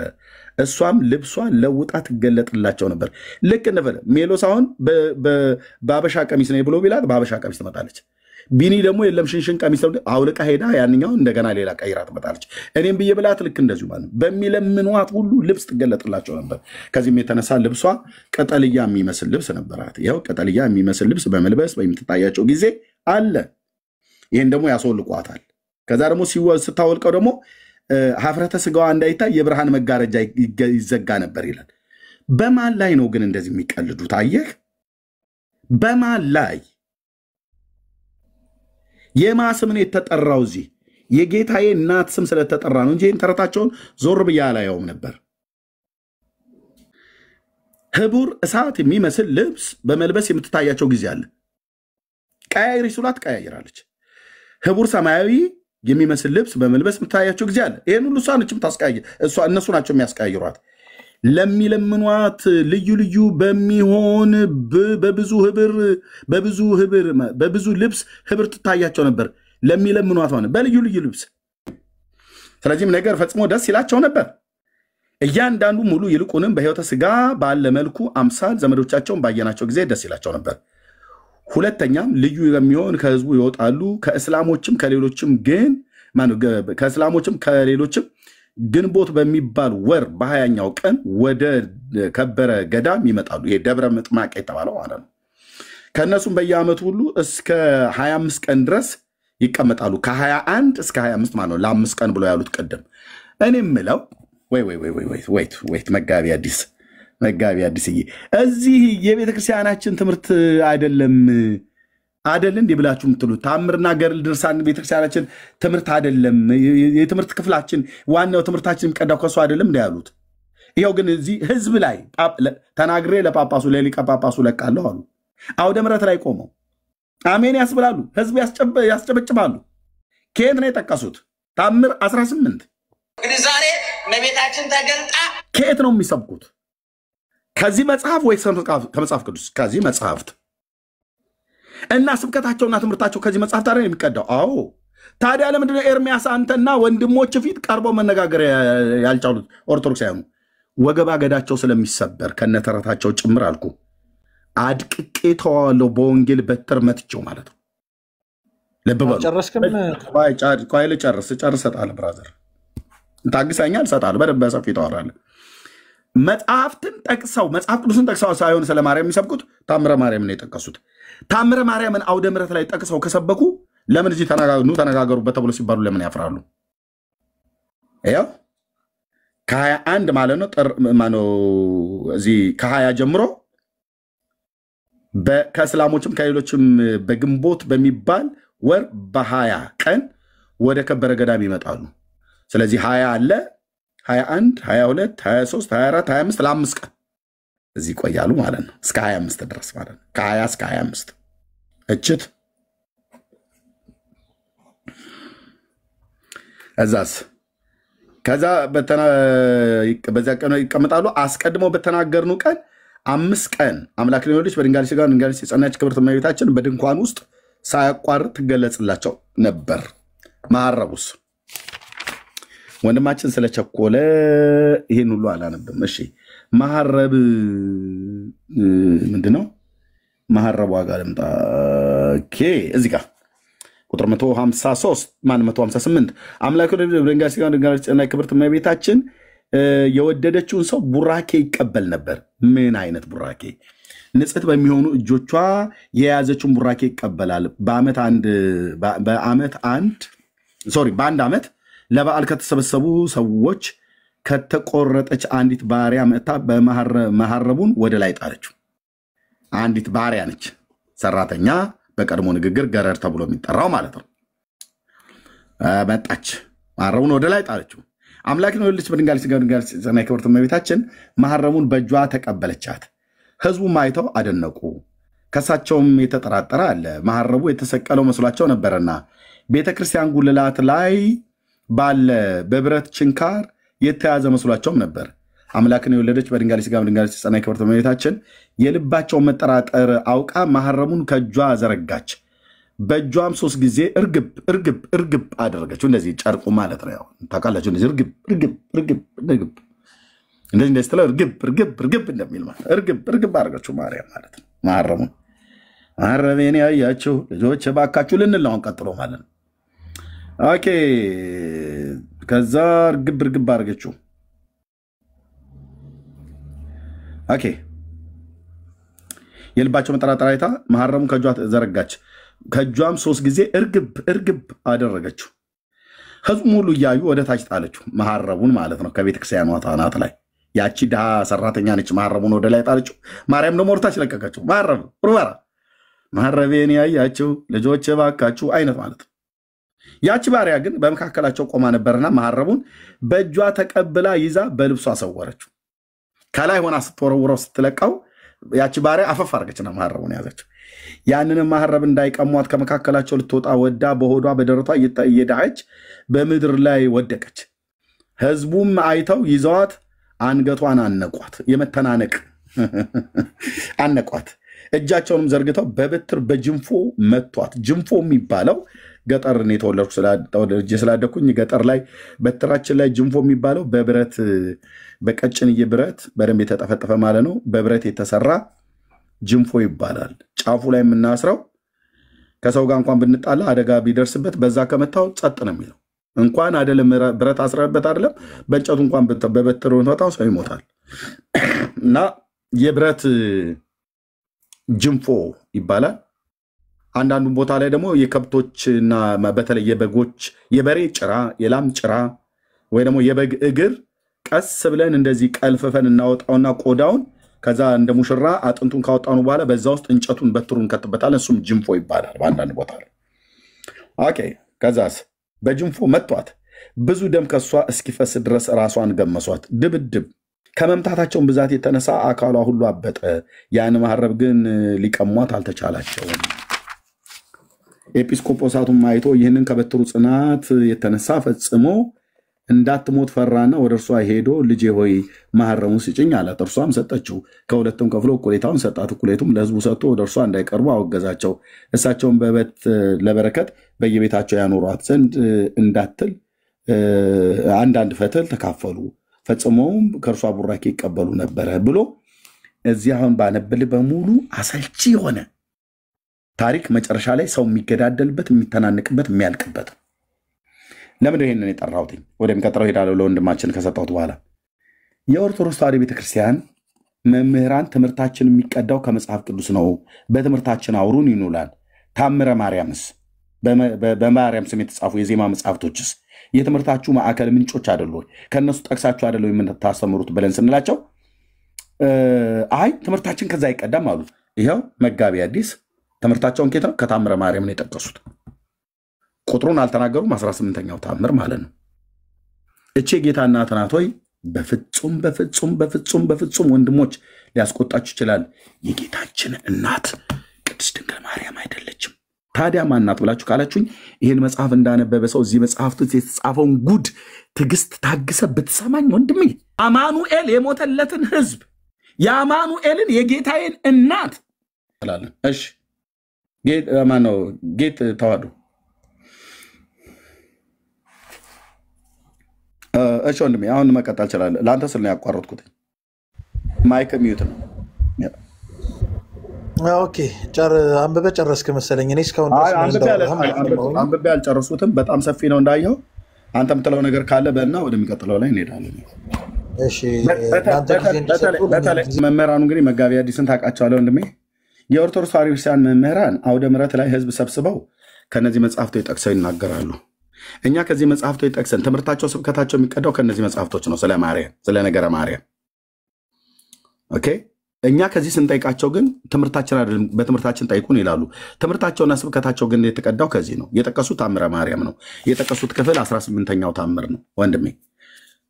እሷም ልብሷን ለውጣ ትገለጥላቸው ነበር። ልክ እንደፈለ ሜሎስ አሁን በአበሻ ቀሚስ ነው ብሎ ቢላት በአበሻ ቀሚስ ትመጣለች። ቢኒ ደግሞ የለም ሽንሽን ቀሚስ አውልቃ ሄዳ ያንኛው እንደገና ሌላ ቀይራ ትመጣለች። እኔም ብዬ ብላት ልክ እንደዚሁ ማለት በሚለምኗት ሁሉ ልብስ ትገለጥላቸው ነበር። ከዚህም የተነሳ ልብሷ ቀጠልያ የሚመስል ልብስ ነበራት። ይኸው ቀጠልያ የሚመስል ልብስ በመልበስ በምትታያቸው ጊዜ አለ። ይህን ደግሞ ያስወልቋታል። ከዛ ደግሞ ስታወልቀው ደግሞ ሀፍረተ ስጋዋ እንዳይታይ የብርሃን መጋረጃ ይዘጋ ነበር ይላል። በማን ላይ ነው ግን እንደዚህ የሚቀልዱት? አየህ፣ በማን ላይ የማስምን የተጠራው እዚህ የጌታዬ እናት ስም ስለተጠራ ነው እንጂ ተረታቸውን ዞር ብያ አላየውም ነበር። ህቡር እሳት የሚመስል ልብስ በመልበስ የምትታያቸው ጊዜ አለ። ቀያይሪ ሱላት ቀያይራለች። ህቡር ሰማያዊ የሚመስል ልብስ በመልበስ የምትታያቸው ጊዜ አለ። ይህን ሁሉ እነሱ ናቸው የሚያስቀያይሯት። ለሚለምኗት ልዩ ልዩ በሚሆን በብዙ ልብስ ህብር ትታያቸው ነበር። ለሚለምኗት ሆነ በልዩ ልዩ ልብስ። ስለዚህም ነገር ፈጽሞ ደስ ይላቸው ነበር። እያንዳንዱ ሙሉ ይልቁንም በሕይወተ ሥጋ ባለ መልኩ አምሳል ዘመዶቻቸውን ባየናቸው ጊዜ ደስ ይላቸው ነበር። ሁለተኛም ልዩ የሚሆን ከህዝቡ ይወጣሉ። ከእስላሞችም ከሌሎችም ግንቦት በሚባል ወር በ20ኛው ቀን ወደ ከበረ ገዳም ይመጣሉ። ይሄ ደብረ ምጥማቅ የተባለው ማለት ነው። ከእነሱም በየዓመቱ ሁሉ እስከ 25 ቀን ድረስ ይቀመጣሉ። ከ21 እስከ 25 ማለት ነው። ለ5 ቀን ብሎ ያሉት ቅድም እኔ የምለው ወይት መጋቢ አዲስዬ እዚህ የቤተ ክርስቲያናችን ትምህርት አይደለም እንዲህ ብላችሁ የምትሉት ታምርና ገድል ድርሳን ቤተክርስቲያናችን ትምህርት አይደለም። የትምህርት ክፍላችን ዋናው ትምህርታችን የሚቀዳው ከሱ አይደለም እንደ ያሉት። ይኸው ግን እዚህ ህዝብ ላይ ተናግሬ ለጳጳሱ ለሊቀ ጳጳሱ ለቃለሁ አሉ። አውደ ምሕረት ላይ ቆመው አሜን ያስብላሉ። ህዝብ ያስጨበጭባሉ። ከየት ነው የጠቀሱት? ታምር 18 እንግዲህ ዛሬ እመቤታችን ተገልጣ ከየት ነው የሚሰብኩት? ከዚህ መጽሐፍ ወይስ ከመጽሐፍ ቅዱስ? ከዚህ መጽሐፍት እና ስብከታቸውና ትምህርታቸው ከዚህ መጽሐፍ ታዲያ የሚቀዳው። አዎ ታዲያ ለምንድነው ኤርሚያስ አንተና ወንድሞች ፊት ቀርበው መነጋገር ያልቻሉት? ኦርቶዶክሳውያኑ ወገባ ገዳቸው ስለሚሰበር ከነተረታቸው ጭምር አልኩ አድቅቄ ተዋለው በወንጌል በትር መትቸው ማለት ነው። ልብ በሉ። ጨርስ እሰጥሃለሁ ብራዘር፣ ታግሰኛል፣ እሰጥሃለሁ። በደንብ በሰፊ ታወራለህ። መጽሐፍትን ጠቅሰው መጽሐፍ ቅዱስን ጠቅሰው ሳይሆን ስለ ማርያም የሚሰብኩት ታምረ ማርያምን ነው የጠቀሱት። ታምረ ማርያምን አውደ ምሕረት ላይ ጠቅሰው ከሰበኩ ለምን እዚህ ተነጋገሩበት ተብሎ ሲባሉ ለምን ያፍራሉ? ያው ከ21 ማለት ነው እዚህ ከ20 ጀምሮ ከእስላሞችም ከሌሎችም በግንቦት በሚባል ወር በ20 ቀን ወደ ከበረ ገዳም ይመጣሉ። ስለዚህ 20 አለ 21 22 23 24 25 ለ5 ቀን እዚህ ይቆያሉ ማለት ነው። እስከ 25 ድረስ ማለት ነው። ከ20 እስከ 25 እችት እዛስ ከዛ በዚያ ቀን ይቀመጣሉ። አስቀድመው በተናገርኑ ቀን 5 ቀን አምላክን የወለደች በድንጋሌ ሥጋ ድንጋሌ የጸናች ክብርት እመቤታችን በድንኳን ውስጥ ሳያቋርጥ ትገለጽላቸው ነበር። መሐረቡስ ወንድማችን ስለቸኮለ ይህን ሁሉ አላነብም። እሺ መሐረብ ምንድነው? መሐረብ ዋጋ ለምጣ ኦኬ እዚህ ጋር ቁጥር 153 ማን 158 አምላክ ወደ ድንጋይ ሲጋር ድንጋይ እና ክብርት እመቤታችን የወደደችውን ሰው ቡራኬ ይቀበል ነበር። ምን አይነት ቡራኬ? ንጽሕት በሚሆኑ እጆቿ የያዘችውን ቡራኬ ይቀበላል። በአመት አንድ ለበዓል ከተሰበሰቡ ሰዎች ከተቆረጠች አንዲት ባሪያ መጣ በመሐረቡን ወደ ላይ ጣለችው። አንዲት ባሪያ ነች፣ ሰራተኛ፣ በቀድሞ ንግግር ገረድ ተብሎ የሚጠራው ማለት ነው። መጣች፣ መሐረቡን ወደ ላይ ጣለችው። አምላክን ወለደች በድንጋይ ሲጋ ድንጋይ ጸና ክብርት እመቤታችን መሐረቡን በእጇ ተቀበለቻት። ህዝቡም አይተው አደነቁ። ከሳቸውም የተጠራጠረ አለ፣ መሐረቡ የተሰቀለው መስሏቸው ነበርና ቤተክርስቲያን ጉልላት ላይ ባለ በብረት ችንካር የተያዘ መስሏቸውም ነበር። አምላክን የወለደች በድንጋይ ሲጋ ድንጋይ ጸና ክብርት እመቤታችን የልባቸውን መጠራጠር አውቃ መሐረቡን ከእጇ ዘረጋች። በእጇም 3 ጊዜ እርግብ አደረገችው። እንደዚህ ጨርቁ ማለት ነው። ታውቃላችሁ፣ እንደዚህ እርግብ እንደዚህ ስትለው እርግብ እንደሚል ማለት እርግብ አደረገችው ማርያም ማለት ነው። መሐረቤን ያያችሁ ልጆች እባካችሁ ልንል አሁን ቀጥሎ ማለት ነው። ኦኬ ከዛ እርግብ አደረገችው። ኦኬ የልባቸው መጠራጠር አይታ መሐረቡን ከእጇ ዘረጋች። ከእጇም 3 ጊዜ እርግብ አደረገችው። ህዝቡም ሁሉ እያዩ ወደ ታች ጣለችው፣ መሐረቡን ማለት ነው። ከቤተክርስቲያኗ አናት ላይ ያቺ ድሃ ሰራተኛ ነች መሐረቡን ወደ ላይ ጣለችው። ማርያም ደግሞ ወደ ታች ለቀቀችው። መሐረቤን ያያችሁ ልጆች እባካችሁ አይነት ማለት ነው። ያቺ ባሪያ ግን በመካከላቸው ቆማ ነበርና መሐረቡን በእጇ ተቀብላ ይዛ በልብሷ ሰወረችው። ከላይ ሆና ስትወረውረው ስትለቀው ያቺ ባሪያ አፈፍ አድርገችና መሐረቡን ያዘችው። ያንንም መሐረብ እንዳይቀሟት ከመካከላቸው ልትወጣ ወዳ በሆዷ በደረቷ እየዳኸች በምድር ላይ ወደቀች። ህዝቡም አይተው ይዘዋት አንገቷን አነቋት። የመተናነቅ አነቋት። እጃቸውንም ዘርግተው በበትር በጅንፎ መቷት። ጅንፎ የሚባለው ገጠር ነው የተወለድኩ ስላደኩኝ ገጠር ላይ በትራችን ላይ ጅንፎ የሚባለው በብረት በቀጭንዬ ብረት በደንብ የተጠፈጠፈ ማለት ነው። በብረት የተሰራ ጅንፎ ይባላል። ጫፉ ላይ የምናስረው ከሰው ጋር እንኳን ብንጣላ አደጋ ቢደርስበት በዛ ከመታው ጸጥ ነው የሚለው። እንኳን አይደለም ብረት አስረበት አይደለም በእንጨቱ እንኳን በበትር ወጣው ሰው ይሞታል። እና የብረት ጅንፎ ይባላል። አንዳንዱ ቦታ ላይ ደግሞ የከብቶችና በተለይ የበጎች የበሬ ጭራ፣ የላም ጭራ ወይ ደግሞ የበግ እግር ቀስ ብለን እንደዚህ ቀልፈፈን እናወጣውና ቆዳውን ከዛ እንደ ሙሽራ አጥንቱን ካወጣኑ በኋላ በዛ ውስጥ እንጨቱን በትሩን ከትበታለን። እሱም ጅንፎ ይባላል በአንዳንድ ቦታ ላይ። ኦኬ ከዛስ በጅንፎ መቷት። ብዙ ደም ከሷ እስኪፈስ ድረስ ራሷን ገመሷት። ድብድብ ከመምታታቸውን ብዛት የተነሳ አካሏ ሁሉ አበጠ። ያን መሐረብ ግን ሊቀሟት አልተቻላቸውም። ኤጲስቆጶሳቱም አይቶ ይህንን ከበትሩ ጽናት የተነሳ ፈጽሞ እንዳትሞት ፈራና ወደ እርሷ ሄዶ ልጄ ሆይ መሐረሙን ስጭኝ አላት። እርሷም ሰጠችው። ከሁለቱም ከፍሎ እኩሌታውን ሰጣት። እኩሌቱም ለሕዝቡ ሰጥቶ ወደ እርሷ እንዳይቀርቡ አወገዛቸው። እሳቸውን በበት ለበረከት በየቤታቸው ያኖሯት ዘንድ እንዳትል አንዳንድ ፈትል ተካፈሉ። ፈጽሞም ከእርሷ ቡራኬ ይቀበሉ ነበረ ብሎ እዚህ አሁን ባነብል በሙሉ አሰልቺ የሆነ ታሪክ መጨረሻ ላይ ሰው የሚገዳደልበት የሚተናንቅበት የሚያልቅበት። ለምን ይሄንን የጠራሁትኝ? ወደሚቀጥለው ሄዳለሁ። ለወንድማችን ከሰጠሁት በኋላ የኦርቶዶክስ ተዋሕዶ ቤተክርስቲያን መምህራን ትምህርታችን የሚቀዳው ከመጽሐፍ ቅዱስ ነው፣ በትምህርታችን አውሩን ይኑላል። ታምረ ማርያምስ በማርያም ስም የተጻፉ የዜማ መጽሐፍቶችስ የትምህርታችሁ ማዕከል ምንጮች አይደሉ? ከእነሱ ጠቅሳችሁ አይደሉ የምታስተምሩት ብለን ስንላቸው አይ ትምህርታችን ከዛ አይቀዳም አሉ። ይኸው መጋቢ አዲስ ትምህርታቸውን ከታምረ ማርያም ነው የጠቀሱት። ቁጥሩን አልተናገሩም። 18ኛው ታምር ማለት ነው። እቼ ጌታ እናት ናት ሆይ በፍጹም ወንድሞች ሊያስቆጣችሁ ይችላል። የጌታችን እናት ቅድስት ድንግል ማርያም አይደለችም። ታዲያ ማናት ብላችሁ ካላችሁኝ ይህን መጽሐፍ እንዳነበበ ሰው እዚህ መጽሐፍት የተጻፈውን ጉድ ትዕግስት ታግሰ ብትሰማኝ ወንድሜ፣ አማኑኤል የሞተለትን ህዝብ የአማኑኤልን የጌታዬን እናት ትላለን። እሺ ማነው ጌት ተዋህዶ? እሺ ወንድሜ አሁን መቀጠል እችላለሁ። ለአንተ ስል ነው ያቋረጥኩት። ማይክ ሚዩት ነው። ኦኬ አንብበ ጨረስክ መሰለኝ። እኔ እስካሁን አንብቤ አልጨረሱትም። በጣም ሰፊ ነው እንዳየው። አንተ የምትለው ነገር ካለ በእና ወደሚቀጥለው ላይ እንሄዳለን። በተለይ መምህራኑ እንግዲህ መጋቢ አዲስን ታውቃቸዋለህ ወንድሜ። የኦርቶዶክስ ተዋሕዶ ክርስቲያን መምህራን አውደ ምሕረት ላይ ህዝብ ሰብስበው ከነዚህ መጽሐፍቶች ጠቅሰው ይናገራሉ። እኛ ከዚህ መጽሐፍቶች ጠቅሰን ትምህርታቸው ስብከታቸው የሚቀዳው ከነዚህ መጽሐፍቶች ነው። ስለ ማርያም፣ ስለ ነገረ ማርያም። ኦኬ እኛ ከዚህ ስንጠይቃቸው ግን ትምህርታችን አይደለም በትምህርታችን ጠይቁን ይላሉ። ትምህርታቸውና ስብከታቸው ግን የተቀዳው ከዚህ ነው። የጠቀሱት ታምረ ማርያም ነው። የጠቀሱት ክፍል 18ኛው ታምር ነው ወንድሜ።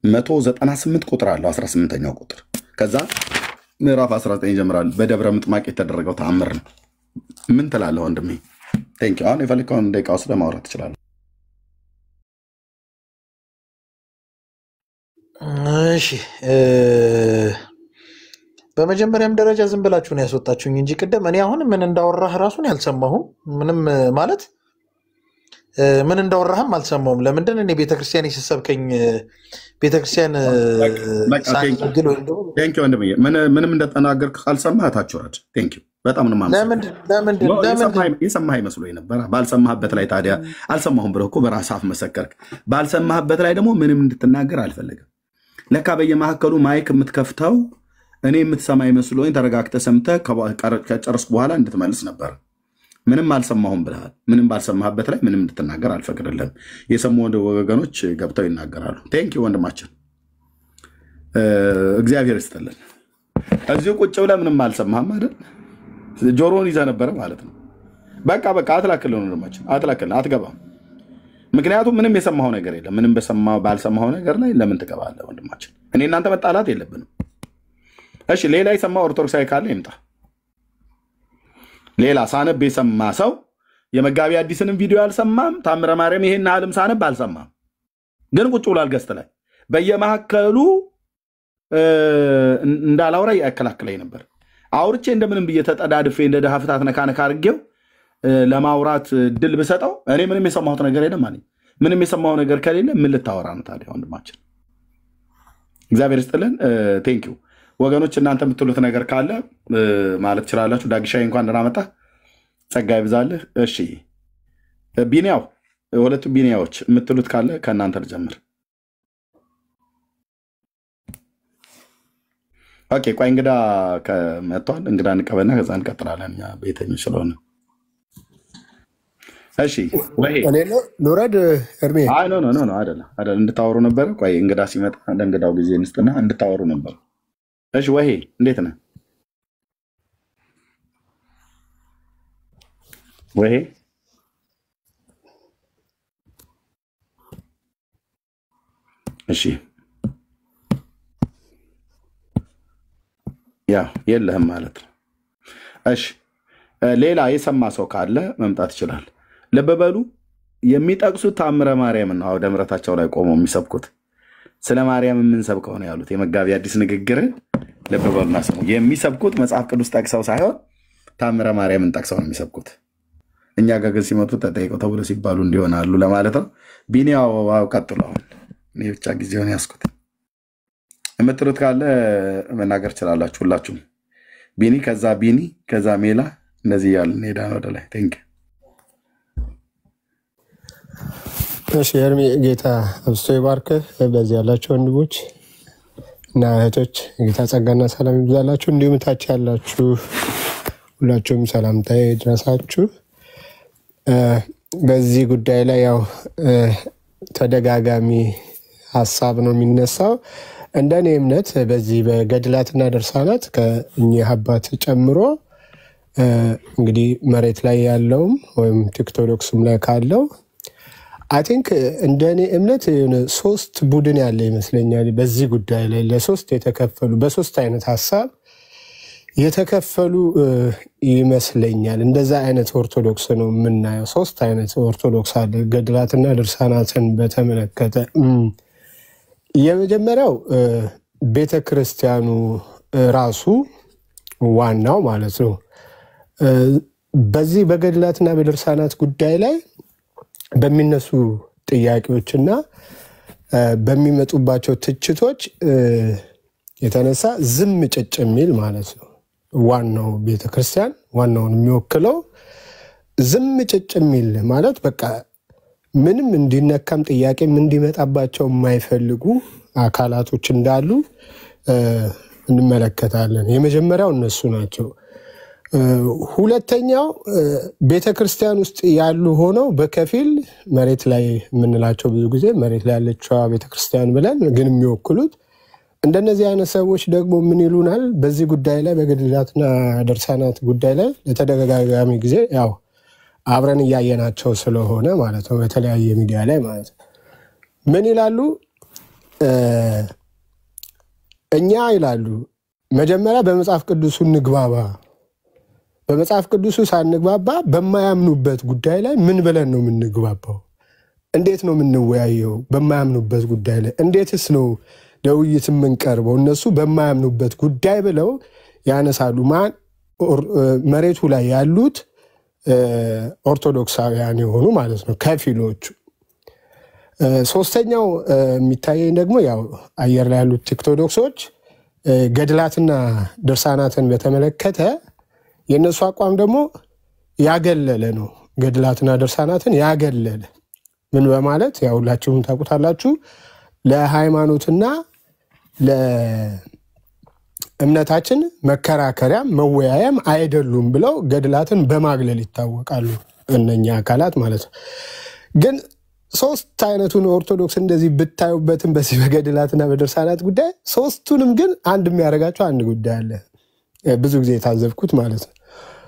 198 ቁጥር አለው 18ኛው ቁጥር። ከዛ ምዕራፍ 19 ይጀምራል። በደብረ ምጥማቅ የተደረገው ታምር ነው። ምን ትላለህ ወንድሜ? ቴንክ ዩ። አሁን የፈለከውን ደቂቃ ውስጥ ለማውራት ትችላለህ። እሺ በመጀመሪያም ደረጃ ዝም ብላችሁ ነው ያስወጣችሁኝ እንጂ ቅድም እኔ አሁን ምን እንዳወራህ ራሱን ያልሰማሁም ምንም ማለት ምን እንዳወራህም አልሰማሁም። ለምንድን እኔ ቤተክርስቲያን ሲሰብከኝ ቤተክርስቲያን ሳንግል ወይ እንደው ቴንክ ዩ ወንድሜ ምንም እንደተናገርክ ካልሰማህ ታችሁራድ ቴንክ ዩ በጣም ነው ማለት ለምን የሰማህ መስሎኝ ነበር። ባልሰማህበት ላይ ታዲያ አልሰማሁም ብለህ እኮ በራስህ አፍ መሰከርክ። ባልሰማህበት ላይ ደግሞ ምንም እንድትናገር አልፈልግም። ለካ በየመካከሉ ማይክ የምትከፍተው እኔ የምትሰማኝ መስሎኝ ተረጋግተህ ሰምተህ ከጨረስኩ በኋላ እንድትመልስ ነበር። ምንም አልሰማሁም ብለሃል። ምንም ባልሰማህበት ላይ ምንም እንድትናገር አልፈቅድልህም። የሰሙ ወገኖች ገብተው ይናገራሉ። ቴንክ ዩ ወንድማችን፣ እግዚአብሔር ይስጥልን። እዚሁ ቁጭ ብለህ ምንም አልሰማህም አይደል? ጆሮውን ይዘህ ነበረ ማለት ነው። በቃ አትላክልህ ወንድማችን፣ አትላክልህ፣ አትገባም። ምክንያቱም ምንም የሰማኸው ነገር የለም። ምንም ባልሰማኸው ነገር ላይ ለምን ትገባለህ ወንድማችን? እኔ እናንተ መጣላት የለብንም። እሺ ሌላ የሰማ ኦርቶዶክሳዊ ካለ ይምጣ። ሌላ ሳነብ የሰማ ሰው የመጋቢ አዲስንም ቪዲዮ አልሰማም። ታምረ ማርያም ይሄን ዓለም ሳነብ አልሰማም፣ ግን ቁጭ ብሏል ገስት ላይ በየመካከሉ እንዳላውራ ያከላክለኝ ነበር። አውርቼ እንደምንም ብዬ ተጠዳድፌ እንደ ደሃ ፍታት ነካነካ አድርጌው ለማውራት ድል ብሰጠው እኔ ምንም የሰማሁት ነገር የለም ማለት ምንም የሰማው ነገር ከሌለ ምን ልታወራ ነው ታዲያ ወንድማችን? እግዚአብሔር ይስጥልን። ቴንክ ዩ ወገኖች፣ እናንተ የምትሉት ነገር ካለ ማለት ትችላላችሁ። ዳግሻይ እንኳን ደህና መጣህ፣ ጸጋ ይብዛልህ። እሺ ቢኒያው፣ ሁለቱ ቢኒያዎች የምትሉት ካለ ከእናንተ ልጀምር። ኦኬ ቆይ እንግዳ ከመጥቷል፣ እንግዳ እንቀበልና ከዛ እንቀጥላለን። እኛ ቤተኞች ስለሆነ እሺ ወይ እኔ ኑረድ እርሜ አይ ኖ አይደለም እንድታወሩ ነበር። ቆይ እንግዳ ሲመጣ ለእንግዳው ጊዜ እንስጥና እንድታወሩ ነበር። እሺ ወይ እንዴት ነህ ወይ? እሺ ያ የለህም ማለት ነው። እሺ ሌላ የሰማ ሰው ካለ መምጣት ይችላል። ልብ በሉ፣ የሚጠቅሱት ታምረ ማርያም ነው። አውደ ምሕረታቸው ላይ ቆመው የሚሰብኩት ስለ ማርያም የምንሰብከው ነው ያሉት። የመጋቢ አዲስ ንግግር ልብ በሉና ስሙ። የሚሰብኩት መጽሐፍ ቅዱስ ጠቅሰው ሳይሆን ታምረ ማርያምን ጠቅሰው ነው የሚሰብኩት። እኛ ጋር ግን ሲመጡ ተጠይቀው ተብሎ ሲባሉ እንዲሆናሉ ለማለት ነው። ቢኒያው ቀጥሎ፣ አሁን እኔ ብቻ ጊዜውን ያስኩት የምትሉት ካለ መናገር ትችላላችሁ ሁላችሁም። ቢኒ ከዛ ሜላ እንደዚህ ያልን ሄዳ ነው ወደ ላይ። ቴንክ እሺ ኤርሚ፣ ጌታ አብስቶ ይባርክህ። በዚህ ያላችሁ ወንድሞች እና እህቶች ጌታ ጸጋና ሰላም ይብዛላችሁ። እንዲሁም ታች ያላችሁ ሁላችሁም ሰላምታ ይድረሳችሁ። በዚህ ጉዳይ ላይ ያው ተደጋጋሚ ሀሳብ ነው የሚነሳው። እንደኔ እምነት በዚህ በገድላትና ድርሳናት ከእኚህ አባት ጨምሮ እንግዲህ መሬት ላይ ያለውም ወይም ቲክቶክስም ላይ ካለው አይ ቲንክ እንደኔ እምነት ሶስት ቡድን ያለ ይመስለኛል። በዚህ ጉዳይ ላይ ለሶስት የተከፈሉ በሶስት አይነት ሀሳብ የተከፈሉ ይመስለኛል። እንደዛ አይነት ኦርቶዶክስ ነው የምናየው። ሶስት አይነት ኦርቶዶክስ አለ ገድላትና ድርሳናትን በተመለከተ። የመጀመሪያው ቤተክርስቲያኑ ራሱ ዋናው ማለት ነው። በዚህ በገድላትና በድርሳናት ጉዳይ ላይ በሚነሱ ጥያቄዎችና በሚመጡባቸው ትችቶች የተነሳ ዝም ጭጭ የሚል ማለት ነው። ዋናው ቤተክርስቲያን ዋናውን የሚወክለው ዝም ጭጭ የሚል ማለት በቃ ምንም እንዲነካም ጥያቄም እንዲመጣባቸው የማይፈልጉ አካላቶች እንዳሉ እንመለከታለን። የመጀመሪያው እነሱ ናቸው። ሁለተኛው ቤተክርስቲያን ውስጥ ያሉ ሆነው በከፊል መሬት ላይ የምንላቸው ብዙ ጊዜ መሬት ላይ ያለችው ቤተክርስቲያን ብለን ግን የሚወክሉት እንደነዚህ አይነት ሰዎች ደግሞ ምን ይሉናል? በዚህ ጉዳይ ላይ በገድላትና ድርሳናት ጉዳይ ላይ ለተደጋጋሚ ጊዜ ያው አብረን እያየናቸው ስለሆነ ማለት ነው በተለያየ ሚዲያ ላይ ማለት ነው ምን ይላሉ? እኛ ይላሉ መጀመሪያ በመጽሐፍ ቅዱሱ እንግባባ፣ በመጽሐፍ ቅዱሱ ሳንግባባ በማያምኑበት ጉዳይ ላይ ምን ብለን ነው የምንግባባው? እንዴት ነው የምንወያየው? በማያምኑበት ጉዳይ ላይ እንዴትስ ነው ለውይይት የምንቀርበው? እነሱ በማያምኑበት ጉዳይ ብለው ያነሳሉ። ማን? መሬቱ ላይ ያሉት ኦርቶዶክሳውያን የሆኑ ማለት ነው ከፊሎቹ። ሶስተኛው የሚታየኝ ደግሞ ያው አየር ላይ ያሉት ኦርቶዶክሶች ገድላትና ድርሳናትን በተመለከተ የነሱ አቋም ደግሞ ያገለለ ነው። ገድላትና ድርሳናትን ያገለለ ምን በማለት ያው ሁላችሁም ታውቁታላችሁ፣ ለሃይማኖትና ለእምነታችን መከራከሪያ መወያያም አይደሉም ብለው ገድላትን በማግለል ይታወቃሉ እነኛ አካላት ማለት ነው። ግን ሶስት አይነቱን ኦርቶዶክስ እንደዚህ ብታዩበትም በዚህ በገድላትና በድርሳናት ጉዳይ ሶስቱንም ግን አንድ የሚያደርጋቸው አንድ ጉዳይ አለ፣ ብዙ ጊዜ የታዘብኩት ማለት ነው።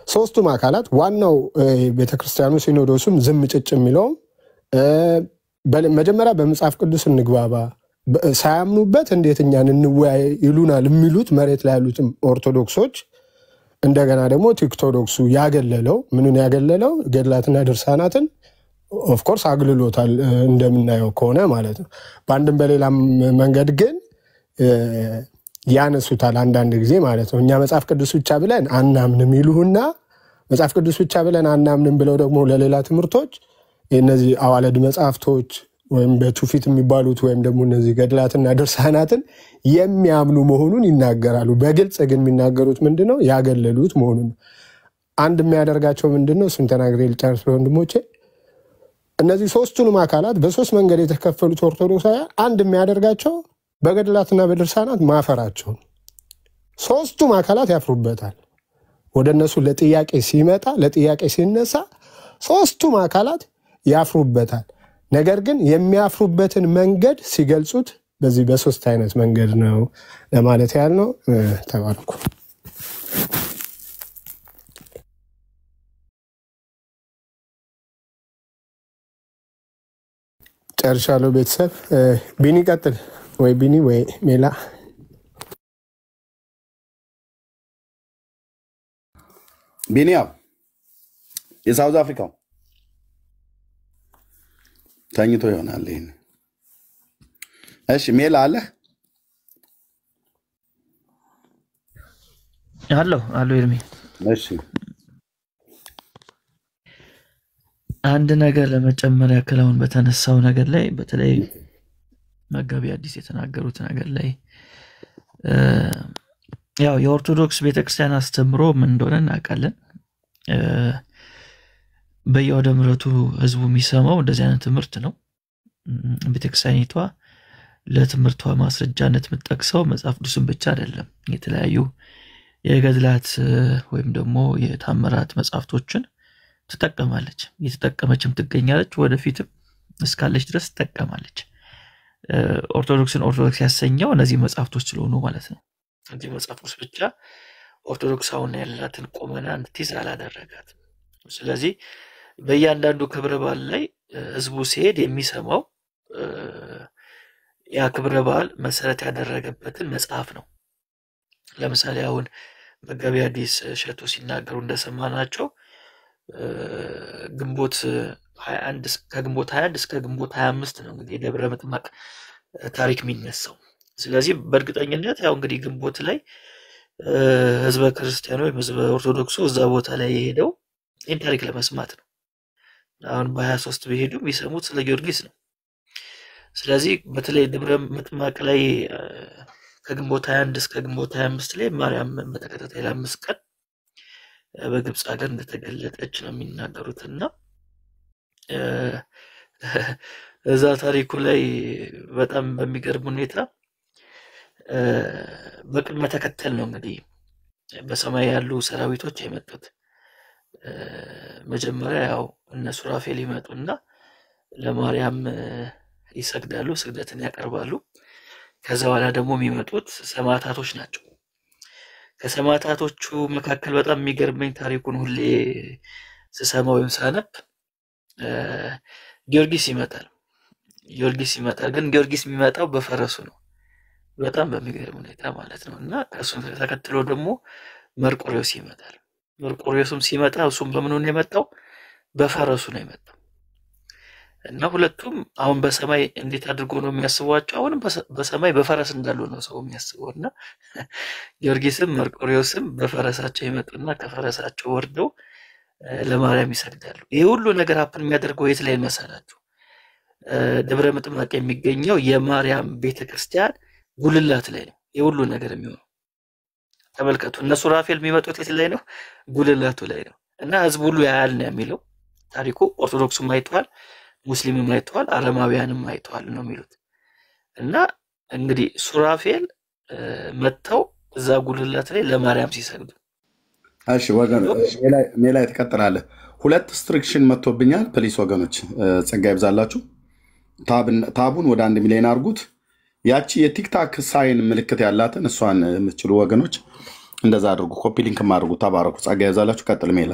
ሶስቱም አካላት ዋናው ቤተክርስቲያኑ ሲኖዶሱም ዝም ጭጭ የሚለውም መጀመሪያ በመጽሐፍ ቅዱስ እንግባባ ሳያምኑበት እንዴት እኛን እንወያይ ይሉናል የሚሉት መሬት ላይ ያሉትም ኦርቶዶክሶች፣ እንደገና ደግሞ ኦርቶዶክሱ ያገለለው ምኑን ያገለለው ገድላትና ድርሳናትን ኦፍኮርስ አግልሎታል እንደምናየው ከሆነ ማለት ነው። በአንድም በሌላም መንገድ ግን ያነሱታል አንዳንድ ጊዜ ማለት ነው። እኛ መጽሐፍ ቅዱስ ብቻ ብለን አናምንም ይሉና መጽሐፍ ቅዱስ ብቻ ብለን አናምንም ብለው ደግሞ ለሌላ ትምህርቶች እነዚህ አዋልድ መጽሐፍቶች ወይም በትውፊት የሚባሉት ወይም ደግሞ እነዚህ ገድላትና ድርሳናትን የሚያምኑ መሆኑን ይናገራሉ። በግልጽ ግን የሚናገሩት ምንድነው? ያገለሉት መሆኑን። አንድ የሚያደርጋቸው ምንድነው? እሱን ተናግሬ ልጨርስ ወንድሞቼ። እነዚህ ሶስቱንም አካላት በሶስት መንገድ የተከፈሉት ኦርቶዶክሳውያን አንድ የሚያደርጋቸው በገድላትና በድርሳናት ማፈራቸው። ሶስቱም አካላት ያፍሩበታል። ወደ እነሱ ለጥያቄ ሲመጣ ለጥያቄ ሲነሳ ሶስቱም አካላት ያፍሩበታል። ነገር ግን የሚያፍሩበትን መንገድ ሲገልጹት በዚህ በሶስት አይነት መንገድ ነው ለማለት ያህል ነው። ተባረኩ። ጨርሻለሁ ቤተሰብ። ቢኒ ቀጥል፣ ወይ ቢኒ ወይ ሜላ። ቢኒያም የሳውዝ አፍሪካው ተኝቶ ይሆናል ይሄን። እሺ ሜላ አለ አሎ ይርሚ። እሺ አንድ ነገር ለመጨመር ያክል አሁን በተነሳው ነገር ላይ በተለይ መጋቢ አዲስ የተናገሩት ነገር ላይ ያው የኦርቶዶክስ ቤተክርስቲያን አስተምሮ ምን እንደሆነ እናውቃለን። በየወደ ምረቱ ህዝቡ የሚሰማው እንደዚህ አይነት ትምህርት ነው። ቤተክርስቲያኒቷ ለትምህርቷ ማስረጃነት የምትጠቅሰው መጽሐፍ ቅዱስን ብቻ አይደለም፣ የተለያዩ የገድላት ወይም ደግሞ የታምራት መጽሐፍቶችን ትጠቀማለች፣ እየተጠቀመችም ትገኛለች፣ ወደፊትም እስካለች ድረስ ትጠቀማለች። ኦርቶዶክስን ኦርቶዶክስ ያሰኘው እነዚህ መጽሐፍቶች ስለሆኑ ማለት ነው። እነዚህ መጽሐፍቶች ብቻ ኦርቶዶክሳውን ያላትን ቁመና እንድትይዝ አላደረጋትም። ስለዚህ በእያንዳንዱ ክብረ በዓል ላይ ህዝቡ ሲሄድ የሚሰማው ያ ክብረ በዓል መሰረት ያደረገበትን መጽሐፍ ነው። ለምሳሌ አሁን መጋቢ አዲስ እሸቱ ሲናገሩ እንደሰማናቸው ግንቦት 21 እስከ ግንቦት 25 ነው እንግዲህ የደብረ ምጥማቅ ታሪክ የሚነሳው። ስለዚህ በእርግጠኝነት ያው እንግዲህ ግንቦት ላይ ህዝበ ክርስቲያኑ ወይም ህዝበ ኦርቶዶክሱ እዛ ቦታ ላይ የሄደው ይህን ታሪክ ለመስማት ነው። አሁን በ23 ቢሄዱ የሚሰሙት ስለ ጊዮርጊስ ነው። ስለዚህ በተለይ ደብረ ምጥማቅ ላይ ከግንቦት 21 እስከ ግንቦት 25 ላይ ማርያም በተከታታይ ለ5 ቀን በግብፅ ሀገር እንደተገለጠች ነው የሚናገሩትና እዛ ታሪኩ ላይ በጣም በሚገርም ሁኔታ በቅድመ ተከተል ነው እንግዲህ በሰማይ ያሉ ሰራዊቶች የመጡት። መጀመሪያ ያው እነ ሱራፌል ይመጡና ለማርያም ይሰግዳሉ፣ ስግደትን ያቀርባሉ። ከዛ በኋላ ደግሞ የሚመጡት ሰማዕታቶች ናቸው። ከሰማዕታቶቹ መካከል በጣም የሚገርመኝ ታሪኩን ሁሌ ስሰማ ወይም ሳነብ ጊዮርጊስ ይመጣል። ግን ጊዮርጊስ የሚመጣው በፈረሱ ነው፣ በጣም በሚገርም ሁኔታ ማለት ነው። እና ከሱ ተከትሎ ደግሞ መርቆሬዎስ ይመጣል። መርቆሬዎስም ሲመጣ እሱም በምን ነው የመጣው? በፈረሱ ነው የመጣው። እና ሁለቱም አሁን በሰማይ እንዴት አድርጎ ነው የሚያስቧቸው? አሁንም በሰማይ በፈረስ እንዳሉ ነው ሰው የሚያስበው። እና ጊዮርጊስም መርቆሬዎስም በፈረሳቸው ይመጡና ከፈረሳቸው ወርደው ለማርያም ይሰግዳሉ። ይሄ ሁሉ ነገር ሀፕን የሚያደርገው የት ላይ መሰላችሁ? ደብረ ምጥማቅ የሚገኘው የማርያም ቤተክርስቲያን ጉልላት ላይ ነው ይሄ ሁሉ ነገር የሚሆነው። ተመልከቱ፣ እነሱ ሱራፌል የሚመጡት የት ላይ ነው? ጉልላቱ ላይ ነው። እና ህዝብ ሁሉ ያያል ነው የሚለው ታሪኩ። ኦርቶዶክሱም አይተዋል፣ ሙስሊምም አይተዋል፣ አረማውያንም አይተዋል ነው የሚሉት። እና እንግዲህ ሱራፌል መጥተው እዛ ጉልላት ላይ ለማርያም ሲሰግዱ፣ እሺ ወገን ሜላ ትቀጥላለህ። ሁለት ስትሪክሽን መጥቶብኛል። ፕሊስ ወገኖች ጸጋ ይብዛላችሁ። ታቡን ወደ 1 ሚሊዮን አድርጉት። ያቺ የቲክታክ ሳይን ምልክት ያላትን እሷን የምትችሉ ወገኖች እንደዛ አድርጉ። ኮፒ ሊንክ ማድርጉ። ተባረኩ። ጸጋ ይብዛላችሁ። ቀጥል ሜላ።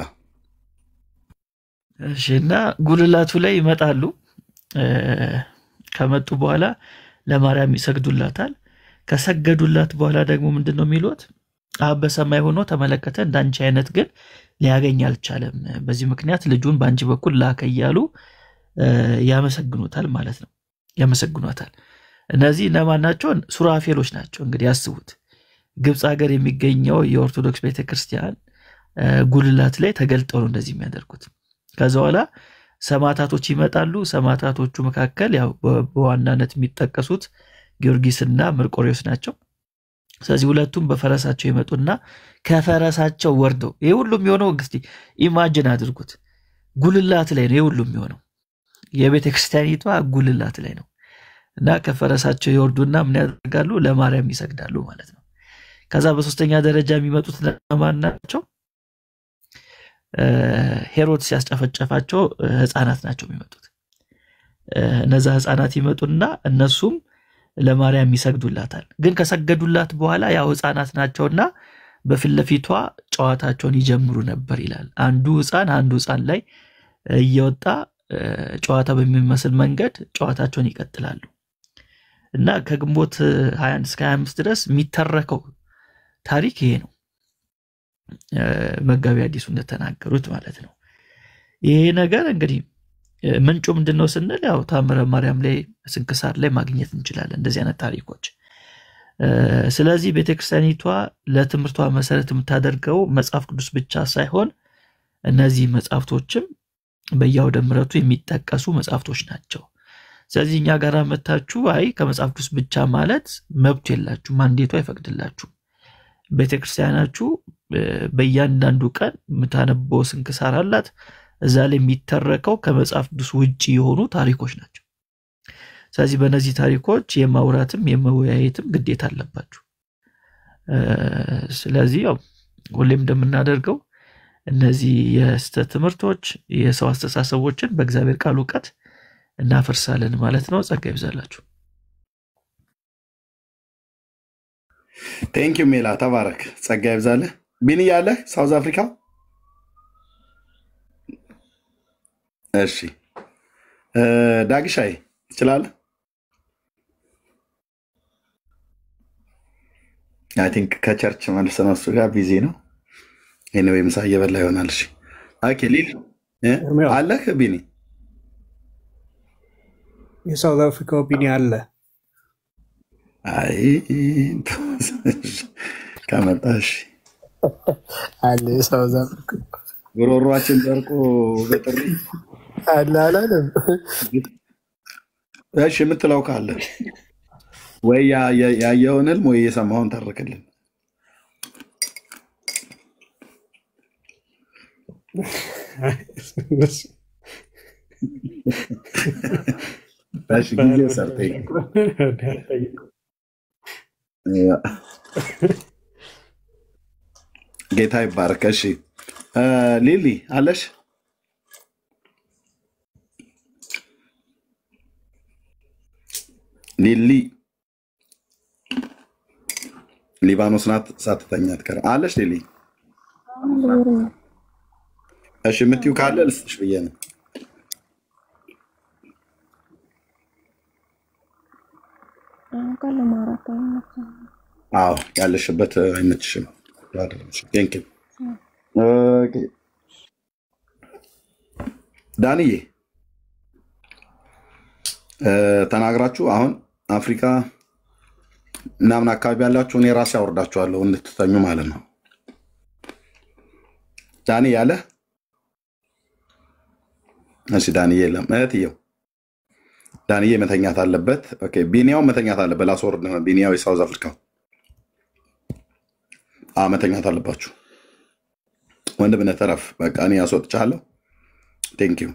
እሺ። እና ጉልላቱ ላይ ይመጣሉ። ከመጡ በኋላ ለማርያም ይሰግዱላታል። ከሰገዱላት በኋላ ደግሞ ምንድነው የሚሉት? አብ በሰማይ ሆኖ ተመለከተ፣ እንዳንቺ አይነት ግን ሊያገኝ አልቻለም። በዚህ ምክንያት ልጁን በአንቺ በኩል ላከ እያሉ ያመሰግኑታል ማለት ነው። ያመሰግኗታል። እነዚህ እነማን ናቸው? ሱራፌሎች ናቸው። እንግዲህ ያስቡት፣ ግብፅ ሀገር የሚገኘው የኦርቶዶክስ ቤተክርስቲያን ጉልላት ላይ ተገልጠው ነው እንደዚህ የሚያደርጉት። ከዛ በኋላ ሰማዕታቶች ይመጣሉ። ሰማዕታቶቹ መካከል ያው በዋናነት የሚጠቀሱት ጊዮርጊስና መርቆሬዎስ ናቸው። ስለዚህ ሁለቱም በፈረሳቸው ይመጡና ከፈረሳቸው ወርደው ይሄ ሁሉ የሚሆነው እንግዲህ ኢማጂን አድርጉት፣ ጉልላት ላይ ነው ይሄ ሁሉ የሚሆነው። የቤተክርስቲያኒቷ ጉልላት ላይ ነው። እና ከፈረሳቸው ይወርዱና ምን ያደርጋሉ? ለማርያም ይሰግዳሉ ማለት ነው። ከዛ በሶስተኛ ደረጃ የሚመጡት ለማን ናቸው? ሄሮድስ ያስጨፈጨፋቸው ህፃናት ናቸው የሚመጡት። እነዛ ህፃናት ይመጡና እነሱም ለማርያም ይሰግዱላታል። ግን ከሰገዱላት በኋላ ያው ህፃናት ናቸውና በፊት ለፊቷ ጨዋታቸውን ይጀምሩ ነበር ይላል። አንዱ ህፃን ላይ እየወጣ ጨዋታ በሚመስል መንገድ ጨዋታቸውን ይቀጥላሉ። እና ከግንቦት 21 እስከ 25 ድረስ የሚተረከው ታሪክ ይሄ ነው። መጋቢ አዲሱ እንደተናገሩት ማለት ነው። ይሄ ነገር እንግዲህ ምንጩ ምንድነው ስንል ያው ታምረ ማርያም ላይ ስንክሳር ላይ ማግኘት እንችላለን እንደዚህ አይነት ታሪኮች። ስለዚህ ቤተክርስቲያኒቷ ለትምህርቷ መሰረት የምታደርገው መጽሐፍ ቅዱስ ብቻ ሳይሆን እነዚህ መጽሐፍቶችም በያውደ ምሕረቱ የሚጠቀሱ መጽሐፍቶች ናቸው። ስለዚህ እኛ ጋር መጣችሁ አይ ከመጽሐፍ ቅዱስ ብቻ ማለት መብት የላችሁ፣ ማንዴቱ አይፈቅድላችሁ። ቤተክርስቲያናችሁ በእያንዳንዱ ቀን የምታነበው ስንክሳር አላት። እዛ ላይ የሚተረከው ከመጽሐፍ ቅዱስ ውጪ የሆኑ ታሪኮች ናቸው። ስለዚህ በእነዚህ ታሪኮች የማውራትም የመወያየትም ግዴታ አለባችሁ። ስለዚህ ያው ሁሌም እንደምናደርገው እነዚህ የስተት ትምህርቶች የሰው አስተሳሰቦችን በእግዚአብሔር ቃል ዕውቀት እናፈርሳለን ማለት ነው። ጸጋ ይብዛላችሁ። ቴንክ ዩ ሜላ ተባረክ። ጸጋ ይብዛልህ። ቢኒ ያለ ሳውዝ አፍሪካ። እሺ ዳግሻይ ትችላለህ? አይ ቲንክ ከቸርች መልስ ነው፣ እሱ ጋር ቢዚ ነው። ኤኒዌይ ምሳ እየበላ ይሆናል። እሺ ኦኬ። ሊል አለህ ቢኒ? የሳውዝ አፍሪካው ቢኒ አለ? አይ ከመጣሽ አለ የሳውዝ አፍሪካ ጉሮሯችን ደርቆ በጥሪ አለ አላለም። እሺ የምትለው ካለ ወይ ያየውን ህልም ወይ የሰማውን ተርክልን። እሺ ጊዜ ሰርተኝ ጌታ ይባረክ። እሺ ሊሊ አለሽ? ሊሊ ሊባኖስ ናት፣ ሳትተኛ አትቀር አለሽ ሊሊ? እሺ የምትይው ካለ ልስጥሽ ብዬ ነው። አዎ ያለሽበት አይመችሽም። ዳንዬ ተናግራችሁ አሁን አፍሪካ ምናምን አካባቢ ያላችሁ እኔ ራሴ አወርዳችኋለሁ እንድትተኙ ማለት ነው። ዳኒ ያለ እሺ ዳንዬ የለም። እህትየው ዳንዬ መተኛት አለበት። ኦኬ ቢኒያው መተኛት አለበት። ላስወርድ ነው። ቢኒያው የሳውዝ አፍሪካ መተኛት አለባችሁ። ወንድምነት ተረፍ። በቃ እኔ ያስወጥቻለሁ። ቴንክ ዩ